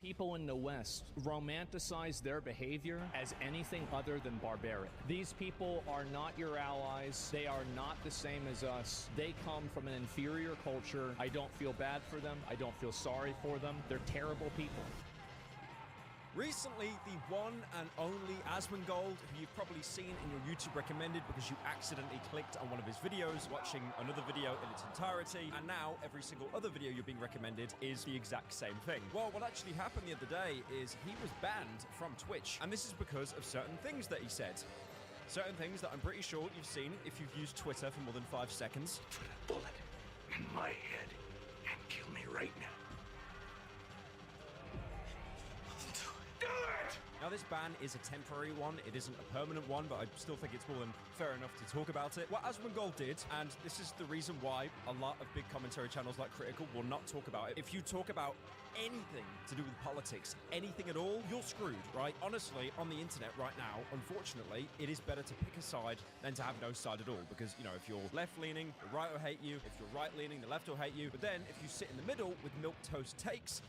People in the West romanticize their behavior as anything other than barbaric. These people are not your allies. They are not the same as us. They come from an inferior culture. I don't feel bad for them. I don't feel sorry for them. They're terrible people. Recently, the one and only Asmongold, who you've probably seen in your YouTube recommended because you accidentally clicked on one of his videos, watching another video in its entirety, and now every single other video you're being recommended is the exact same thing. Well, what actually happened the other day is he was banned from Twitch, and this is because of certain things that he said. Certain things that I'm pretty sure you've seen if you've used Twitter for more than 5 seconds. Put a bullet in my head and kill me right now. Now, this ban is a temporary one. It isn't a permanent one, but I still think it's more than fair enough to talk about it. What Asmongold did, and this is the reason why a lot of big commentary channels like Critical will not talk about it. If you talk about anything to do with politics, anything at all, you're screwed, right? Honestly, on the internet right now, unfortunately, it is better to pick a side than to have no side at all. Because, you know, if you're left-leaning, the right will hate you. If you're right-leaning, the left will hate you. But then, if you sit in the middle with milquetoast takes,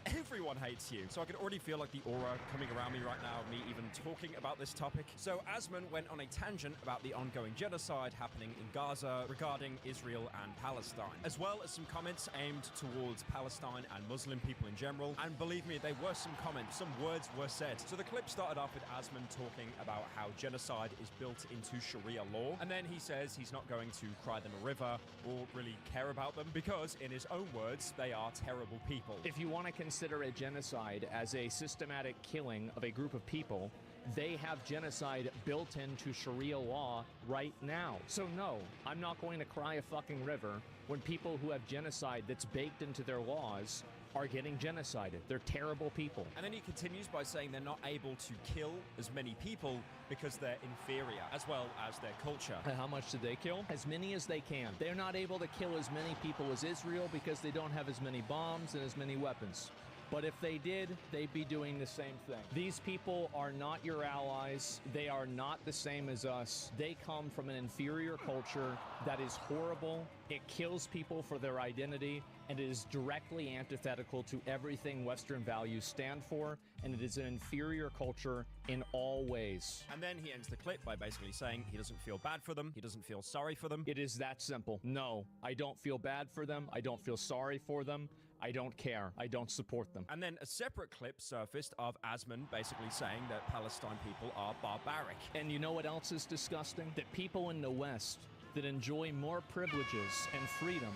everyone hates you. So I can already feel like the aura coming around me right now of me even talking about this topic. So Asmon went on a tangent about the ongoing genocide happening in Gaza regarding Israel and Palestine, as well as some comments aimed towards Palestine and Muslim people in general. And believe me, there were some comments, some words were said. So the clip started off with Asmon talking about how genocide is built into Sharia law. And then he says he's not going to cry them a river or really care about them because, in his own words, they are terrible people. If you want to consider a genocide as a systematic killing of a group of people, they have genocide built into Sharia law right now. So no, I'm not going to cry a fucking river when people who have genocide that's baked into their laws are getting genocided. They're terrible people. And then he continues by saying they're not able to kill as many people because they're inferior, as well as their culture. And how much did they kill? As many as they can. They're not able to kill as many people as Israel because they don't have as many bombs and as many weapons. But if they did, they'd be doing the same thing. These people are not your allies. They are not the same as us. They come from an inferior culture that is horrible. It kills people for their identity, and it is directly antithetical to everything Western values stand for, and it is an inferior culture in all ways. And then he ends the clip by basically saying he doesn't feel bad for them, he doesn't feel sorry for them. It is that simple. No, I don't feel bad for them. I don't feel sorry for them. I don't care. I don't support them. And then a separate clip surfaced of Asmon basically saying that Palestine people are barbaric. And you know what else is disgusting? That people in the West that enjoy more privileges and freedom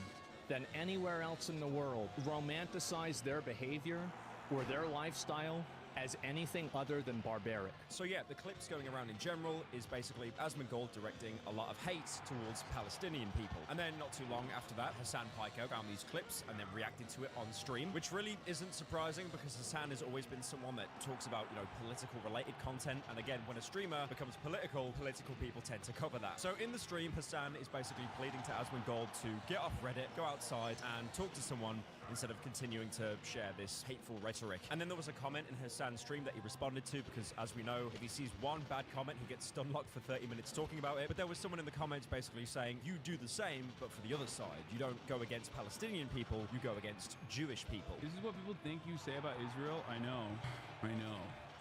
than anywhere else in the world romanticize their behavior or their lifestyle as anything other than barbaric. So yeah, the clips going around in general is basically Asmongold directing a lot of hate towards Palestinian people. And then not too long after that, Hassan Pico found these clips and then reacted to it on stream, which really isn't surprising because Hassan has always been someone that talks about, political related content. And again, when a streamer becomes political people tend to cover that. So in the stream, Hassan is basically pleading to Asmongold to get off Reddit, go outside and talk to someone instead of continuing to share this hateful rhetoric. And then there was a comment in Hassan's stream that he responded to because, as we know, if he sees one bad comment, he gets stun locked for 30 minutes talking about it. But there was someone in the comments basically saying, you do the same, but for the other side. You don't go against Palestinian people, you go against Jewish people. This is what people think you say about Israel? I know.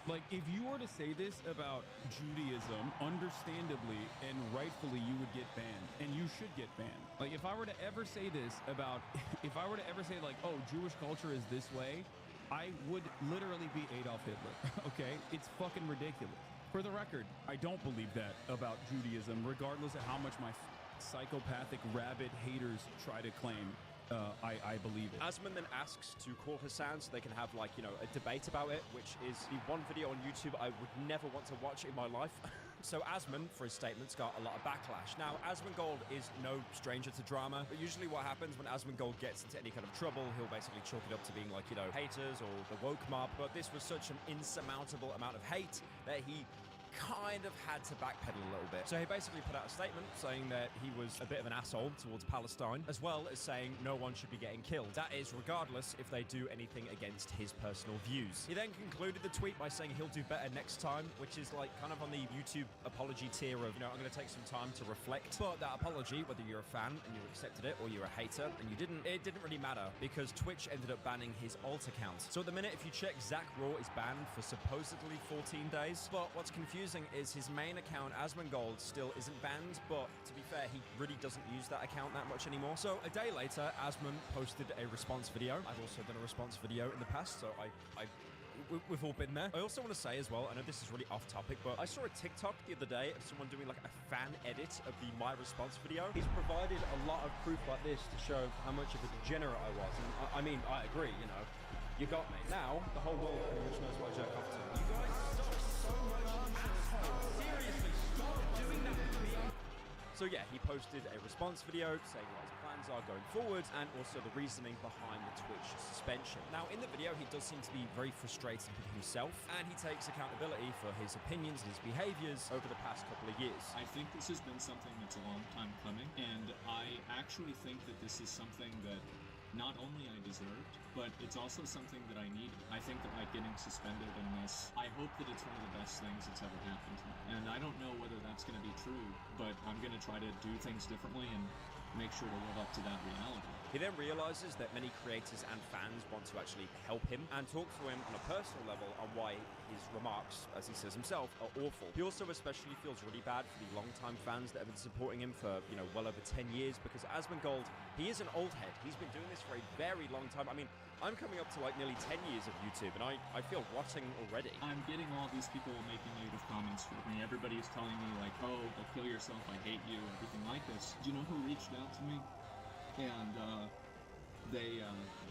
Like, if you were to say this about Judaism, understandably and rightfully, you would get banned. And you should get banned. Like, if I were to ever say this about, like, oh, Jewish culture is this way, I would literally be Adolf Hitler, okay? It's fucking ridiculous. For the record, I don't believe that about Judaism, regardless of how much my psychopathic rabid haters try to claim. I believe it. Asman then asks to call Hassan so they can have, like, a debate about it, which is the one video on YouTube I would never want to watch in my life. So Asman, for his statements, got a lot of backlash. Now, Asmongold is no stranger to drama, but usually what happens when Asmongold gets into any kind of trouble, he'll basically chalk it up to being like, haters or the woke mob. But this was such an insurmountable amount of hate that he kind of had to backpedal a little bit. So he basically put out a statement saying that he was a bit of an asshole towards Palestine, as well as saying no one should be getting killed. That is regardless if they do anything against his personal views. He then concluded the tweet by saying he'll do better next time, which is like kind of on the YouTube apology tier of, I'm going to take some time to reflect. But that apology, whether you're a fan and you accepted it or you're a hater and you didn't, it didn't really matter because Twitch ended up banning his alt account. So at the minute, if you check, Zach Raw is banned for supposedly 14 days. But what's confusing is his main account, Asmongold, still isn't banned, but to be fair, he really doesn't use that account that much anymore. So a day later, Asmon posted a response video. I've also done a response video in the past, so we've all been there. I also want to say as well, I know this is really off topic, but I saw a TikTok the other day of someone doing like a fan edit of the My Response video. He's provided a lot of proof like this to show how much of a degenerate I was. And I mean, I agree, you got me. Now, the whole world pretty much knows what I jerk off to. You guys suck so much. Seriously, stop doing that to me. So yeah, he posted a response video saying what his plans are going forward and also the reasoning behind the Twitch suspension. Now in the video, he does seem to be very frustrated with himself and he takes accountability for his opinions and his behaviors over the past couple of years. I think this has been something that's a long time coming, and I actually think that this is something that not only I deserved, but it's also something that I needed. I think that getting suspended in this, I hope that it's one of the best things that's ever happened to me. And I don't know whether that's going to be true, but I'm going to try to do things differently and make sure to live up to that reality. He then realizes that many creators and fans want to actually help him and talk to him on a personal level on why his remarks, as he says himself, are awful. He also especially feels really bad for the long-time fans that have been supporting him for, well over 10 years because Asmongold, he is an old head. He's been doing this for a very long time. I mean, I'm coming up to nearly 10 years of YouTube and I feel rotting already. I'm getting all these people making negative comments for me. Everybody's telling me oh, kill yourself, I hate you, everything like this. Do you know who reached out to me? And they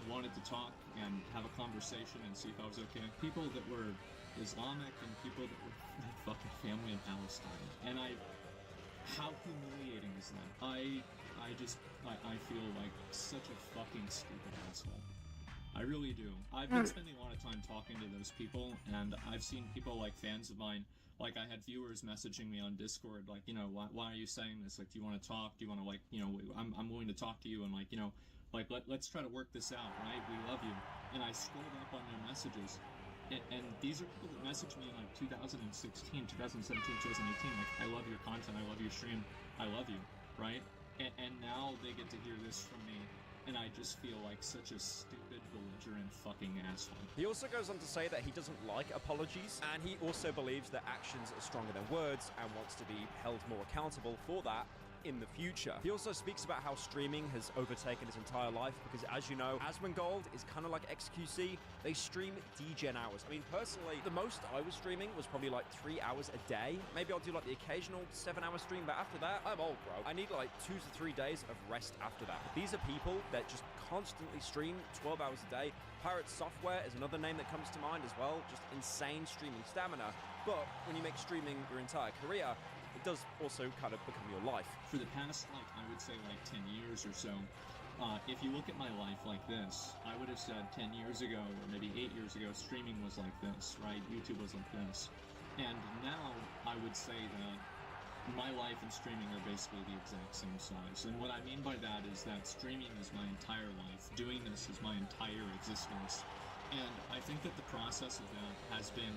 wanted to talk and have a conversation and see if I was okay. People that were Islamic and people that were fucking family in Palestine. And how humiliating is that? I feel like such a fucking stupid asshole. I really do. I've been spending a lot of time talking to those people, and I've seen people fans of mine. I had viewers messaging me on Discord, why are you saying this? Do you want to talk? Do you want to, I'm willing to talk to you, and let's try to work this out, right? We love you. And I scrolled up on their messages, and these are people that messaged me in 2016, 2017, 2018, I love your content, I love your stream, I love you, right? And now they get to hear this from me, and I just feel like such a stupid, belligerent fucking asshole. He also goes on to say that he doesn't like apologies, and he also believes that actions are stronger than words and wants to be held more accountable for that in the future. He also speaks about how streaming has overtaken his entire life because, as you know, Asmongold is kind of like XQC. They stream degen hours. I mean, personally, the most I was streaming was probably like 3 hours a day. Maybe I'll do like the occasional 7-hour stream, but after that, I'm old, bro. I need like 2 to 3 days of rest after that. But these are people that just constantly stream 12 hours a day. Pirate Software is another name that comes to mind as well. Just insane streaming stamina. But when you make streaming your entire career, it does also kind of become your life. For the past, like, I would say like 10 years or so, if you look at my life like this, I would have said 10 years ago, or maybe 8 years ago, streaming was like this, right? YouTube was like this. And now, I would say that my life and streaming are basically the exact same size. And what I mean by that is that streaming is my entire life. Doing this is my entire existence. And I think that the process of that has been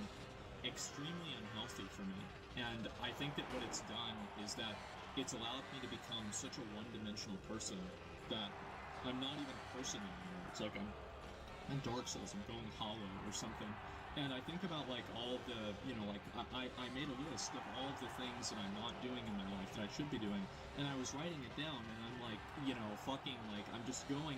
extremely unhealthy for me. And I think that what it's done is that it's allowed me to become such a one-dimensional person that I'm not even a person anymore. It's like I'm in Dark Souls, I'm going hollow or something. And I think about like all the, you know, like I made a list of all of the things that I'm not doing in my life that I should be doing. And I was writing it down and I'm like, you know, fucking like, I'm just going.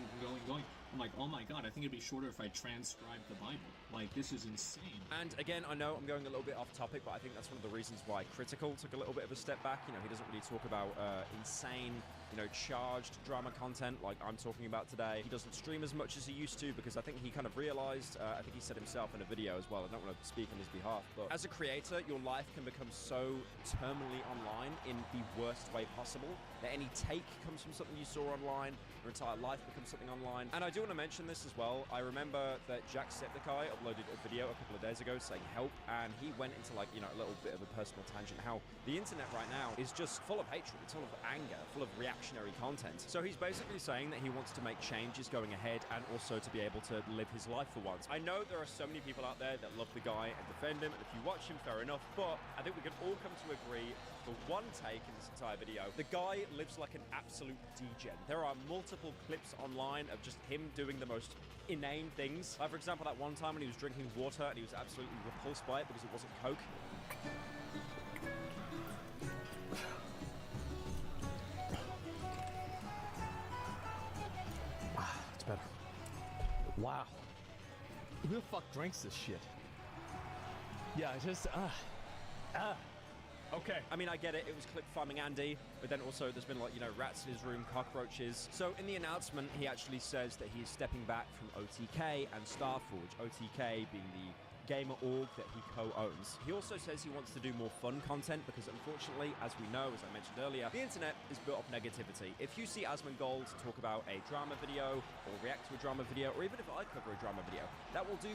I'm like, oh my god, I think it'd be shorter if I transcribed the Bible. Like, this is insane. And again, I know I'm going a little bit off topic, but I think that's one of the reasons why Critical took a little bit of a step back. You know, he doesn't really talk about insane, you know, charged drama content like I'm talking about today. He doesn't stream as much as he used to because I think he kind of realized, I think he said himself in a video as well, I don't want to speak on his behalf, but as a creator, your life can become so terminally online in the worst way possible that any take comes from something you saw online, your entire life becomes something online. And I do want to mention this as well. I remember that Jacksepticeye uploaded a video a couple of days ago saying help, and he went into like, you know, a little bit of a personal tangent, how the internet right now is just full of hatred, it's full of anger, full of reactionary content. So he's basically saying that he wants to make changes going ahead and also to be able to live his life for once. I know there are so many people out there that love the guy and defend him, and if you watch him, fair enough, but I think we can all come to agree for one take in this entire video, the guy lives like an absolute degen. There are multiple clips online of just him doing the most inane things. Like, for example, that one time when he was drinking water and he was absolutely repulsed by it because it wasn't Coke. It's better. Wow. Who the fuck drinks this shit? Yeah, just, okay. I mean, I get it. It was clip farming Andy, but then also there's been like, you know, rats in his room, cockroaches. So in the announcement, he actually says that he is stepping back from OTK and Starforge, OTK being the gamer org that he co-owns. He also says he wants to do more fun content because unfortunately, as we know, as I mentioned earlier, the internet is built of negativity. If you see Asmongold talk about a drama video or react to a drama video, or even if I cover a drama video, that will do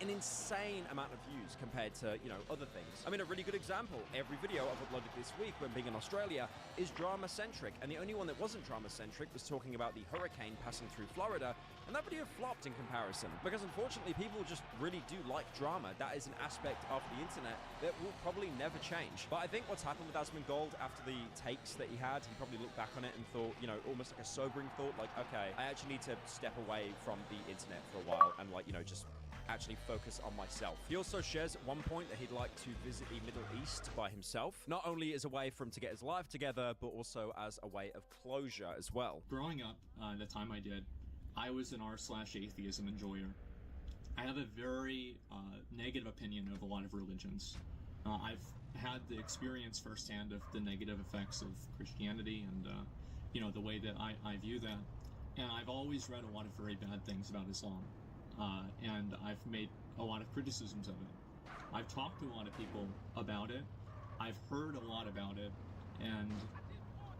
an insane amount of views compared to, you know, other things. I mean, a really good example, every video I've uploaded this week when being in Australia is drama-centric, and the only one that wasn't drama-centric was talking about the hurricane passing through Florida, and that video flopped in comparison, because unfortunately people just really do like drama. That is an aspect of the internet that will probably never change. But I think what's happened with Asmongold after the takes that he had, he probably looked back on it and thought, you know, almost like a sobering thought, like, okay, I actually need to step away from the internet for a while and, like, you know, just actually focus on myself. He also shares at one point that he'd like to visit the Middle East by himself, not only as a way for him to get his life together, but also as a way of closure as well. Growing up, the time I did, I was an r/atheism enjoyer. I have a very negative opinion of a lot of religions. I've had the experience firsthand of the negative effects of Christianity and, you know, the way that I view that. And I've always read a lot of very bad things about Islam. And I've made a lot of criticisms of it. I've talked to a lot of people about it. I've heard a lot about it, and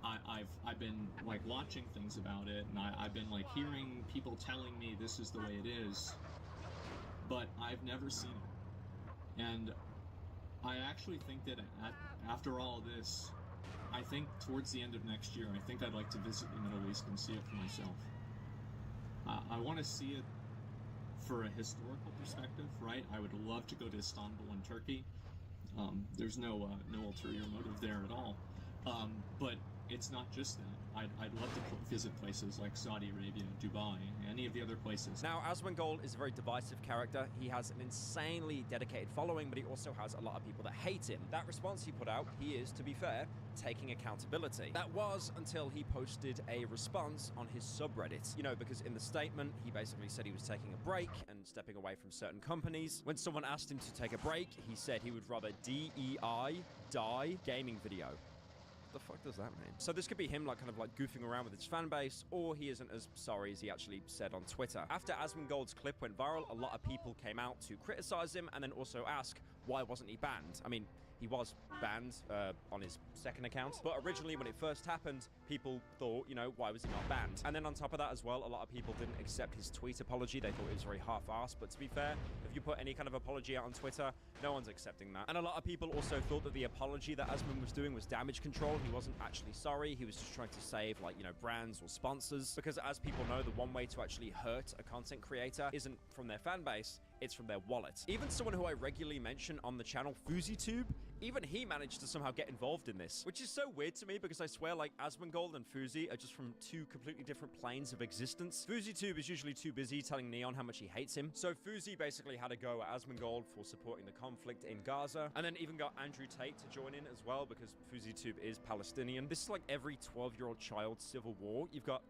I've been like watching things about it, and I've been like hearing people telling me this is the way it is, but I've never seen it. And I actually think that after all this, I think towards the end of next year, I think I'd like to visit the Middle East and see it for myself. I want to see it for a historical perspective, right? I would love to go to Istanbul in Turkey. There's no ulterior motive there at all. But it's not just that. I'd love to visit places like Saudi Arabia, Dubai, any of the other places. Now, Asmongold is a very divisive character. He has an insanely dedicated following, but he also has a lot of people that hate him. That response he put out, he is, to be fair, taking accountability. That was until he posted a response on his subreddit. You know, because in the statement, he basically said he was taking a break and stepping away from certain companies. When someone asked him to take a break, he said he would rather DEI, die, gaming video. The fuck does that mean? So this could be him like kind of like goofing around with his fan base, or he isn't as sorry as he actually said on Twitter. After Asmongold's clip went viral, a lot of people came out to criticize him and then also ask why wasn't he banned. I mean, he was banned on his second account, but originally when it first happened, people thought, you know, why was he not banned? And then on top of that as well, a lot of people didn't accept his tweet apology. They thought it was very half-assed, but to be fair, if you put any kind of apology out on Twitter, no one's accepting that. And a lot of people also thought that the apology that Asmon was doing was damage control. He wasn't actually sorry. He was just trying to save, like, you know, brands or sponsors. Because as people know, the one way to actually hurt a content creator isn't from their fan base, it's from their wallet. Even someone who I regularly mention on the channel, FuziTube, even he managed to somehow get involved in this, which is so weird to me because I swear like Asmongold and Fuzi are just from two completely different planes of existence. FuziTube is usually too busy telling Neon how much he hates him. So Fuzi basically had a go at Asmongold for supporting the conflict in Gaza, and then even got Andrew Tate to join in as well because FuziTube is Palestinian. This is like every 12-year-old child's civil war. You've got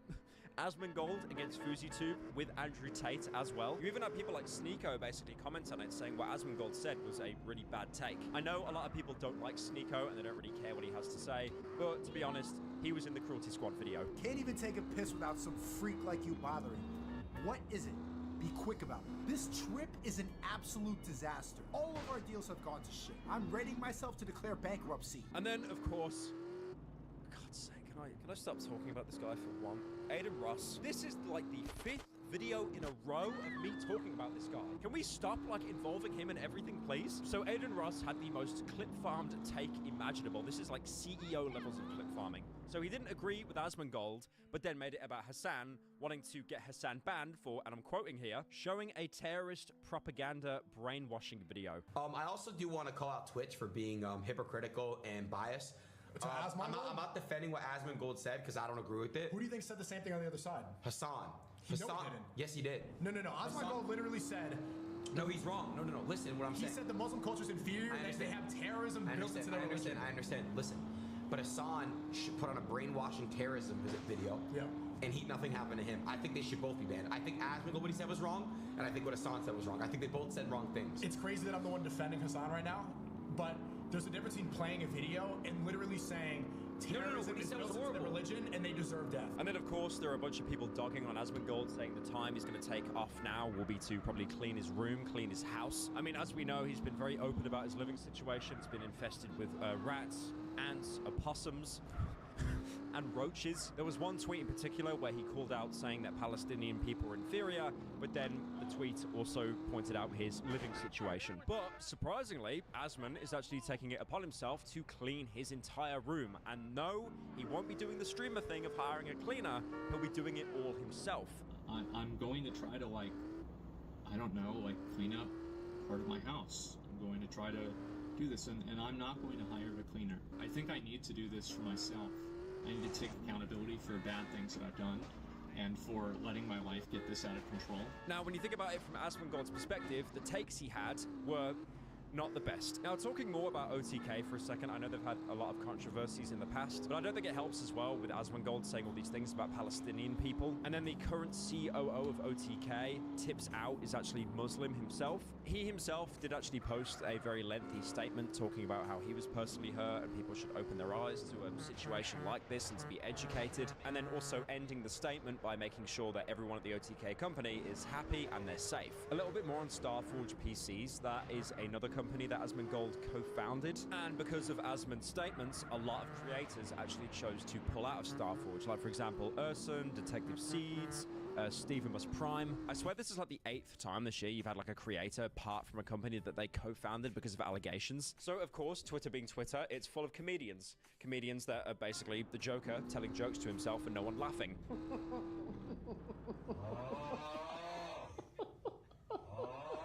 Asmongold against FuziTube with Andrew Tate as well. You even have people like Sneeko basically comment on it saying what Asmongold said was a really bad take. I know a lot of people don't like Sneeko and they don't really care what he has to say, but to be honest, he was in the Cruelty Squad video. Can't even take a piss without some freak like you bothering you. What is it? Be quick about it. This trip is an absolute disaster. All of our deals have gone to shit. I'm readying myself to declare bankruptcy. And then, of course, God's sake, can I stop talking about this guy for one? Aiden Ross. This is like the 5th video in a row of me talking about this guy. Can we stop like involving him in everything, please? So Aiden Ross had the most clip-farmed take imaginable. This is like CEO levels of clip farming. So he didn't agree with Asmongold, but then made it about Hassan, wanting to get Hassan banned for, and I'm quoting here, showing a terrorist propaganda brainwashing video. I also do want to call out Twitch for being hypocritical and biased. I'm not defending what Asmongold said because I don't agree with it. Who do you think said the same thing on the other side? Hassan. No, he didn't. Yes, he did. No. Asmongold literally said... No, he's wrong. No. Listen, what I'm saying. He said the Muslim culture is inferior and they have terrorism built into their religion. I understand. Listen. But Hassan should put on a brainwashing terrorism video. Yeah. And nothing happened to him. I think they should both be banned. I think Asmongold, what he said was wrong, and I think what Hassan said was wrong. I think they both said wrong things. It's crazy that I'm the one defending Hassan right now, but there's a difference between playing a video and literally saying terrorism is built into their religion and they deserve death. And then, of course, there are a bunch of people dogging on Asmongold, saying the time he's going to take off now will be to probably clean his room, clean his house. I mean, as we know, he's been very open about his living situation. It's been infested with rats, ants, opossums, and roaches. There was one tweet in particular where he called out saying that Palestinian people were inferior, but then the tweet also pointed out his living situation. But surprisingly, Asmon is actually taking it upon himself to clean his entire room. And no, he won't be doing the streamer thing of hiring a cleaner, he'll be doing it all himself. I'm going to try to, like, I don't know, like, clean up part of my house. I'm going to try to do this, and I'm not going to hire a cleaner. I think I need to do this for myself. I need to take accountability for bad things that I've done and for letting my life get this out of control. Now, when you think about it from Asmongold's perspective, the takes he had were not the best. Now, talking more about OTK for a second, I know they've had a lot of controversies in the past, but I don't think it helps as well with Asmongold saying all these things about Palestinian people. And then the current COO of OTK, Tips Out, is actually Muslim himself. He himself did actually post a very lengthy statement talking about how he was personally hurt and people should open their eyes to a situation like this and to be educated. And then also ending the statement by making sure that everyone at the OTK company is happy and they're safe. A little bit more on Starforge PCs. That is another company that Asmongold co-founded, and because of Asmon's statements, a lot of creators actually chose to pull out of Starforge, like for example Urson, Detective Seeds, Stephen Must Prime. I swear this is like the 8th time this year you've had like a creator part from a company that they co-founded because of allegations. So of course, Twitter being Twitter, it's full of comedians that are basically the Joker telling jokes to himself and no one laughing.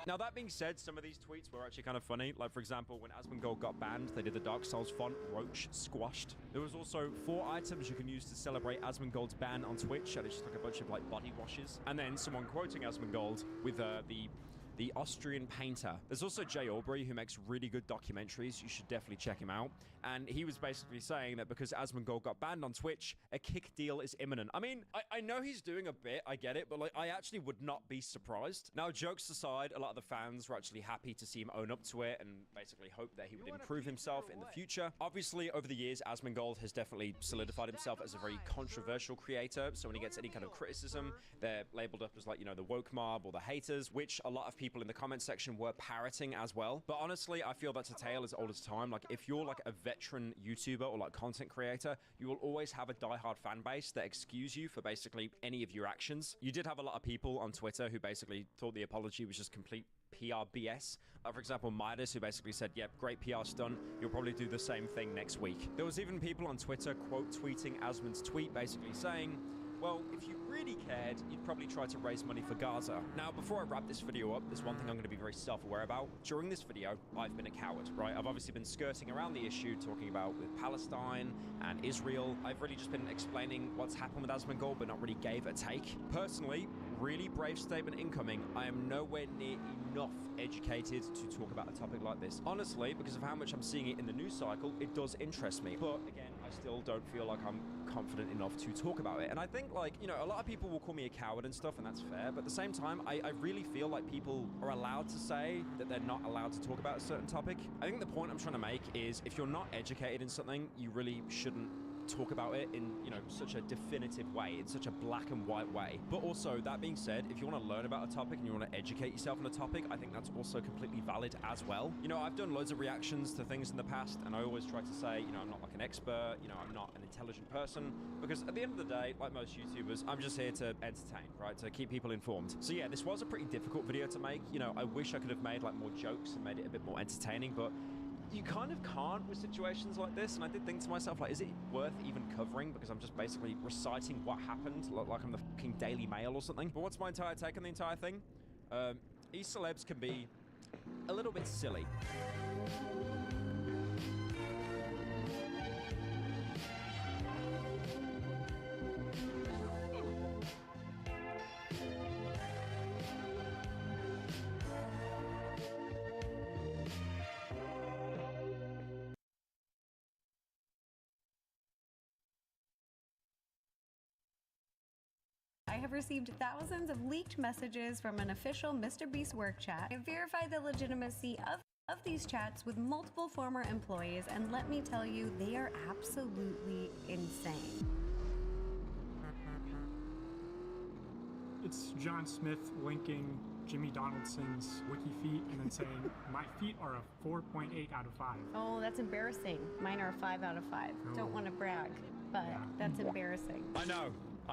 Now, that being said, some of these tweets were actually kind of funny. Like, for example, when Asmongold got banned, they did the Dark Souls font Roach squashed. There was also 4 items you can use to celebrate Asmongold's ban on Twitch, and it's just like a bunch of like body washes. And then someone quoting Asmongold with the Austrian painter. There's also Jay Aubrey, who makes really good documentaries. You should definitely check him out. And he was basically saying that because Asmongold got banned on Twitch, a kick deal is imminent. I mean, I know he's doing a bit, I get it, but like, I actually would not be surprised. Now, jokes aside, a lot of the fans were actually happy to see him own up to it and basically hope that he would improve himself in the future. Obviously, over the years, Asmongold has definitely solidified himself as a very controversial creator. So when he gets any kind of criticism, they're labeled up as like, you know, the woke mob or the haters, which a lot of people in the comment section were parroting as well. But honestly, I feel that's a tale as old as time. Like, if you're like a veteran YouTuber or like content creator, you will always have a diehard fan base that excuse you for basically any of your actions. You did have a lot of people on Twitter who basically thought the apology was just complete PR BS. For example, Midas, who basically said, yep, great PR stunt, you'll probably do the same thing next week. There was even people on Twitter quote tweeting Asmon's tweet basically saying, well, if you really cared, you'd probably try to raise money for Gaza. Now, before I wrap this video up, there's one thing I'm going to be very self-aware about. During this video, I've been a coward, right? I've obviously been skirting around the issue, talking about with Palestine and Israel. I've really just been explaining what's happened with Asmongold, but not really gave a take. Personally, really brave statement incoming. I am nowhere near enough educated to talk about a topic like this. Honestly, because of how much I'm seeing it in the news cycle, it does interest me. But again, I still don't feel like I'm confident enough to talk about it. And I think, like, you know, a lot of people will call me a coward and stuff, and that's fair. But at the same time, I really feel like people are allowed to say that they're not allowed to talk about a certain topic. I think the point I'm trying to make is if you're not educated in something, you really shouldn't talk about it in, you know, such a definitive way, in such a black and white way. But also, that being said, if you want to learn about a topic and you want to educate yourself on a topic, I think that's also completely valid as well. You know, I've done loads of reactions to things in the past, and I always try to say, you know, I'm not like an expert, you know, I'm not an intelligent person, because at the end of the day, like most YouTubers, I'm just here to entertain, right, to keep people informed. So yeah, this was a pretty difficult video to make. You know, I wish I could have made like more jokes and made it a bit more entertaining, but you kind of can't with situations like this. And I did think to myself, like, is it worth even covering? Because I'm just basically reciting what happened, like I'm the fucking Daily Mail or something. But what's my entire take on the entire thing? E-celebs can be a little bit silly. I have received thousands of leaked messages from an official MrBeast work chat. I verified the legitimacy of these chats with multiple former employees, and let me tell you, they are absolutely insane. It's John Smith linking Jimmy Donaldson's wiki feet and then saying, my feet are a 4.8 out of 5. Oh, that's embarrassing. Mine are a 5 out of 5. Oh. Don't want to brag, but that's embarrassing. I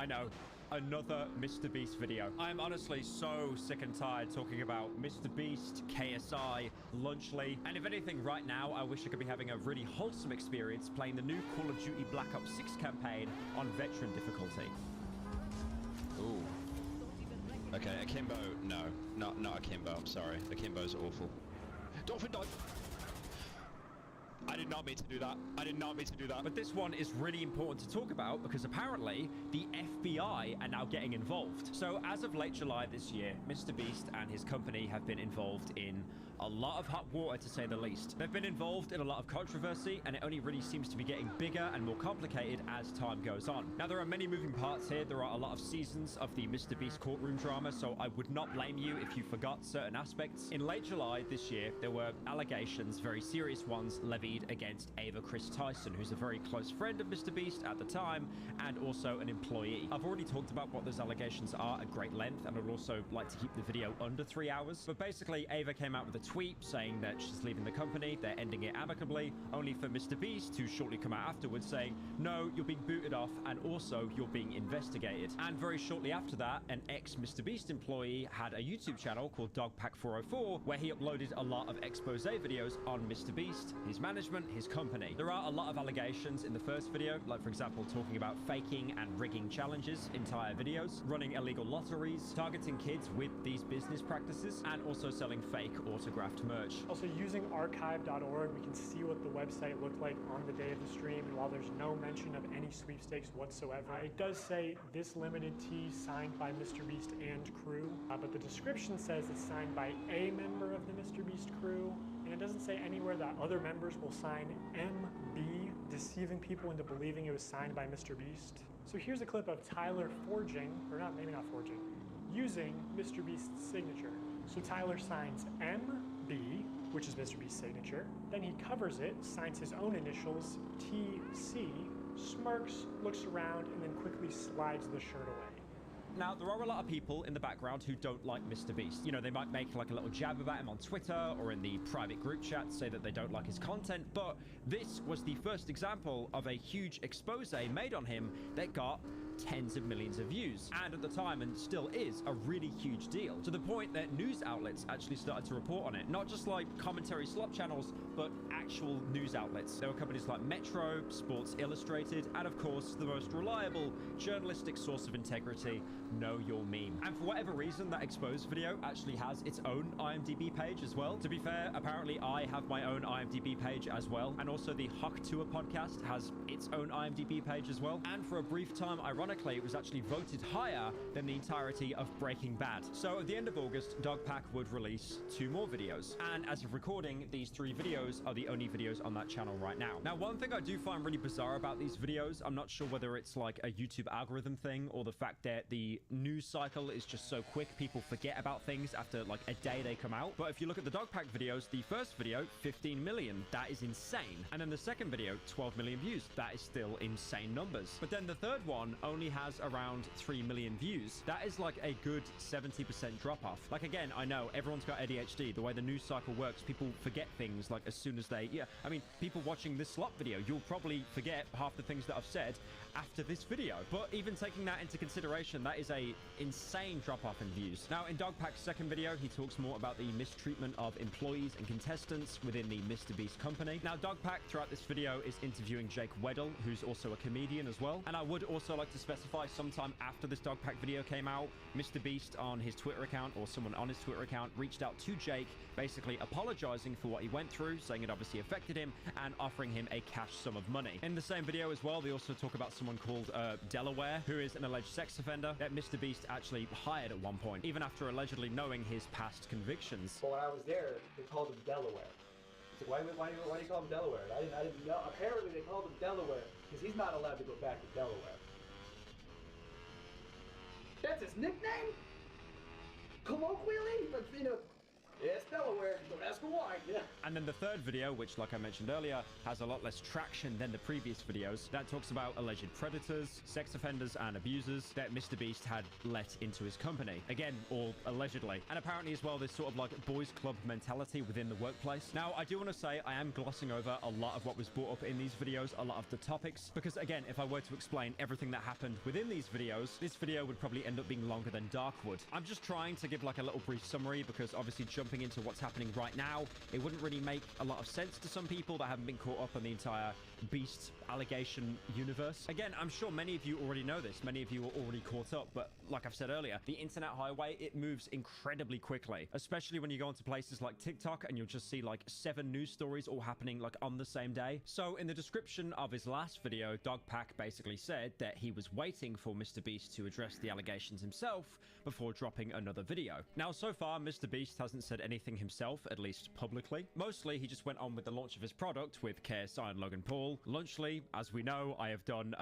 know. Another MrBeast video. I'm honestly so sick and tired talking about MrBeast, KSI, Lunchly, and if anything right now, I wish I could be having a really wholesome experience playing the new Call of Duty Black Ops 6 campaign on veteran difficulty. Ooh. Okay, Akimbo, no. Not Akimbo, I'm sorry. Akimbo's awful. Dolphin dive! I did not mean to do that. But this one is really important to talk about because apparently the FBI are now getting involved. So as of late July this year, MrBeast and his company have been involved in a lot of hot water, to say the least. They've been involved in a lot of controversy, and it only really seems to be getting bigger and more complicated as time goes on. Now, there are many moving parts here. There are a lot of seasons of the MrBeast courtroom drama, so I would not blame you if you forgot certain aspects. In late July this year, there were allegations, very serious ones, levied against Ava Chris Tyson, who's a very close friend of MrBeast at the time, and also an employee. I've already talked about what those allegations are at great length, and I'd also like to keep the video under 3 hours. But basically, Ava came out with a tweet saying that she's leaving the company, they're ending it amicably, only for Mr. Beast to shortly come out afterwards saying, no, you're being booted off and also you're being investigated. And very shortly after that, an ex-Mr. Beast employee had a YouTube channel called Dogpack404 where he uploaded a lot of expose videos on Mr. Beast, his management, his company. There are a lot of allegations in the first video, like for example talking about faking and rigging challenges, entire videos, running illegal lotteries, targeting kids with these business practices, and also selling fake autographed merch. Also, using archive.org, we can see what the website looked like on the day of the stream, and while there's no mention of any sweepstakes whatsoever, it does say this limited tee signed by Mr. Beast and crew, but the description says it's signed by a member of the Mr. Beast crew, and it doesn't say anywhere that other members will sign MB, deceiving people into believing it was signed by Mr. Beast. So here's a clip of Tyler forging, or not, maybe not forging, using Mr. Beast's signature. So Tyler signs MB, which is Mr. Beast's signature, then he covers it, signs his own initials, TC, smirks, looks around, and then quickly slides the shirt away. Now, there are a lot of people in the background who don't like Mr. Beast. You know, they might make like a little jab about him on Twitter or in the private group chat, say that they don't like his content, but this was the first example of a huge expose made on him that got tens of millions of views, and at the time, and still is, a really huge deal, to the point that news outlets actually started to report on it. Not just like commentary slop channels, but actual news outlets. There were companies like Metro, Sports Illustrated, and of course, the most reliable journalistic source of integrity, Know Your Meme. And for whatever reason, that exposed video actually has its own IMDb page as well. To be fair, apparently I have my own IMDb page as well, and also the Huck Tour podcast has its own IMDb page as well. And for a brief time, ironically, it was actually voted higher than the entirety of Breaking Bad. So at the end of August, Dogpack would release 2 more videos. And as of recording, these 3 videos are the only videos on that channel right now. Now, one thing I do find really bizarre about these videos, I'm not sure whether it's like a YouTube algorithm thing or the fact that the news cycle is just so quick, people forget about things after like a day they come out. But if you look at the Dogpack videos, the first video, 15 million, that is insane. And then the second video, 12 million views. That is still insane numbers. But then the third one only has around 3 million views. That is like a good 70% drop off. Like again, I know everyone's got ADHD. The way the news cycle works, people forget things like as soon as they, I mean, people watching this slot video, you'll probably forget half the things that I've said after this video. But even taking that into consideration, that is a insane drop off in views. Now in Dogpack's second video, he talks more about the mistreatment of employees and contestants within the Mr. Beast company. Now Dogpack throughout this video is interviewing Jake Weddle, who's also a comedian as well. And I would also like to specify sometime after this Dogpack video came out, Mr. Beast on his Twitter account or someone on his Twitter account reached out to Jake, basically apologizing for what he went through, saying it obviously affected him and offering him a cash sum of money. In the same video as well, they also talk about someone called Delaware, who is an alleged sex offender that Mr. Beast actually hired at one point, even after allegedly knowing his past convictions. But when I was there, they called him Delaware. It's like, why do you call him Delaware? I didn't know. Apparently they called him Delaware because he's not allowed to go back to Delaware. That's his nickname? Colloquially? But, you know, yeah, it's Delaware. Don't ask him why. Yeah. And then the third video, which, like I mentioned earlier, has a lot less traction than the previous videos, that talks about alleged predators, sex offenders, and abusers that Mr. Beast had let into his company. Again, all allegedly. And apparently as well, there's sort of like boys club mentality within the workplace. Now, I do want to say I am glossing over a lot of what was brought up in these videos, a lot of the topics, because again, if I were to explain everything that happened within these videos, this video would probably end up being longer than Darkwood. I'm just trying to give like a little brief summary because obviously jumping into what's happening right now, it wouldn't really make a lot of sense to some people that haven't been caught up on the entire Beast allegation universe. Again, I'm sure many of you already know this. Many of you are already caught up, but like I've said earlier, the internet highway, it moves incredibly quickly, especially when you go into places like TikTok and you'll just see like 7 news stories all happening like on the same day. So in the description of his last video, Dogpack basically said that he was waiting for Mr. Beast to address the allegations himself before dropping another video. Now, so far, Mr. Beast hasn't said anything himself, at least publicly. Mostly, he just went on with the launch of his product with KSI and Logan Paul. Lunchly, as we know, I have done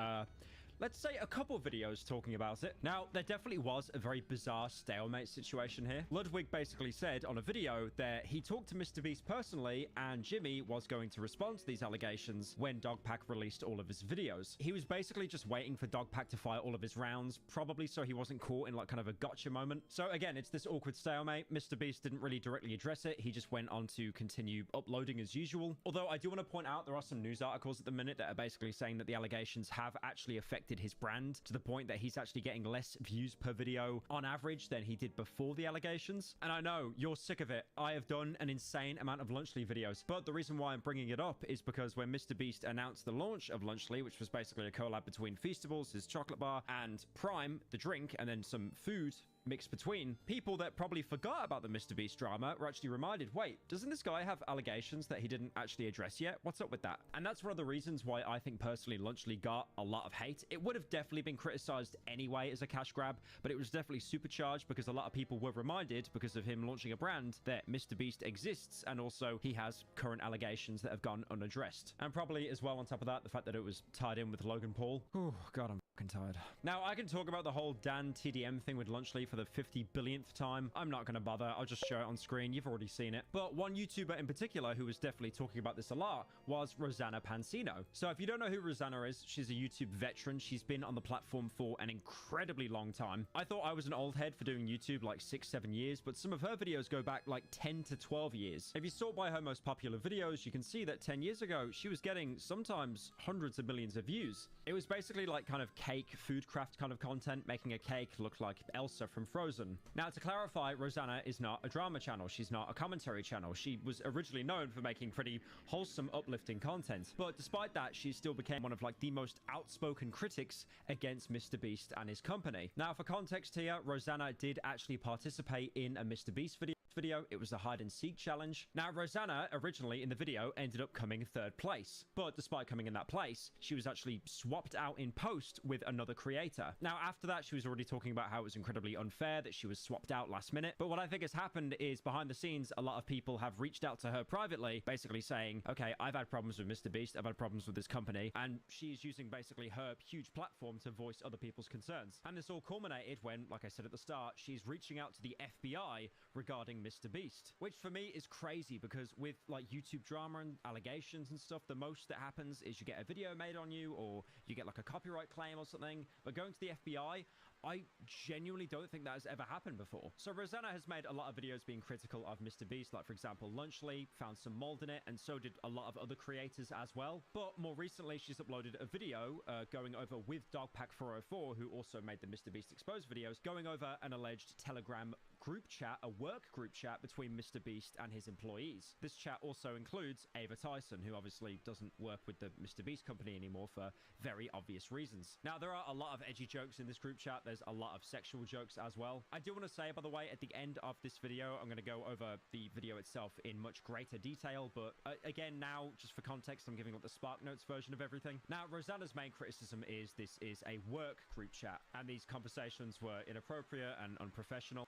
let's say a couple videos talking about it. Now, there definitely was a very bizarre stalemate situation here. Ludwig basically said on a video that he talked to MrBeast personally and Jimmy was going to respond to these allegations when Dogpack released all of his videos. He was basically just waiting for Dogpack to fire all of his rounds, probably so he wasn't caught in like kind of a gotcha moment. So again, it's this awkward stalemate. MrBeast didn't really directly address it. He just went on to continue uploading as usual. Although I do want to point out there are some news articles at the minute that are basically saying that the allegations have actually affected his brand to the point that he's actually getting less views per video on average than he did before the allegations. And I know you're sick of it. I have done an insane amount of Lunchly videos, but the reason why I'm bringing it up is because when MrBeast announced the launch of Lunchly, which was basically a collab between Feastables, his chocolate bar, and Prime, the drink, and then some food mixed between, people that probably forgot about the MrBeast drama were actually reminded, wait, doesn't this guy have allegations that he didn't actually address yet? What's up with that? And that's one of the reasons why I think personally Lunchly got a lot of hate. It would have definitely been criticized anyway as a cash grab, but it was definitely supercharged because a lot of people were reminded because of him launching a brand that MrBeast exists, and also he has current allegations that have gone unaddressed. And probably as well on top of that, the fact that it was tied in with Logan Paul. Oh god, I'm fucking tired. Now I can talk about the whole Dan TDM thing with Lunchly for the 50 billionth time. I'm not going to bother. I'll just show it on screen. You've already seen it. But one YouTuber in particular who was definitely talking about this a lot was Rosanna Pansino. So if you don't know who Rosanna is, she's a YouTube veteran. She's been on the platform for an incredibly long time. I thought I was an old head for doing YouTube like 6-7 years, but some of her videos go back like 10 to 12 years. If you sort by her most popular videos, you can see that 10 years ago, she was getting sometimes hundreds of millions of views. It was basically like kind of cake, food craft kind of content, making a cake look like Elsa from Frozen. Now, to clarify, Rosanna is not a drama channel. She's not a commentary channel. She was originally known for making pretty wholesome, uplifting content. But despite that, she still became one of like the most outspoken critics against MrBeast and his company. Now, for context here, Rosanna did actually participate in a MrBeast video. It was a hide and seek challenge. Now, Rosanna originally in the video ended up coming third place, but despite coming in that place, she was actually swapped out in post with another creator. Now, after that, she was already talking about how it was incredibly unfair that she was swapped out last minute. But what I think has happened is behind the scenes, a lot of people have reached out to her privately, basically saying, okay, I've had problems with MrBeast, I've had problems with this company, and she's using basically her huge platform to voice other people's concerns. And this all culminated when, like I said at the start, she's reaching out to the FBI regarding MrBeast, which for me is crazy because with like YouTube drama and allegations and stuff, the most that happens is you get a video made on you or you get like a copyright claim or something. But going to the FBI, I genuinely don't think that has ever happened before. So Rosanna has made a lot of videos being critical of MrBeast, like for example Lunchly found some mold in it, and so did a lot of other creators as well. But more recently she's uploaded a video going over with Dogpack404, who also made the MrBeast Exposed videos, going over an alleged Telegram group chat, a work group chat between MrBeast and his employees. This chat also includes Ava Tyson, who obviously doesn't work with the MrBeast company anymore for very obvious reasons. Now, there are a lot of edgy jokes in this group chat. There's a lot of sexual jokes as well. I do want to say, by the way, at the end of this video, I'm going to go over the video itself in much greater detail, but again, now, just for context, I'm giving up the Spark Notes version of everything. Now, Rosanna's main criticism is this is a work group chat, and these conversations were inappropriate and unprofessional.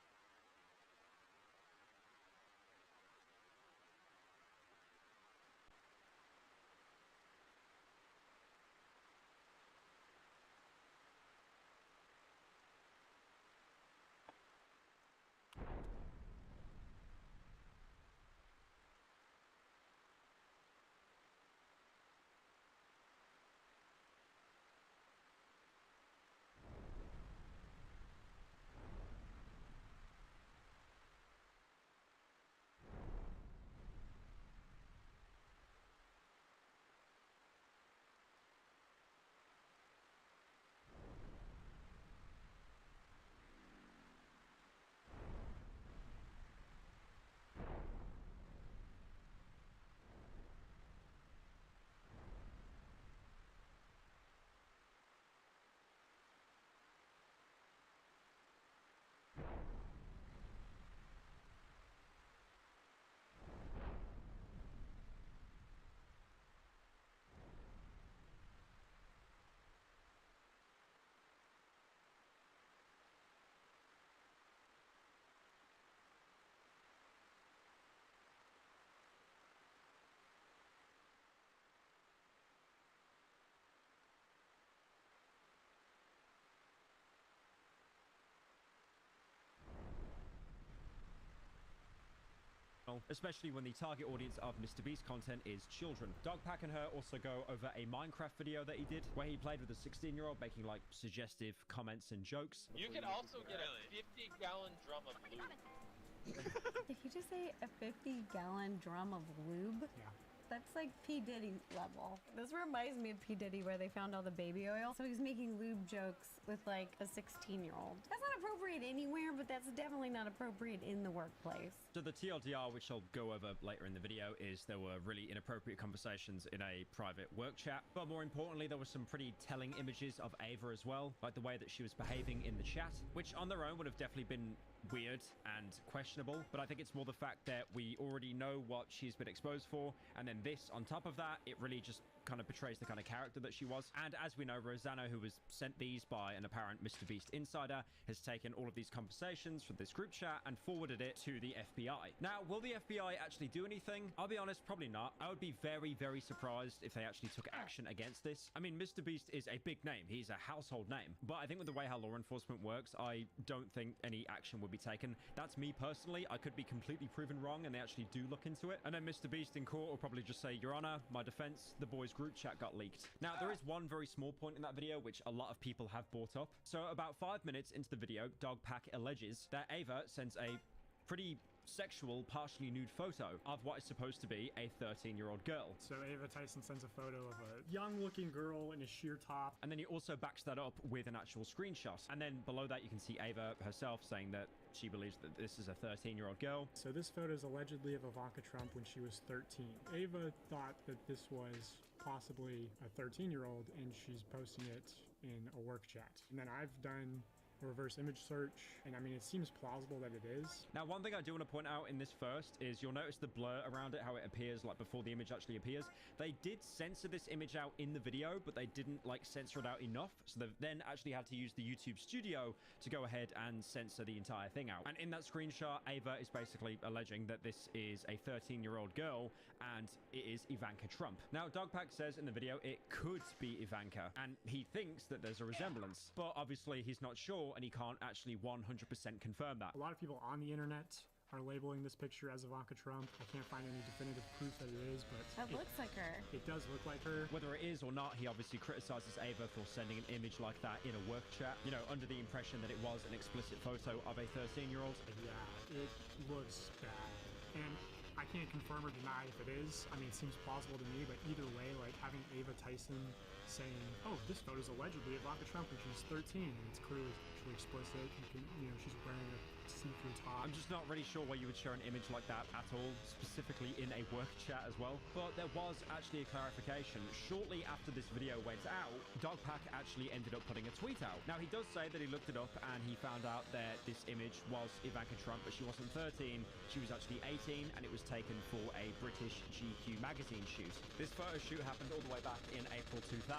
especially when the target audience of MrBeast content is children. Dogpack and her also go over a Minecraft video that he did, where he played with a 16-year-old, making like suggestive comments and jokes. You can also get a 50-gallon drum of lube. Did he just say a 50-gallon drum of lube? Yeah. That's like P. Diddy level. This reminds me of P. Diddy where they found all the baby oil. So he's making lube jokes with like a 16-year-old. That's not appropriate anywhere, but that's definitely not appropriate in the workplace. So the TLDR, which I'll go over later in the video, is there were really inappropriate conversations in a private work chat. But more importantly, there were some pretty telling images of Ava as well, like the way that she was behaving in the chat, which on their own would have definitely been weird and questionable, but I think it's more the fact that we already know what she's been exposed for, and then this on top of that, it really just kind of portrays the kind of character that she was. And as we know, Rosanna, who was sent these by an apparent MrBeast insider, has taken all of these conversations from this group chat and forwarded it to the FBI. Now, will the FBI actually do anything? I'll be honest, probably not. I would be very, very surprised if they actually took action against this. I mean, MrBeast is a big name. He's a household name. But I think with the way how law enforcement works, I don't think any action would be taken. That's me personally. I could be completely proven wrong and they actually do look into it. And then MrBeast in court will probably just say, Your Honor, my defense, the boys' group chat got leaked. Now, there is one very small point in that video which a lot of people have brought up. So about 5 minutes into the video, Dogpack alleges that Ava sends a pretty sexual, partially nude photo of what is supposed to be a 13-year-old girl. So Ava Tyson sends a photo of a young-looking girl in a sheer top. And then he also backs that up with an actual screenshot. And then below that, you can see Ava herself saying that she believes that this is a 13-year-old girl. So this photo is allegedly of Ivanka Trump when she was 13. Ava thought that this was possibly a 13-year-old, and she's posting it in a work chat. And then I've done reverse image search, and I mean, it seems plausible that it is. Now, one thing I do want to point out in this first is you'll notice the blur around it, how it appears like before the image actually appears. They did censor this image out in the video, but they didn't like censor it out enough, so they've then actually had to use the YouTube studio to go ahead and censor the entire thing out. And in that screenshot, Ava is basically alleging that this is a 13-year-old girl and it is Ivanka Trump. Now, Dogpack says in the video it could be Ivanka, and he thinks that there's a resemblance, but obviously he's not sure and he can't actually 100% confirm that. A lot of people on the internet are labeling this picture as Ivanka Trump. I can't find any definitive proof that it is, but it looks like her. It does look like her. Whether it is or not, he obviously criticizes Ava for sending an image like that in a work chat, you know, under the impression that it was an explicit photo of a 13-year-old. Yeah, it looks bad. And I can't confirm or deny if it is. I mean, it seems plausible to me, but either way, like having Ava Tyson saying, oh, this photo's allegedly Ivanka Trump when she's 13, and it's clearly sexually explicit. You can, you know, she's wearing a see-through top. I'm just not really sure why you would share an image like that at all, specifically in a work chat as well. But there was actually a clarification. Shortly after this video went out, Dogpack actually ended up putting a tweet out. Now, he does say that he looked it up and he found out that this image was Ivanka Trump, but she wasn't 13. She was actually 18, and it was taken for a British GQ magazine shoot. This photo shoot happened all the way back in April 2000.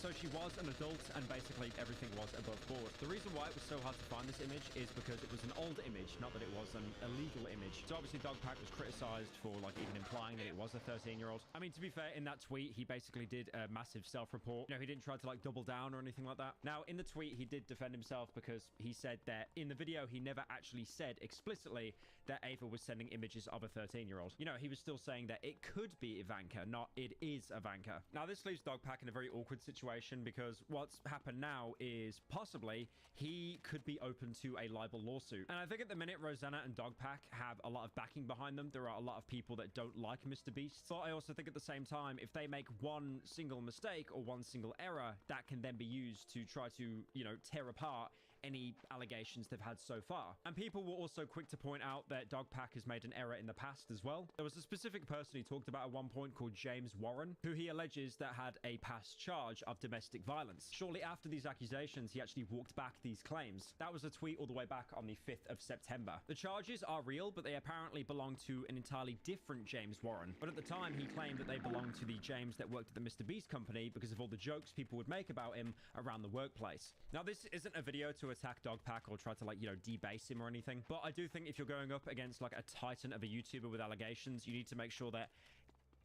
So she was an adult and basically everything was above board. The reason why it was so hard to find this image is because it was an old image, not that it was an illegal image. So obviously Dogpack was criticized for like even implying that it was a 13-year-old. I mean, to be fair, in that tweet, he basically did a massive self-report. You know, he didn't try to like double down or anything like that. Now, in the tweet, he did defend himself because he said that in the video, he never actually said explicitly that Ava was sending images of a 13-year-old. You know, he was still saying that it could be Ivanka, not it is Ivanka. Now, this leaves Dogpack in a very awkward situation because what's happened now is possibly he could be open to a libel lawsuit. And I think at the minute, Rosanna and Dogpack have a lot of backing behind them. There are a lot of people that don't like MrBeast. But I also think at the same time, if they make one single mistake or one single error, that can then be used to try to, you know, tear apart any allegations they've had so far. And people were also quick to point out that Dogpack has made an error in the past as well. There was a specific person he talked about at one point called James Warren, who he alleges that had a past charge of domestic violence. Shortly after these accusations, he actually walked back these claims. That was a tweet all the way back on the 5th of September. The charges are real, but they apparently belong to an entirely different James Warren. But at the time, he claimed that they belonged to the James that worked at the MrBeast company because of all the jokes people would make about him around the workplace. Now, this isn't a video to attack Dogpack or try to, like, you know, debase him or anything, but I do think if you're going up against like a titan of a YouTuber with allegations, you need to make sure that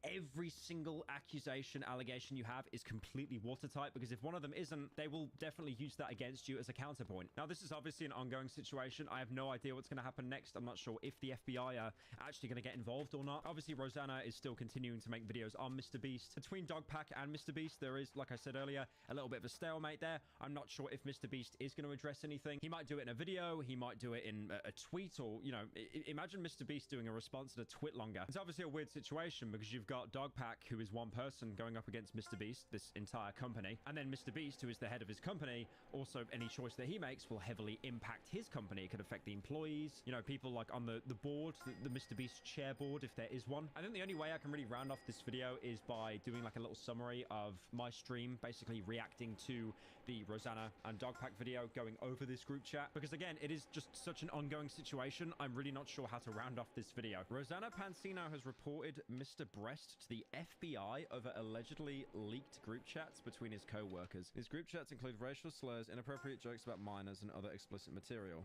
every single accusation, allegation you have is completely watertight, because if one of them isn't, they will definitely use that against you as a counterpoint. Now, this is obviously an ongoing situation. I have no idea what's going to happen next. I'm not sure if the FBI are actually going to get involved or not. Obviously, Rosanna is still continuing to make videos on MrBeast. Between Dogpack and MrBeast, there is, like I said earlier, a little bit of a stalemate there. I'm not sure if MrBeast is going to address anything. He might do it in a video. He might do it in a tweet, or, you know, imagine MrBeast doing a response to a twit longer. It's obviously a weird situation because you've got Dogpack, who is one person, going up against MrBeast, this entire company, and then MrBeast, who is the head of his company. Also, any choice that he makes will heavily impact his company. It could affect the employees, you know, people like on the board, the MrBeast chair board, if there is one. I think the only way I can really round off this video is by doing like a little summary of my stream, basically reacting to the Rosanna and Dogpack video, going over this group chat, because again, it is just such an ongoing situation. I'm really not sure how to round off this video. Rosanna Pansino has reported Mr. Breast to the FBI over allegedly leaked group chats between his co-workers. His group chats include racial slurs, inappropriate jokes about minors, and other explicit material.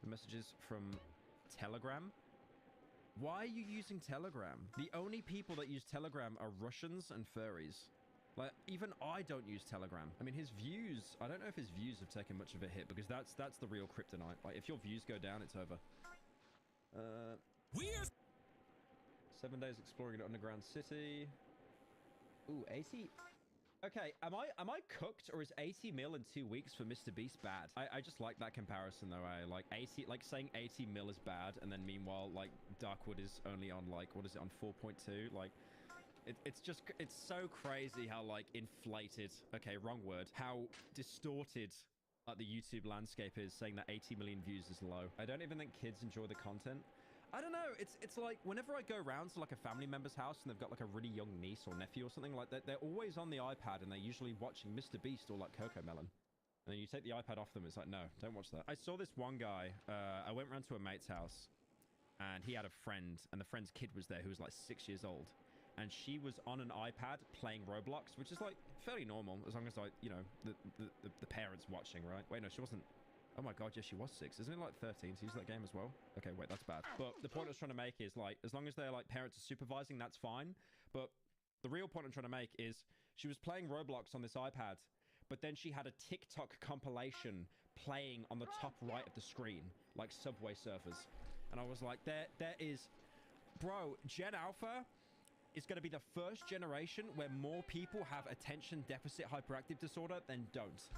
The messages from Telegram. Why are you using Telegram? The only people that use Telegram are Russians and furries. Like, even I don't use Telegram. I mean, his views, I don't know if his views have taken much of a hit, because that's the real kryptonite. Like, if your views go down, it's over. Weird. 7 days exploring an underground city. Ooh, 80. Okay, am I cooked, or is 80 mil in 2 weeks for MrBeast bad? I just like that comparison though. Like 80, like saying 80 mil is bad, and then meanwhile, like Darkwood is only on like, what is it, on 4.2? Like, it's just, it's so crazy how like inflated, okay, wrong word, how distorted the YouTube landscape is, saying that 80 million views is low. I don't even think kids enjoy the content. I don't know. It's like whenever I go around to like a family member's house and they've got like a really young niece or nephew or something like that, they're always on the iPad and they're usually watching MrBeast or like Coco Melon. And then you take the iPad off them. It's like, no, don't watch that. I saw this one guy. I went round to a mate's house and he had a friend, and the friend's kid was there who was like 6 years old. And she was on an iPad playing Roblox, which is like fairly normal as long as like, you know, the parents watching, right? Wait, no, she wasn't. Oh my god, yes, she was 6. Isn't it like 13 to use that game as well? Okay, wait, that's bad. But the point I was trying to make is like, as long as they're like parents are supervising, that's fine. But the real point I'm trying to make is she was playing Roblox on this iPad, but then she had a TikTok compilation playing on the top right of the screen, like Subway Surfers. And I was like, there is, bro, Gen Alpha is going to be the first generation where more people have attention deficit hyperactive disorder than don't.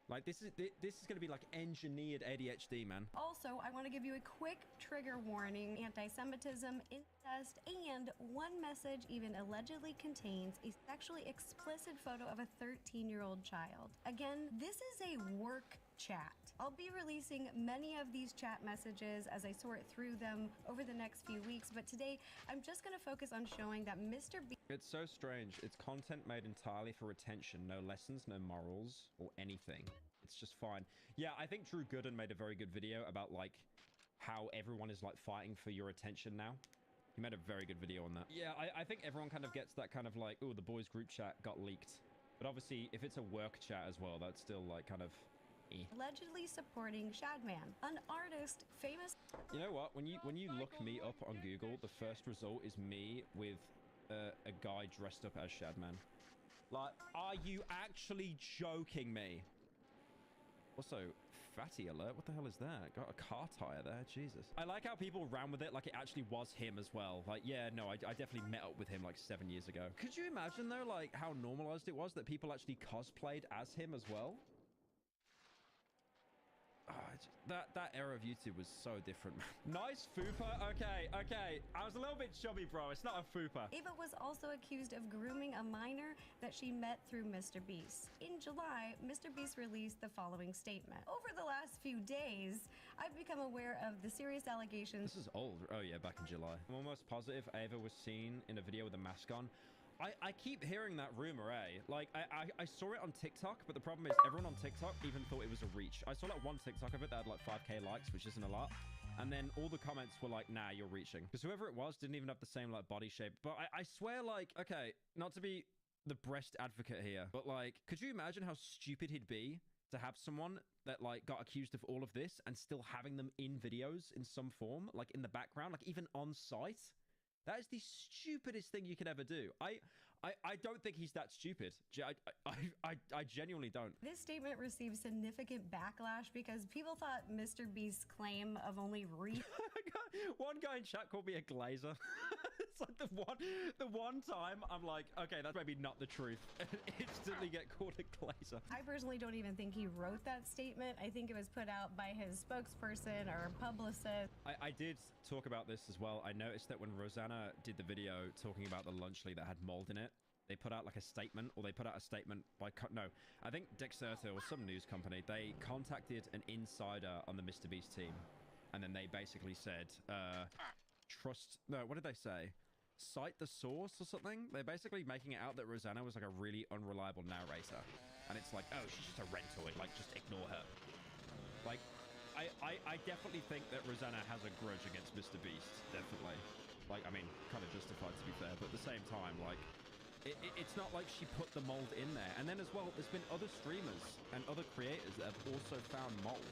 Like, this is going to be like engineered ADHD, man. Also, I want to give you a quick trigger warning. Anti-Semitism, incest, and one message even allegedly contains a sexually explicit photo of a 13-year-old child. Again, this is a work chat. I'll be releasing many of these chat messages as I sort through them over the next few weeks, but today I'm just going to focus on showing that MrBeast... It's so strange. It's content made entirely for attention. No lessons, no morals, or anything. It's just fine. Yeah, I think Drew Gooden made a very good video about, like, how everyone is, like, fighting for your attention now. He made a very good video on that. Yeah, I think everyone kind of gets that kind of, like, oh, the boys group chat got leaked. But obviously, if it's a work chat as well, that's still, like, kind of... allegedly supporting Shadman, an artist famous... You know what? When you look me up on Google, the first result is me with a guy dressed up as Shadman. Like, are you actually joking me? Also, fatty alert. What the hell is that? Got a car tire there. Jesus. I like how people ran with it like it actually was him as well. Like, yeah, no, I definitely met up with him like 7 years ago. Could you imagine though, like how normalized it was that people actually cosplayed as him as well? That era of YouTube was so different. Nice fupa. Okay. I was a little bit chubby, bro. It's not a fupa. Ava was also accused of grooming a minor that she met through MrBeast. In July, MrBeast released the following statement. Over the last few days, I've become aware of the serious allegations. This is old. Oh yeah, back in July. I'm almost positive Ava was seen in a video with a mask on. I keep hearing that rumor, eh? Like, I saw it on TikTok, but the problem is everyone on TikTok even thought it was a reach. I saw like one TikTok of it that had like 5K likes, which isn't a lot. And then all the comments were like, nah, you're reaching. Because whoever it was didn't even have the same like body shape. But I swear, like, okay, not to be the breast advocate here, but like, could you imagine how stupid he'd be to have someone that like got accused of all of this and still having them in videos in some form, like in the background, like even on site? That is the stupidest thing you could ever do. I don't think he's that stupid. I genuinely don't. This statement received significant backlash because people thought Mr. Beast's claim of only One guy in chat called me a glazer. It's like the one time I'm like, okay, that's maybe not the truth. Instantly get called a glazer. I personally don't even think he wrote that statement. I think it was put out by his spokesperson or publicist. I did talk about this as well. I noticed that when Rosanna did the video talking about the lunchly that had mold in it, they put out like a statement, or they put out a statement by I think Dexerto or some news company. They contacted an insider on the Mr. Beast team, and then they basically said, what did they say? Cite the source or something? They're basically making it out that Rosanna was like a really unreliable narrator, and it's like, oh, she's just a rental, like just ignore her. Like, I definitely think that Rosanna has a grudge against Mr. Beast, definitely. Like, I mean, kind of justified to be fair, but at the same time, like, it's not like she put the mold in there. And then as well, there's been other streamers and other creators that have also found mold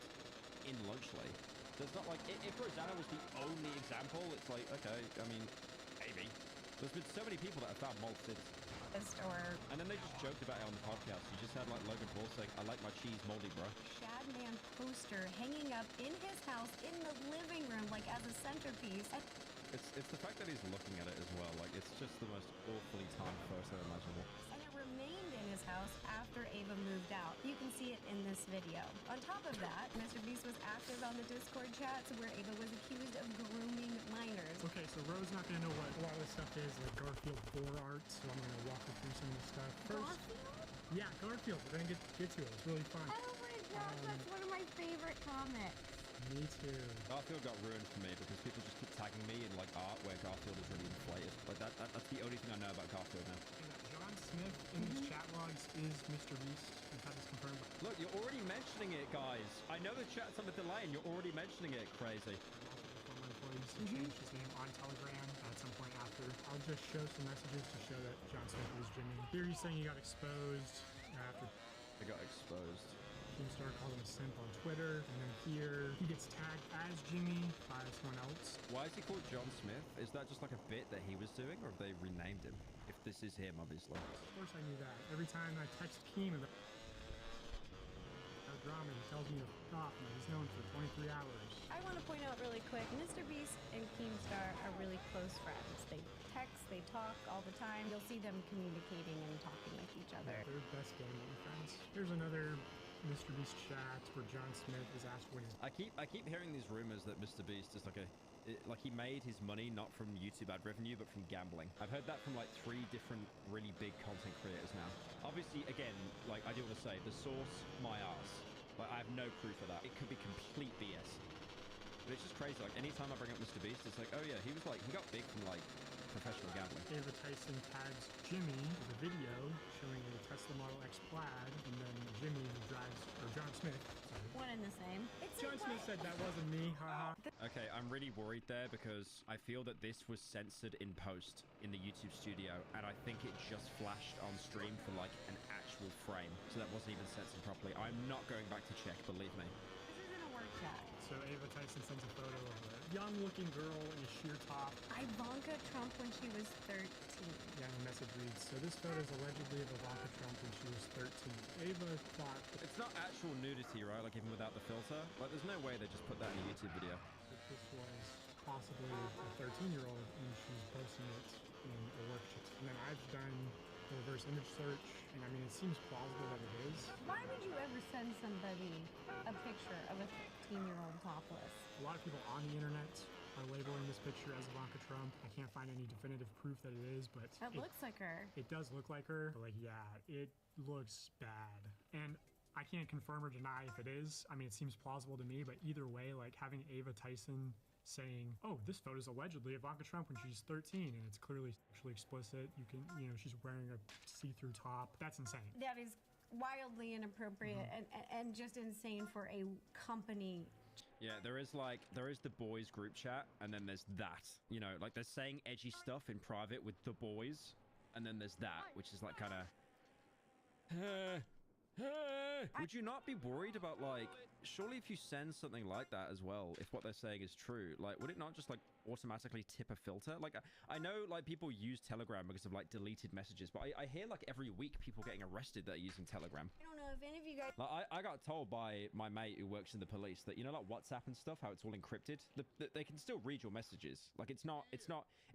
in Lunchly. So it's not like, if Rosanna was the only example, it's like, okay, I mean, maybe. There's been so many people that have found mold since. And then they just joked about it on the podcast. You just had like Logan Paul saying, I like my cheese moldy, bro. Shadman poster hanging up in his house in the living room, like as a centerpiece. It's the fact that he's looking at it as well. Like, it's just the most awfully timed photo imaginable. And it remained in his house after Ava moved out. You can see it in this video. On top of that, Mr. Beast was active on the Discord chats where Ava was accused of grooming minors. Okay, so Ro's not going to know what a lot of this stuff is, like Garfield 4 art, so I'm going to walk her through some of the stuff. First, yeah, Garfield. We're going to get to it. It's really fun. Oh my gosh, that's one of my favorite comics. Me too. Garfield got ruined for me because people just keep tagging me in like art where Garfield is really inflated. Like that's the only thing I know about Garfield now. John Smith in his chat logs is Mr. Beast. We've had this confirmed. Look, you're already mentioning it, guys. I know the chat's on the delay and you're already mentioning it. Crazy. Former employees to change his name on Telegram at some point after. I'll just show some messages to show that John Smith is Jimmy. Here he's saying he got exposed after. I got exposed. Keemstar called him a simp on Twitter, and then here he gets tagged as Jimmy by someone else. Why is he called John Smith? Is that just like a bit that he was doing, or have they renamed him? If this is him, obviously. Of course I knew that. Every time I text Keem about drama, he tells me to f*** off, and he's known for 23 hours. I want to point out really quick, Mr. Beast and Keemstar are really close friends. They text, they talk all the time. You'll see them communicating and talking with each other. Yeah, they're best gaming friends. Here's another Mr. Beast chat where John Smith is asked what his... I keep hearing these rumors that Mr. Beast is like like he made his money not from YouTube ad revenue but from gambling. I've heard that from like 3 different really big content creators now. Obviously, again, like I do want to say, the source, my ass. Like I have no proof of that. It could be complete BS. But it's just crazy. Like anytime I bring up Mr. Beast, it's like, oh yeah, he got big from like professional gambling. Ava Tyson tags Jimmy with a video showing a Tesla Model X Plaid, and then Jimmy who drives, or John Smith. Sorry. One and the same. John Smith said that wasn't me, haha. Okay, I'm really worried there because I feel that this was censored in post in the YouTube studio, and I think it just flashed on stream for like an actual frame, so that wasn't even censored properly. I'm not going back to check, believe me. This isn't a work chat. So Ava Tyson sends a photo of a young-looking girl in a sheer top. Ivanka Trump when she was 13. Yeah, and the message reads, so this photo is allegedly of Ivanka Trump when she was 13. Ava thought... It's not actual nudity, right? Like even without the filter? Like there's no way they just put that in a YouTube video. That this was possibly a 13-year-old and she's posting it in a work chat. And then I've done the reverse image search, and I mean, it seems plausible that it is. Why would you ever send somebody a picture of a 13-year-old topless? A lot of people on the internet are labeling this picture as Ivanka Trump. I can't find any definitive proof that it is, but... It looks like her. It does look like her, but like, yeah, it looks bad. And I can't confirm or deny if it is. I mean, it seems plausible to me, but either way, like having Ava Tyson saying, oh, this photo is allegedly Ivanka Trump when she's 13 and it's clearly sexually explicit. You can, you know, she's wearing a see-through top. That's insane. That is wildly inappropriate and just insane for a company. Yeah, there is the boys group chat, and then there's that. You know, like they're saying edgy stuff in private with the boys, and then there's that, which is like kind of... Hey! Would you not be worried about, like, surely if you send something like that as well, if what they're saying is true, like, would it not just, like, automatically tip a filter? Like, I know, like, people use Telegram because of, like, deleted messages, but I hear, like, every week people getting arrested that are using Telegram. I don't know if any of you guys... Like, I got told by my mate who works in the police that, you know, like, WhatsApp and stuff, how it's all encrypted? They can still read your messages. Like, it's not...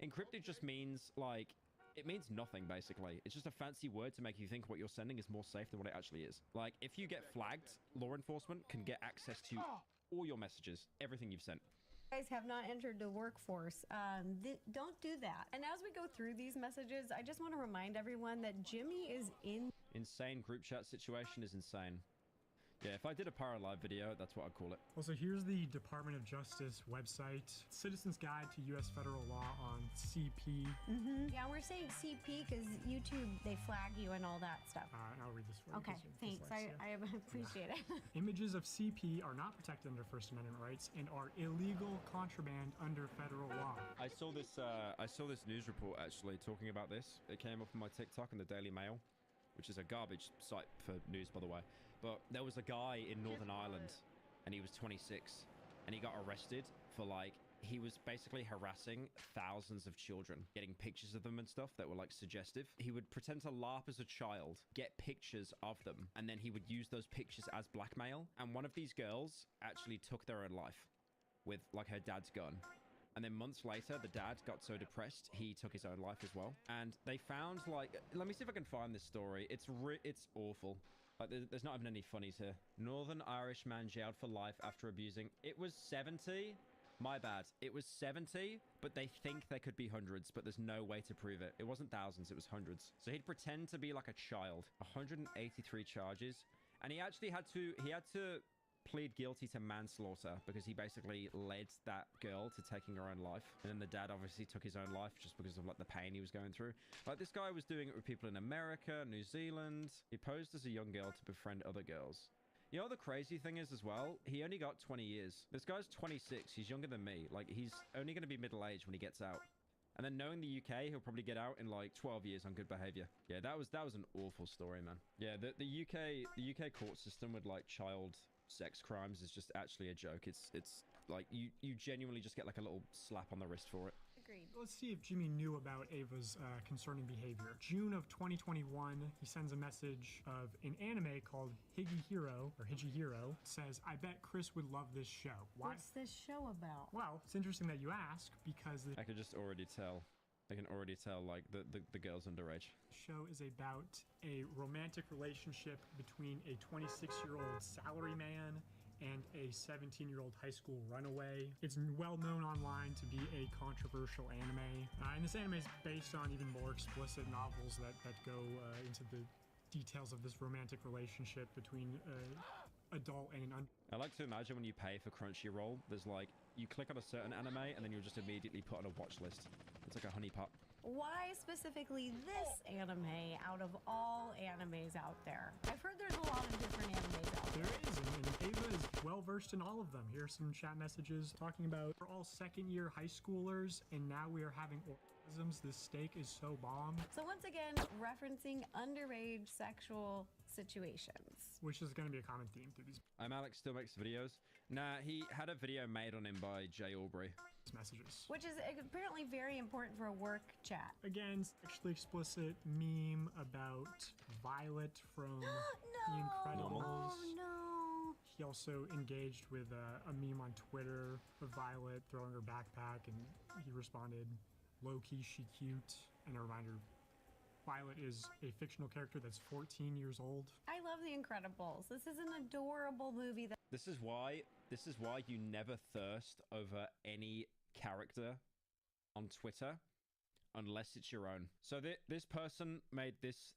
Encrypted just means, like... It means nothing, basically. It's just a fancy word to make you think what you're sending is more safe than what it actually is. Like, if you get flagged, law enforcement can get access to all your messages, everything you've sent. Guys have not entered the workforce, don't do that. And as we go through these messages, I just want to remind everyone that Jimmy is in... Insane group chat situation is insane. Yeah, if I did a Paralive video, that's what I'd call it. Also, here's the Department of Justice website. Citizen's Guide to U.S. Federal Law on CP. Yeah, we're saying CP because YouTube, they flag you and all that stuff. I'll read this for you. Okay, thanks. I appreciate it. Images of CP are not protected under First Amendment rights and are illegal contraband under federal law. I saw this news report actually talking about this. It came up on my TikTok and the Daily Mail, which is a garbage site for news, by the way. But there was a guy in Northern Ireland, and he was 26, and he got arrested for, like, he was basically harassing thousands of children, getting pictures of them and stuff that were, like, suggestive. He would pretend to laugh as a child, get pictures of them, and then he would use those pictures as blackmail. And one of these girls actually took their own life with, like, her dad's gun. And then months later, the dad got so depressed, he took his own life as well. And they found, like, let me see if I can find this story. It's awful. Like, there's not even any funnies here. Northern Irish man jailed for life after abusing. It was 70. My bad. It was 70, but they think there could be hundreds, but there's no way to prove it. It wasn't thousands, it was hundreds. So he'd pretend to be like a child. 183 charges. And he actually had to plead guilty to manslaughter because he basically led that girl to taking her own life. And then the dad obviously took his own life just because of, like, the pain he was going through. Like, this guy was doing it with people in America, New Zealand. He posed as a young girl to befriend other girls. You know what the crazy thing is as well? He only got 20 years. This guy's 26. He's younger than me. Like, he's only going to be middle-aged when he gets out. And then knowing the UK, he'll probably get out in like 12 years on good behavior. Yeah, that was an awful story, man. Yeah, the UK court system with, like, child sex crimes is just actually a joke. It's like you genuinely just get, like, a little slap on the wrist for it. Agreed. Let's see if Jimmy knew about Ava's concerning behavior. June of 2021, he sends a message of an anime called Higihiro. Says, I bet Chris would love this show. Why? What's this show about? Well, it's interesting that you ask because I could just already tell. I can already tell, like, the girl's underage. The show is about a romantic relationship between a 26-year-old salaryman and a 17-year-old high school runaway. It's well known online to be a controversial anime. And this anime is based on even more explicit novels that go into the details of this romantic relationship between adult and an I like to imagine when you pay for Crunchyroll, there's like, you click on a certain anime and then you'll just immediately put on a watch list. It's like a honeypot. Why specifically this anime out of all animes out there? I've heard there's a lot of different animes out there. There is, and Ava is well versed in all of them. Here's some chat messages talking about we're all second-year high schoolers, and now we are having orgasms. This steak is so bomb. So once again, referencing underage sexual situations. Which is going to be a common theme through these Alex still makes videos. Nah, he had a video made on him by Jay Aubrey. Messages. Which is apparently very important for a work chat. Again, sexually explicit meme about Violet from The Incredibles. Oh no! He also engaged with a meme on Twitter of Violet throwing her backpack, and he responded, low-key, she cute. And a reminder, Violet is a fictional character that's 14 years old. I love The Incredibles. This is an adorable movie. This is why you never thirst over any character on Twitter unless it's your own. So this person made this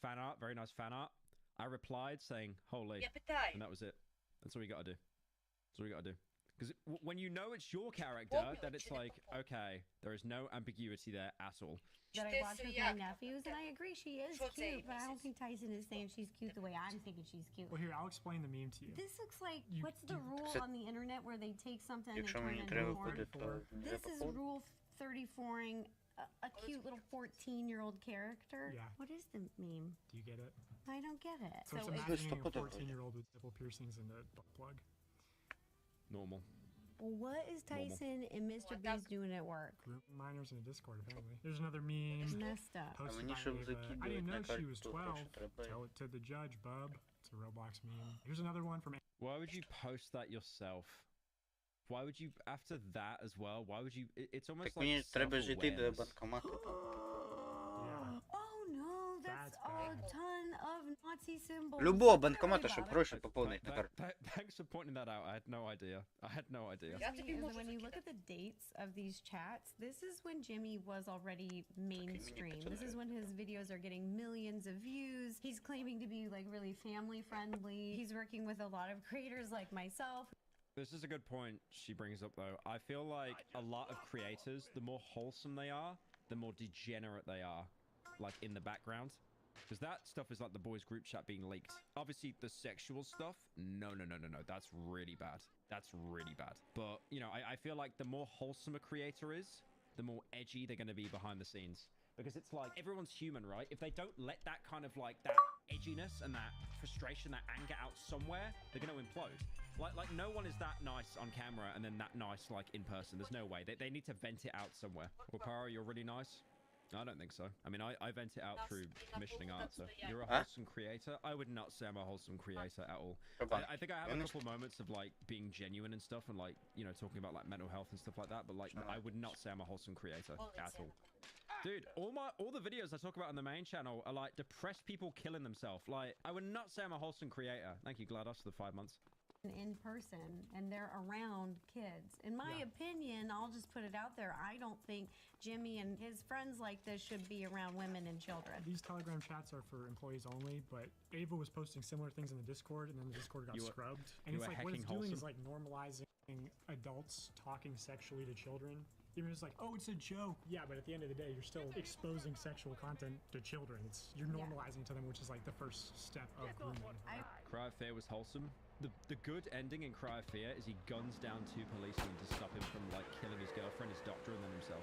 fan art, very nice fan art. I replied saying, holy, and that was it. That's all you gotta do. That's all you gotta do. Because when you know it's your character, then it's like, okay, there is no ambiguity there at all. That I watch with my nephews, and I agree she is cute, but I don't think Tyson is saying she's cute the way I'm thinking she's cute. Well, here, I'll explain the meme to you. This looks like, what's the rule on the internet where they take something and turn it into porn? This is rule 34ing a cute little 14-year-old character. Yeah. What is the meme? Do you get it? I don't get it. So it's imagining a 14-year-old with nipple piercings and a butt plug. Normal. What is Tyson and Mr. Beast doing at work? Group minors in a Discord, apparently. There's another meme. Messed up. Posted by Ava. I didn't know she was 12. Tell it to the judge, bub. It's a Roblox meme. Here's another one from... Why would you post that yourself? Why would you, after that as well, why would you... It's almost like Мені треба ж йти до self-awareness. банкомату. Oh no, that's a ton of Nazi symbols. Любого банкомата, щоб гроші поповнити на карту. Thanks for pointing that out. I had no idea. I had no idea. When you look at the dates of these chats, this is when Jimmy was already mainstream. This is when his videos are getting millions of views. He's claiming to be like really family friendly. He's working with a lot of creators like myself. This is a good point she brings up, though. I feel like a lot of creators, the more wholesome they are, the more degenerate they are, like in the background. Because that stuff is like the boys group chat being leaked. Obviously, the sexual stuff, no. That's really bad. That's really bad. But, you know, I feel like the more wholesome a creator is, the more edgy they're going to be behind the scenes. Because it's like, everyone's human, right? If they don't let that kind of like, that edginess and that frustration, that anger out somewhere, they're going to implode. Like no one is that nice on camera and then that nice, like, in person. There's no way. They need to vent it out somewhere. Well, Para, you're really nice. I don't think so. I mean, I vent it out through commissioning art, so you're a wholesome creator. I would not say I'm a wholesome creator at all. I think I have a couple moments of, like, being genuine and stuff and, like, you know, talking about, like, mental health and stuff like that, but, like, I would not say I'm a wholesome creator at all. Dude, all the videos I talk about on the main channel are, like, depressed people killing themselves. Like, I would not say I'm a wholesome creator. Thank you, GLaDOS, for the 5 months. In person, and they're around kids. In my opinion, I'll just put it out there, I don't think Jimmy and his friends like this should be around women and children. These Telegram chats are for employees only, but Ava was posting similar things in the Discord, and then the Discord got scrubbed. And it's like, what it's doing is like normalizing adults talking sexually to children. Even if it's like, oh, it's a joke. Yeah, but at the end of the day, you're still exposing sexual content to children. You're normalizing to them, which is like the first step of grooming. Cry of Fear was wholesome. The good ending in Cry of Fear is he guns down 2 policemen to stop him from, like, killing his girlfriend, his doctor, and then himself.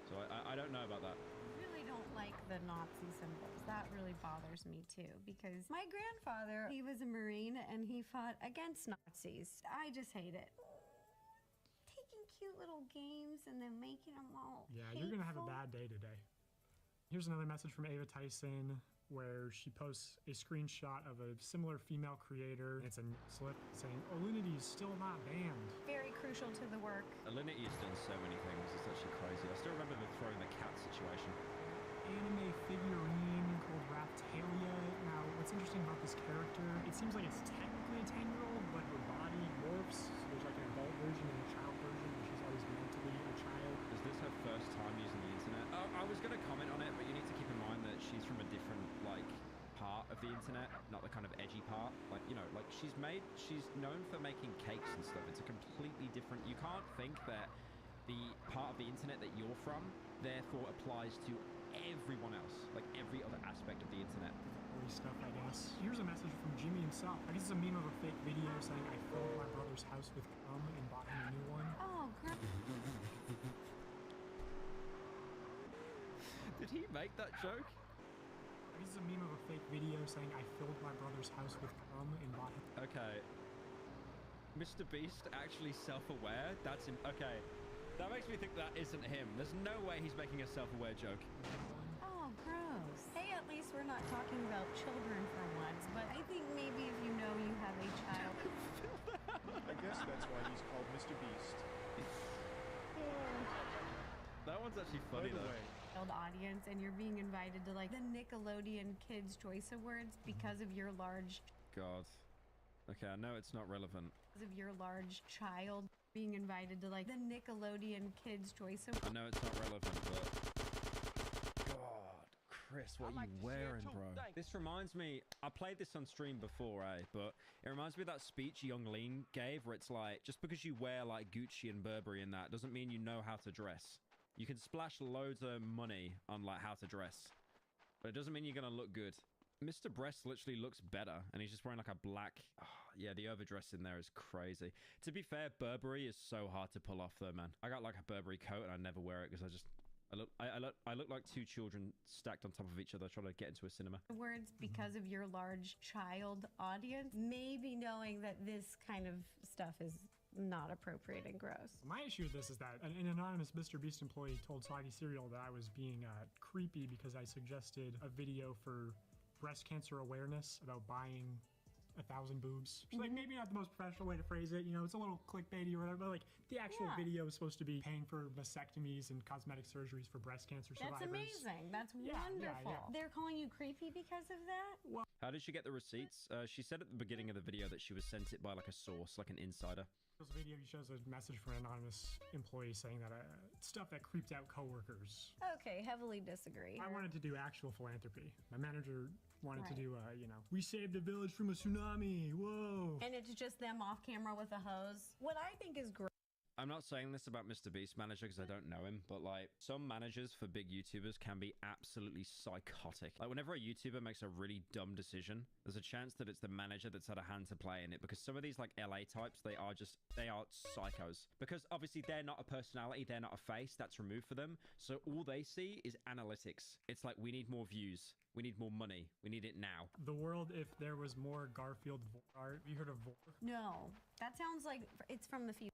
So I don't know about that. I really don't like the Nazi symbols. That really bothers me too, because my grandfather, he was a Marine and he fought against Nazis. I just hate it. Taking cute little games and then making them all You're gonna have a bad day today. Here's another message from Ava Tyson, where she posts a screenshot of a similar female creator. It's a slip saying, Alinity is still not banned. Very crucial to the work. Alinity has done so many things. It's actually crazy. I still remember the throwing the cat situation. Anime figurine called Raptalia. Now, what's interesting about this character, it seems like it's technically a 10-year-old, but her body morphs. So there's like an adult version and a child version, where she's always meant to be a child. Is this her first time using the internet? I was going to comment on it, but you need to keep in mind that she's from a different, like, part of the internet, not the kind of edgy part. Like, you know, like, she's known for making cakes and stuff. It's a completely different... You can't think that the part of the internet that you're from, therefore, applies to everyone else. Like, every other aspect of the internet. Stuff, I guess. Here's a message from Jimmy himself. I guess it's a meme of a fake video saying, I filled my brother's house with cum and bought him a new one. Oh, crap. Did he make that joke? This is a meme of a fake video saying, I filled my brother's house with cum and bought him... Okay. Mr. Beast actually self-aware? That's him. Okay. That makes me think that isn't him. There's no way he's making a self-aware joke. Oh, gross. Hey, at least we're not talking about children for once, but I think maybe if you know you have a child... I guess that's why he's called Mr. Beast. That one's actually funny, though. Audience, and you're being invited to like the Nickelodeon Kids Choice Awards because of your large Okay, I know it's not relevant. Because of your large child being invited to like the Nickelodeon Kids Choice Awards. I know it's not relevant, but God, Chris, what are you wearing, bro? This reminds me, I played this on stream before, but it reminds me of that speech Young Lean gave where it's like, just because you wear like Gucci and Burberry and that doesn't mean you know how to dress. You can splash loads of money on like how to dress, but it doesn't mean you're gonna look good. Mr. Breast literally looks better, and he's just wearing like a black... yeah, the overdress in there is crazy. To be fair, Burberry is so hard to pull off though, man. I got like a Burberry coat, and I never wear it because I look like two children stacked on top of each other trying to get into a cinema. Words because of your large child audience, maybe knowing that this kind of stuff is not appropriate and gross. My issue with this is that an anonymous Mr. Beast employee told Soggy Cereal that I was being creepy because I suggested a video for breast cancer awareness about buying 1,000 boobs. It's like maybe not the most professional way to phrase it, you know, it's a little clickbaity or whatever, but like the actual video is supposed to be paying for vasectomies and cosmetic surgeries for breast cancer survivors. That's amazing. That's wonderful. They're calling you creepy because of that? Well, how did she get the receipts? She said at the beginning of the video that she was sent it by like a source, like an insider. This video shows a message from an anonymous employee saying that stuff that creeped out coworkers. Okay, heavily disagree. I wanted to do actual philanthropy. My manager wanted to do, you know, we saved a village from a tsunami. Whoa. And it's just them off camera with a hose. What I think is great. I'm not saying this about Mr. Beast manager because I don't know him, but like some managers for big YouTubers can be absolutely psychotic. Like whenever a YouTuber makes a really dumb decision, there's a chance that it's the manager that's had a hand to play in it, because some of these like LA types, they are psychos, because obviously they're not a personality, they're not a face, that's removed for them. So all they see is analytics. It's like, we need more views. We need more money. We need it now. The world, if there was more Garfield art. Have you heard of Vor? No, that sounds like it's from the future.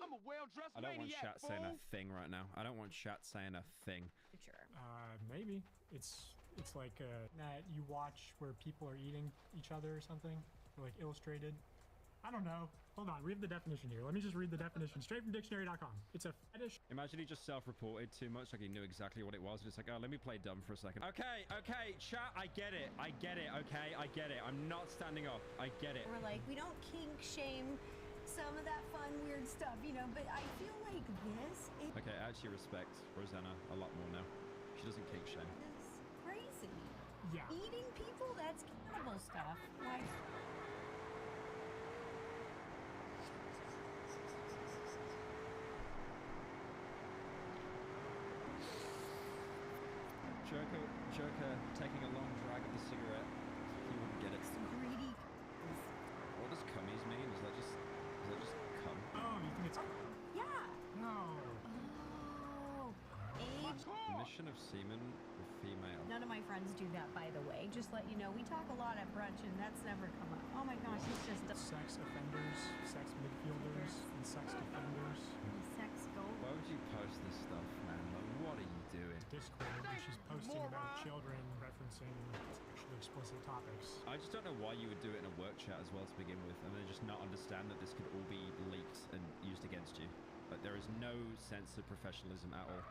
I'm a well-dressed I don't want maniac, chat saying a fool. thing right now. I don't want chat saying a thing. Sure. Maybe. It's like that you watch where people are eating each other or something, or like illustrated. I don't know. Hold on, we have the definition here. Let me just read the definition straight from dictionary.com. It's a fetish. Imagine he just self-reported too much, like he knew exactly what it was. It's like, oh, let me play dumb for a second. Okay, chat, I get it, okay, I get it. I'm not standing up, I get it. We're like, we don't kink shame some of that fun, weird stuff, you know, but I feel like this is Okay, I actually respect Rosanna a lot more now. She doesn't kink shame. crazy. Yeah. Eating people, that's cannibal stuff. Like, Joker taking a long drag of the cigarette. He wouldn't get it. Greedy. What does cummies mean? Is that just cum? Oh, you think it's... Yeah. No. Oh. Age. Mission of semen with female. None of my friends do that, by the way. Just let you know, we talk a lot at brunch, and that's never come up. Oh my gosh, it's just sex offenders, sex midfielders, and sex defenders. Sex gold. Why would you post this stuff, man? Like, what are you doing? Discord, where she's posting about children referencing sexually explicit topics. I just don't know why you would do it in a work chat as well to begin with, and then just not understand that this could all be leaked and used against you. Like, there is no sense of professionalism at all.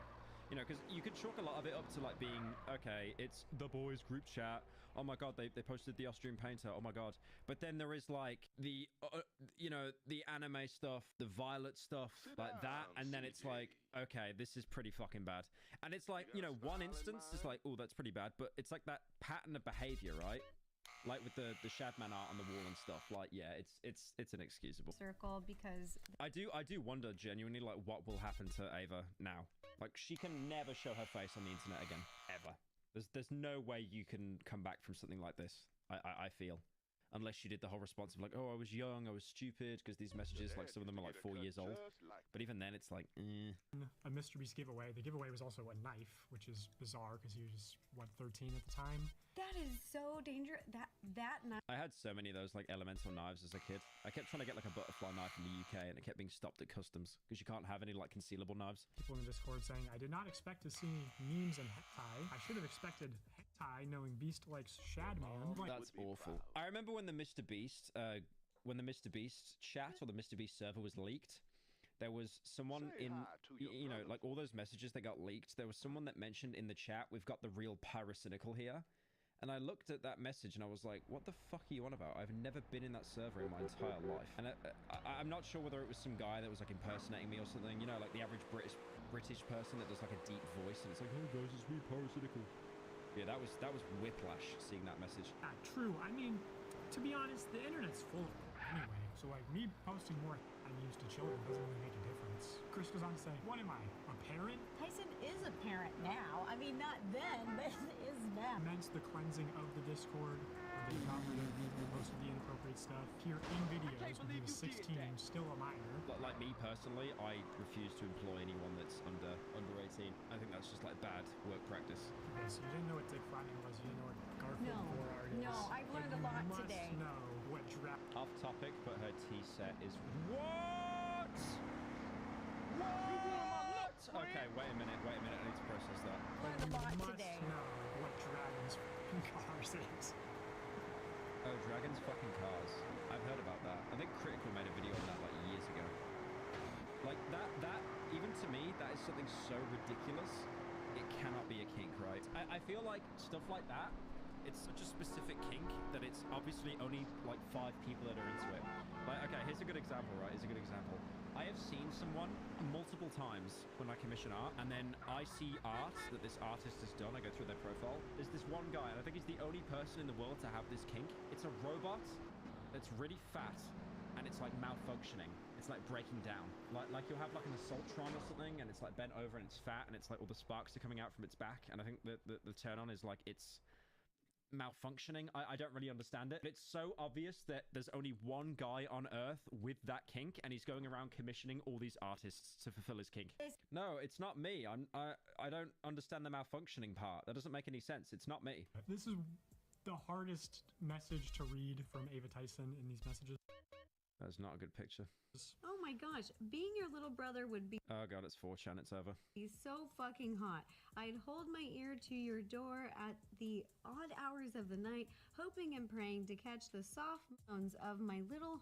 You know, because you could chalk a lot of it up to like being, okay, it's the boys group chat. Oh my God, they posted the Austrian painter. Oh my God. But then there is like the, you know, the anime stuff, the Violet stuff, like that. And then it's like, okay, this is pretty fucking bad. And it's like, you know, one instance is like, oh, that's pretty bad. But it's like that pattern of behavior, right? Like with the Shadman art on the wall and stuff. Like, yeah, it's inexcusable. Circle, because I do wonder genuinely, like, what will happen to Ava now. Like, she can never show her face on the internet again, ever. There's no way you can come back from something like this. I feel, unless you did the whole response of like, oh, I was young, I was stupid, because these messages, like, some of them are like 4 years old. But even then, it's like, A Mr. Beast giveaway. The giveaway was also a knife, which is bizarre because he was, what, 13 at the time? that is so dangerous. That knife. I had so many of those like elemental knives as a kid. I kept trying to get like a butterfly knife in the UK, and it kept being stopped at customs because you can't have any like concealable knives. People in the Discord saying, I did not expect to see memes and hentai. I should have expected hentai knowing Beast likes Shadman. Like, That's awful. I remember when the Mr. Beast chat or the Mr. Beast server was leaked. There was someone in, you know, like all those messages that got leaked. There was someone that mentioned in the chat, we've got the real pyrocynical here. And I looked at that message and I was like, what the fuck are you on about? I've never been in that server in my entire life. And I'm not sure whether it was some guy that was like impersonating me or something, you know, like the average British person that does like a deep voice and it's like, hey guys, it's me, pyrocynical. Yeah, that was whiplash seeing that message. True. I mean, to be honest, the internet's full of it anyway. So like me posting more news to children doesn't really make a difference. Chris goes on to say, what am I, a parent? Tyson is a parent now. I mean, not then, but is now. Immense the cleansing of the Discord, or the cooperative, most of the inappropriate stuff here in videos when he was 16, still a minor. Like me personally, I refuse to employ anyone that's under 18. I think that's just like bad work practice. Okay, so you didn't know what dick flattening was. You didn't know what Garfield board art is. No, I've learned a lot today. You must know what draft. Off topic, but her T set is what? What? Okay, wait a minute. I need to process that. Learned a lot You must today. know what Dragon's fucking cars is. Oh, Dragon's fucking cars. I've heard about that. I think Critical made a video on that like years ago. Like that even to me, that is something so ridiculous. It cannot be a kink, right? I feel like stuff like that, it's such a specific kink that it's obviously only like 5 people that are into it. Like, okay, here's a good example, right? I have seen someone multiple times when I commission art, and then I see art that this artist has done. I go through their profile. There's this one guy, and I think he's the only person in the world to have this kink. It's a robot that's really fat, and it's like malfunctioning. It's like breaking down. Like you'll have like an Assaultron or something, and it's like bent over and it's fat, and it's like all the sparks are coming out from its back. And I think the turn on is like it's malfunctioning. I don't really understand it, but it's so obvious that there's only one guy on earth with that kink, and he's going around commissioning all these artists to fulfill his kink. No, it's not me. I don't understand the malfunctioning part. That doesn't make any sense. It's not me. This is the hardest message to read from Ava Tyson in these messages. That's not a good picture. Oh my gosh, being your little brother would be Oh god, it's 4chan, it's over. so fucking hot. I'd hold my ear to your door at the odd hours of the night, hoping and praying to catch the soft moans of my little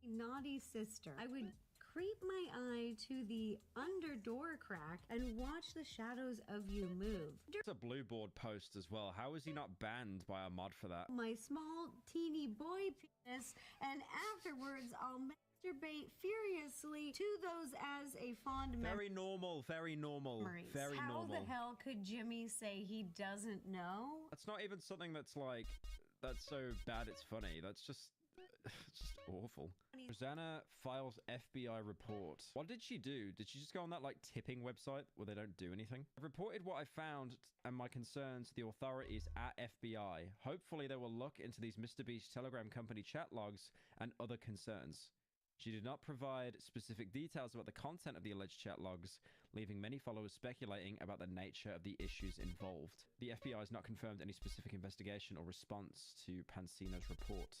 naughty sister. I would creep my eye to the under door crack and watch the shadows of you move. It's a blue board post as well. How is he not banned by a mod for that? My small teeny boy penis, and afterwards I'll masturbate furiously to those as a fond Very normal, very normal, memories. very How normal. the hell could Jimmy say he doesn't know? That's not even something that's like, that's so bad it's funny. That's just, it's just awful. Rosanna files FBI report. What did she do? Did she just go on that like tipping website where they don't do anything? I've reported what I found and my concerns to the authorities at FBI. Hopefully they will look into these MrBeast Telegram company chat logs and other concerns. She did not provide specific details about the content of the alleged chat logs, leaving many followers speculating about the nature of the issues involved. The FBI has not confirmed any specific investigation or response to Pansino's report.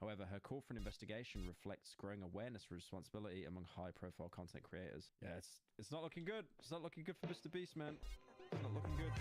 However, her call for an investigation reflects growing awareness and responsibility among high-profile content creators. Yeah, it's not looking good. It's not looking good for MrBeast, man. It's not looking good.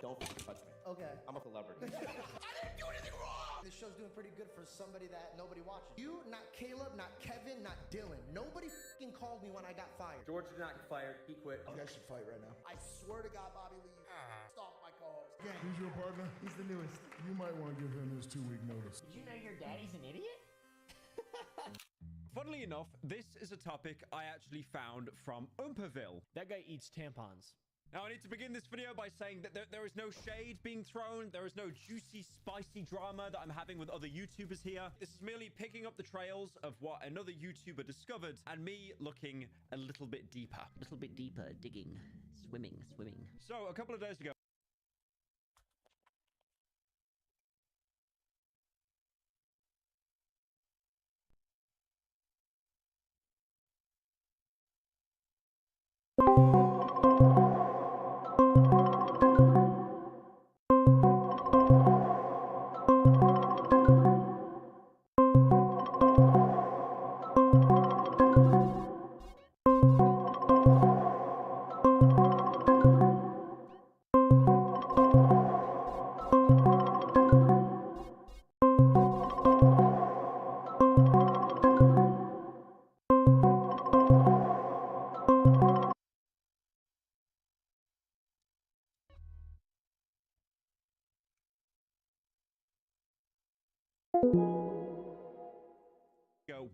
Don't touch me. Okay. I'm a celebrity. I didn't do anything wrong! This show's doing pretty good for somebody that nobody watches. You, not Caleb, not Kevin, not Dylan. Nobody fucking called me when I got fired. George did not get fired. He quit. You guys should fight right now. I swear to God, Bobby Lee, stop my co-host. Who's your partner? He's the newest. You might want to give him his 2-week notice. Did you know your daddy's an idiot? Funnily enough, this is a topic I actually found from Umperville. That guy eats tampons. Now, I need to begin this video by saying that there is no shade being thrown. There is no juicy, spicy drama that I'm having with other YouTubers here. This is merely picking up the trails of what another YouTuber discovered and me looking a little bit deeper. A little bit deeper, digging, swimming. So, a couple of days ago,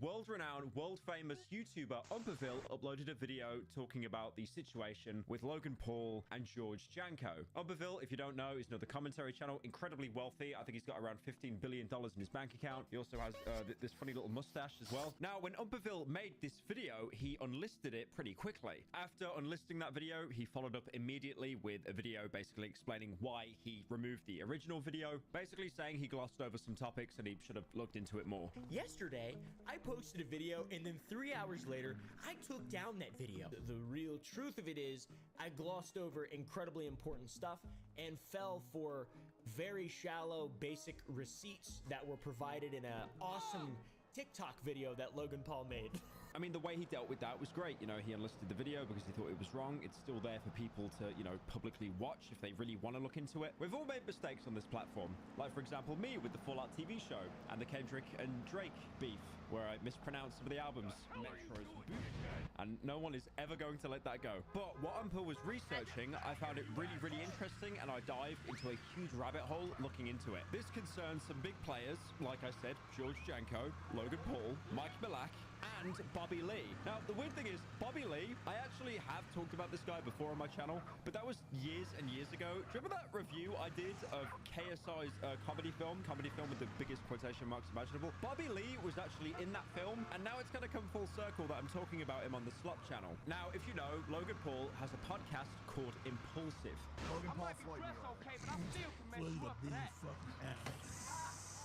World-renowned, world-famous YouTuber Umperville uploaded a video talking about the situation with Logan Paul and George Janko. Umperville, if you don't know, is another commentary channel, incredibly wealthy. I think he's got around $15 billion in his bank account. He also has this funny little mustache as well. Now, when Umperville made this video, he unlisted it pretty quickly. After unlisting that video, he followed up immediately with a video basically explaining why he removed the original video, basically saying he glossed over some topics and he should have looked into it more. Yesterday, I posted a video, and then 3 hours later, I took down that video. The real truth of it is, I glossed over incredibly important stuff and fell for very shallow, basic receipts that were provided in an awesome TikTok video that Logan Paul made. I mean, the way he dealt with that was great. You know, he unlisted the video because he thought it was wrong. It's still there for people to, you know, publicly watch if they really want to look into it. We've all made mistakes on this platform. Like, for example, me with the Fallout TV show and the Kendrick and Drake beef, where I mispronounced some of the albums. Metro's Boot. And no one is ever going to let that go. But what Umper was researching, I found it really, really interesting, and I dived into a huge rabbit hole looking into it. This concerns some big players, like I said, George Janko, Logan Paul, Mike Milak, and Bobby Lee. Now, the weird thing is, Bobby Lee, I actually have talked about this guy before on my channel, but that was years and years ago. Do you remember that review I did of KSI's comedy film with the biggest quotation marks imaginable? Bobby Lee was actually in that film, and now it's going to come full circle that I'm talking about him on the Slot channel. Now, if you know, Logan Paul has a podcast called Impulsive. Logan Paul Floyd.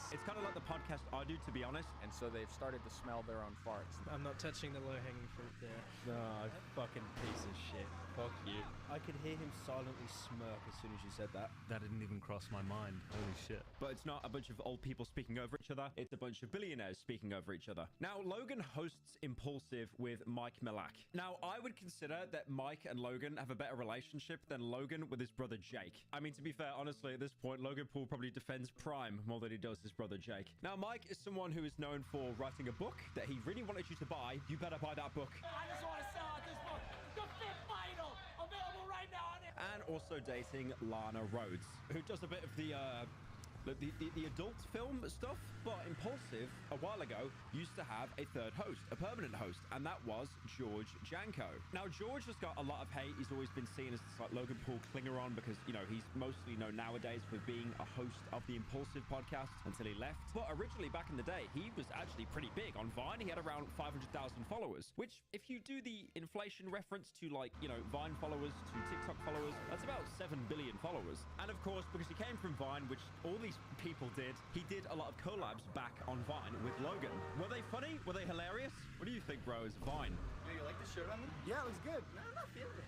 It's kind of like the podcast I do, to be honest. And so they've started to smell their own farts. I'm not touching the low-hanging fruit there. No, fucking piece of shit. Fuck you. I could hear him silently smirk as soon as you said that. That didn't even cross my mind. Holy shit. But it's not a bunch of old people speaking over each other. It's a bunch of billionaires speaking over each other. Now, Logan hosts Impulsive with Mike Milak. Now, I would consider that Mike and Logan have a better relationship than Logan with his brother Jake. I mean, to be fair, honestly, at this point, Logan Paul probably defends Prime more than he does his brother Jake. Now, Mike is someone who is known for writing a book that he really wanted you to buy. You better buy that book. I just want to sell out this book. The Fifth Vital, available right now on it. And also dating Lana Rhodes, who does a bit of the adult film stuff. But Impulsive, a while ago, used to have a third host, a permanent host, and that was George Janko. Now, George has got a lot of hate. He's always been seen as this, like, Logan Paul clinger on because, you know, he's mostly known nowadays for being a host of the Impulsive podcast until he left. But originally, back in the day, he was actually pretty big on Vine. He had around 500,000 followers, which, if you do the inflation reference to, like, you know, Vine followers to TikTok followers, that's about 7 billion followers. And of course, because he came from Vine, which all these people did, he did a lot of collabs back on Vine with Logan. Were they funny? Were they hilarious? What do you think, bro? Is Vine? Yeah, you like the shirt on me? Yeah, it was good. No, I'm not feeling it.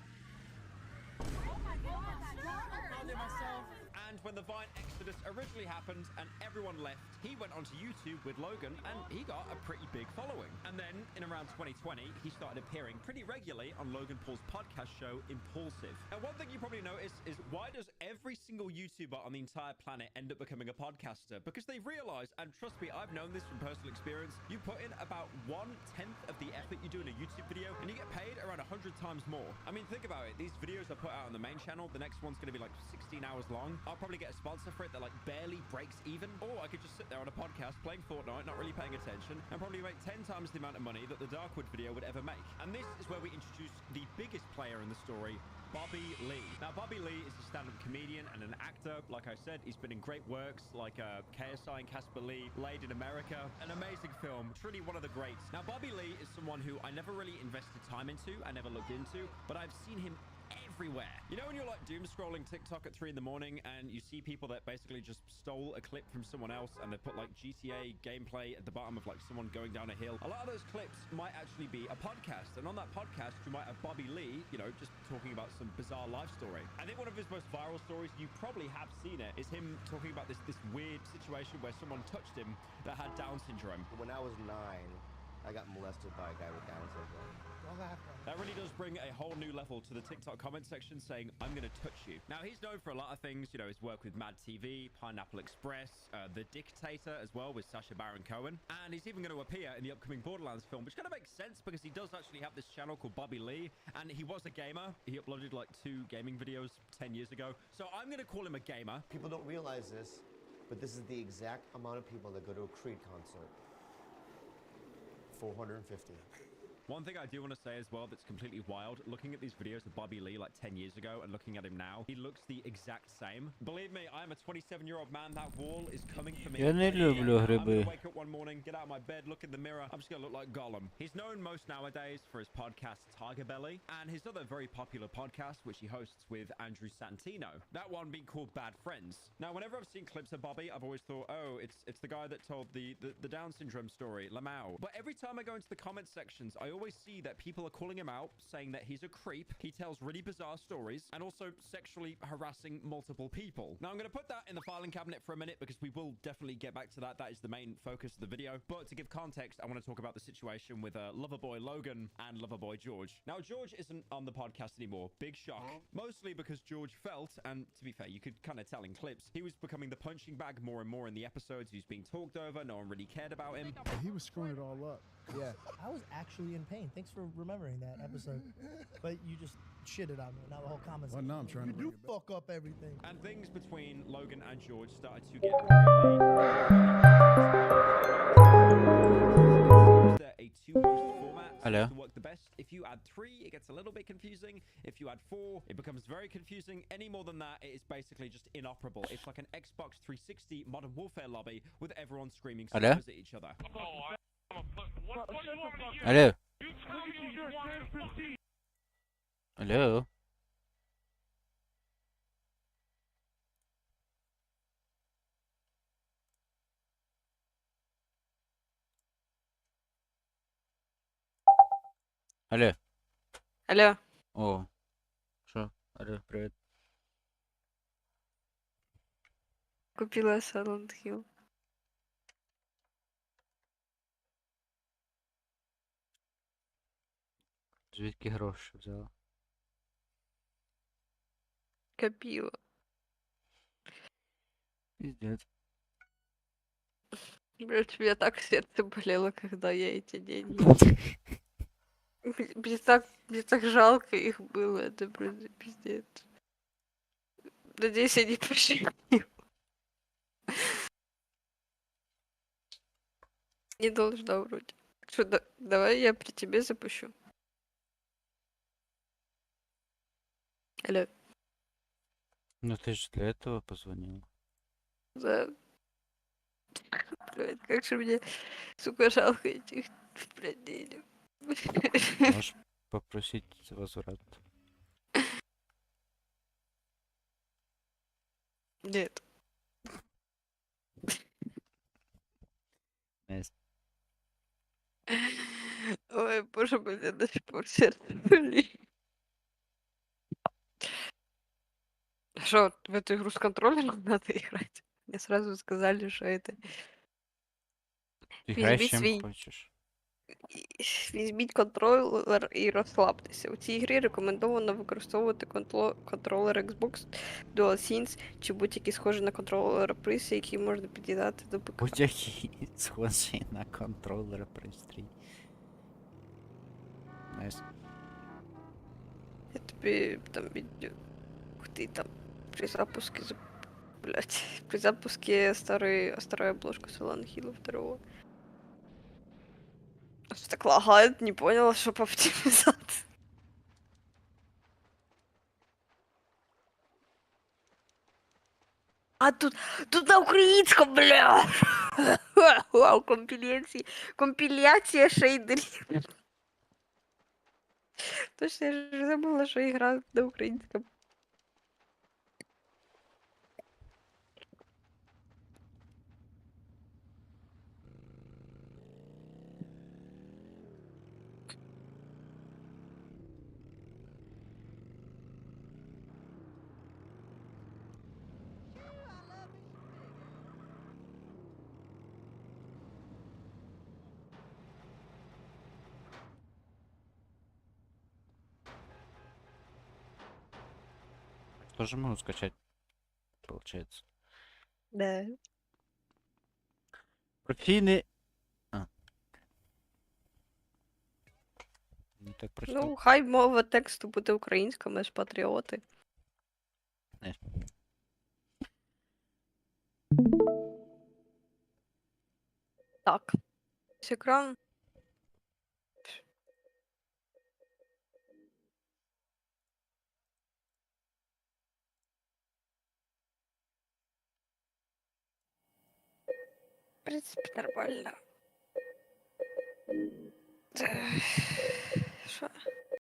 Oh my God, I found it myself. And when the Vine exodus originally happened and everyone left, he went onto YouTube with Logan and he got a pretty big following. And then in around 2020, he started appearing pretty regularly on Logan Paul's podcast show, Impulsive. And one thing you probably noticed is, why does every single YouTuber on the entire planet end up becoming a podcaster? Because they've realized, and trust me, I've known this from personal experience, you put in about 1/10 of the effort you do in a YouTube video and you get paid around 100 times more. I mean, think about it. These videos I put out on the main channel, the next one's going to be like 16 hours long. I'll probably get a sponsor for it that like barely breaks even, or I could just sit there on a podcast playing Fortnite, not really paying attention, and probably make 10 times the amount of money that the Darkwood video would ever make. And this is where we introduce the biggest player in the story, Bobby Lee. Now, Bobby Lee is a stand-up comedian and an actor. Like I said, he's been in great works like KSI and Casper Lee, Laid in America, an amazing film, truly one of the greats. Now, Bobby Lee is someone who I never really invested time into, I never looked into, but I've seen him everywhere. You know when you're like doom scrolling TikTok at 3 in the morning and you see people that basically just stole a clip from someone else and they put like GTA gameplay at the bottom of like someone going down a hill? A lot of those clips might actually be a podcast, and on that podcast you might have Bobby Lee, you know, just talking about some bizarre life story. I think one of his most viral stories, you probably have seen it, is him talking about this weird situation where someone touched him that had Down syndrome. When I was 9, I got molested by a guy with Down syndrome. That really does bring a whole new level to the TikTok comment section, saying, I'm going to touch you. Now, he's known for a lot of things, you know, his work with Mad TV, Pineapple Express, The Dictator as well with Sacha Baron Cohen. And he's even going to appear in the upcoming Borderlands film, which kind of makes sense because he does actually have this channel called Bobby Lee, and he was a gamer. He uploaded like 2 gaming videos 10 years ago. So I'm going to call him a gamer. People don't realize this, but this is the exact amount of people that go to a Creed concert. 450. One thing I do want to say as well that's completely wild, looking at these videos of Bobby Lee like 10 years ago and looking at him now, he looks the exact same. Believe me, I am a 27-year-old man. That wall is coming for me. Я не люблю I'm гриби. gonna wake up one morning, get out of my bed, look in the mirror. I'm just gonna look like Gollum. He's known most nowadays for his podcast Tiger Belly and his other very popular podcast, which he hosts with Andrew Santino. That one being called Bad Friends. Now, whenever I've seen clips of Bobby, I've always thought, oh, it's the guy that told the Down syndrome story, Lamau. But every time I go into the comment sections, I always see that people are calling him out, saying that he's a creep. He tells really bizarre stories and also sexually harassing multiple people. Now, I'm going to put that in the filing cabinet for a minute because we will definitely get back to that. That is the main focus of the video. But to give context, I want to talk about the situation with Loverboy Logan and Loverboy George. Now, George isn't on the podcast anymore. Big shock. Mostly because George felt, and to be fair, you could kind of tell in clips, he was becoming the punching bag more and more in the episodes. He was being talked over. No one really cared about him. He was screwing it all up. Yeah. I was actually in pain. Thanks for remembering that episode. But you just shitted on me. Now the whole comments. Well, no, I'm trying to bring You it back. fuck up everything. And things between Logan and George started to get really a two-host format Hello. seems to work the best. If you add 3, it gets a little bit confusing. If you add 4, it becomes very confusing. Any more than that, it is basically just inoperable. It's like an Xbox 360 Modern Warfare lobby with everyone screaming Hello? slurs at each other. Hello. Hello. Алло. Алло. О. Що? Алло, привіт. Купила Silent Hill. Звідки гроші взяла? Копила. Пиздец. Блять, у меня так сердце болело, когда я эти деньги... Мне так жалко их было, это просто пиздец. Надеюсь, они пошли. Не должна вроде. Что, давай я при тебе запущу. Алло. Ну ты же для этого позвонила. Да. Блядь, как же мне, сука, жалко этих, блядь, денег. Можешь попросить возврат. Нет. Есть. Ой, боже, меня до сих пор сердце болит. Что, в эту игру с контроллером надо играть? Мне сразу сказали, что это... Играй Візьміть чим свій... хочеш. Візьміть контролер і розслабтеся. У цій грі рекомендовано використовувати контролер Xbox DualSense чи будь-який схожий на контролер пристрій, який можна під'єднати до ПК. Будь-який схожий на контролер пристрій. Найс. Я тобі там відео... Ух ти, там при запуске... Блять, при запуске старой обложки Silent Hill 2. Что так лагает, не поняла, что по оптимизации. А тут на українському, бля! Вау, компиляция шейдерів. Точно, я же забыла, что игра на українському. Тоже могу скачать, получается. Да. Профільний... А. Не так прочитав. Ну, хай мова тексту буде українська, ми ж патріоти. Не. Так. Ось екран. В принципі, нормально. Що?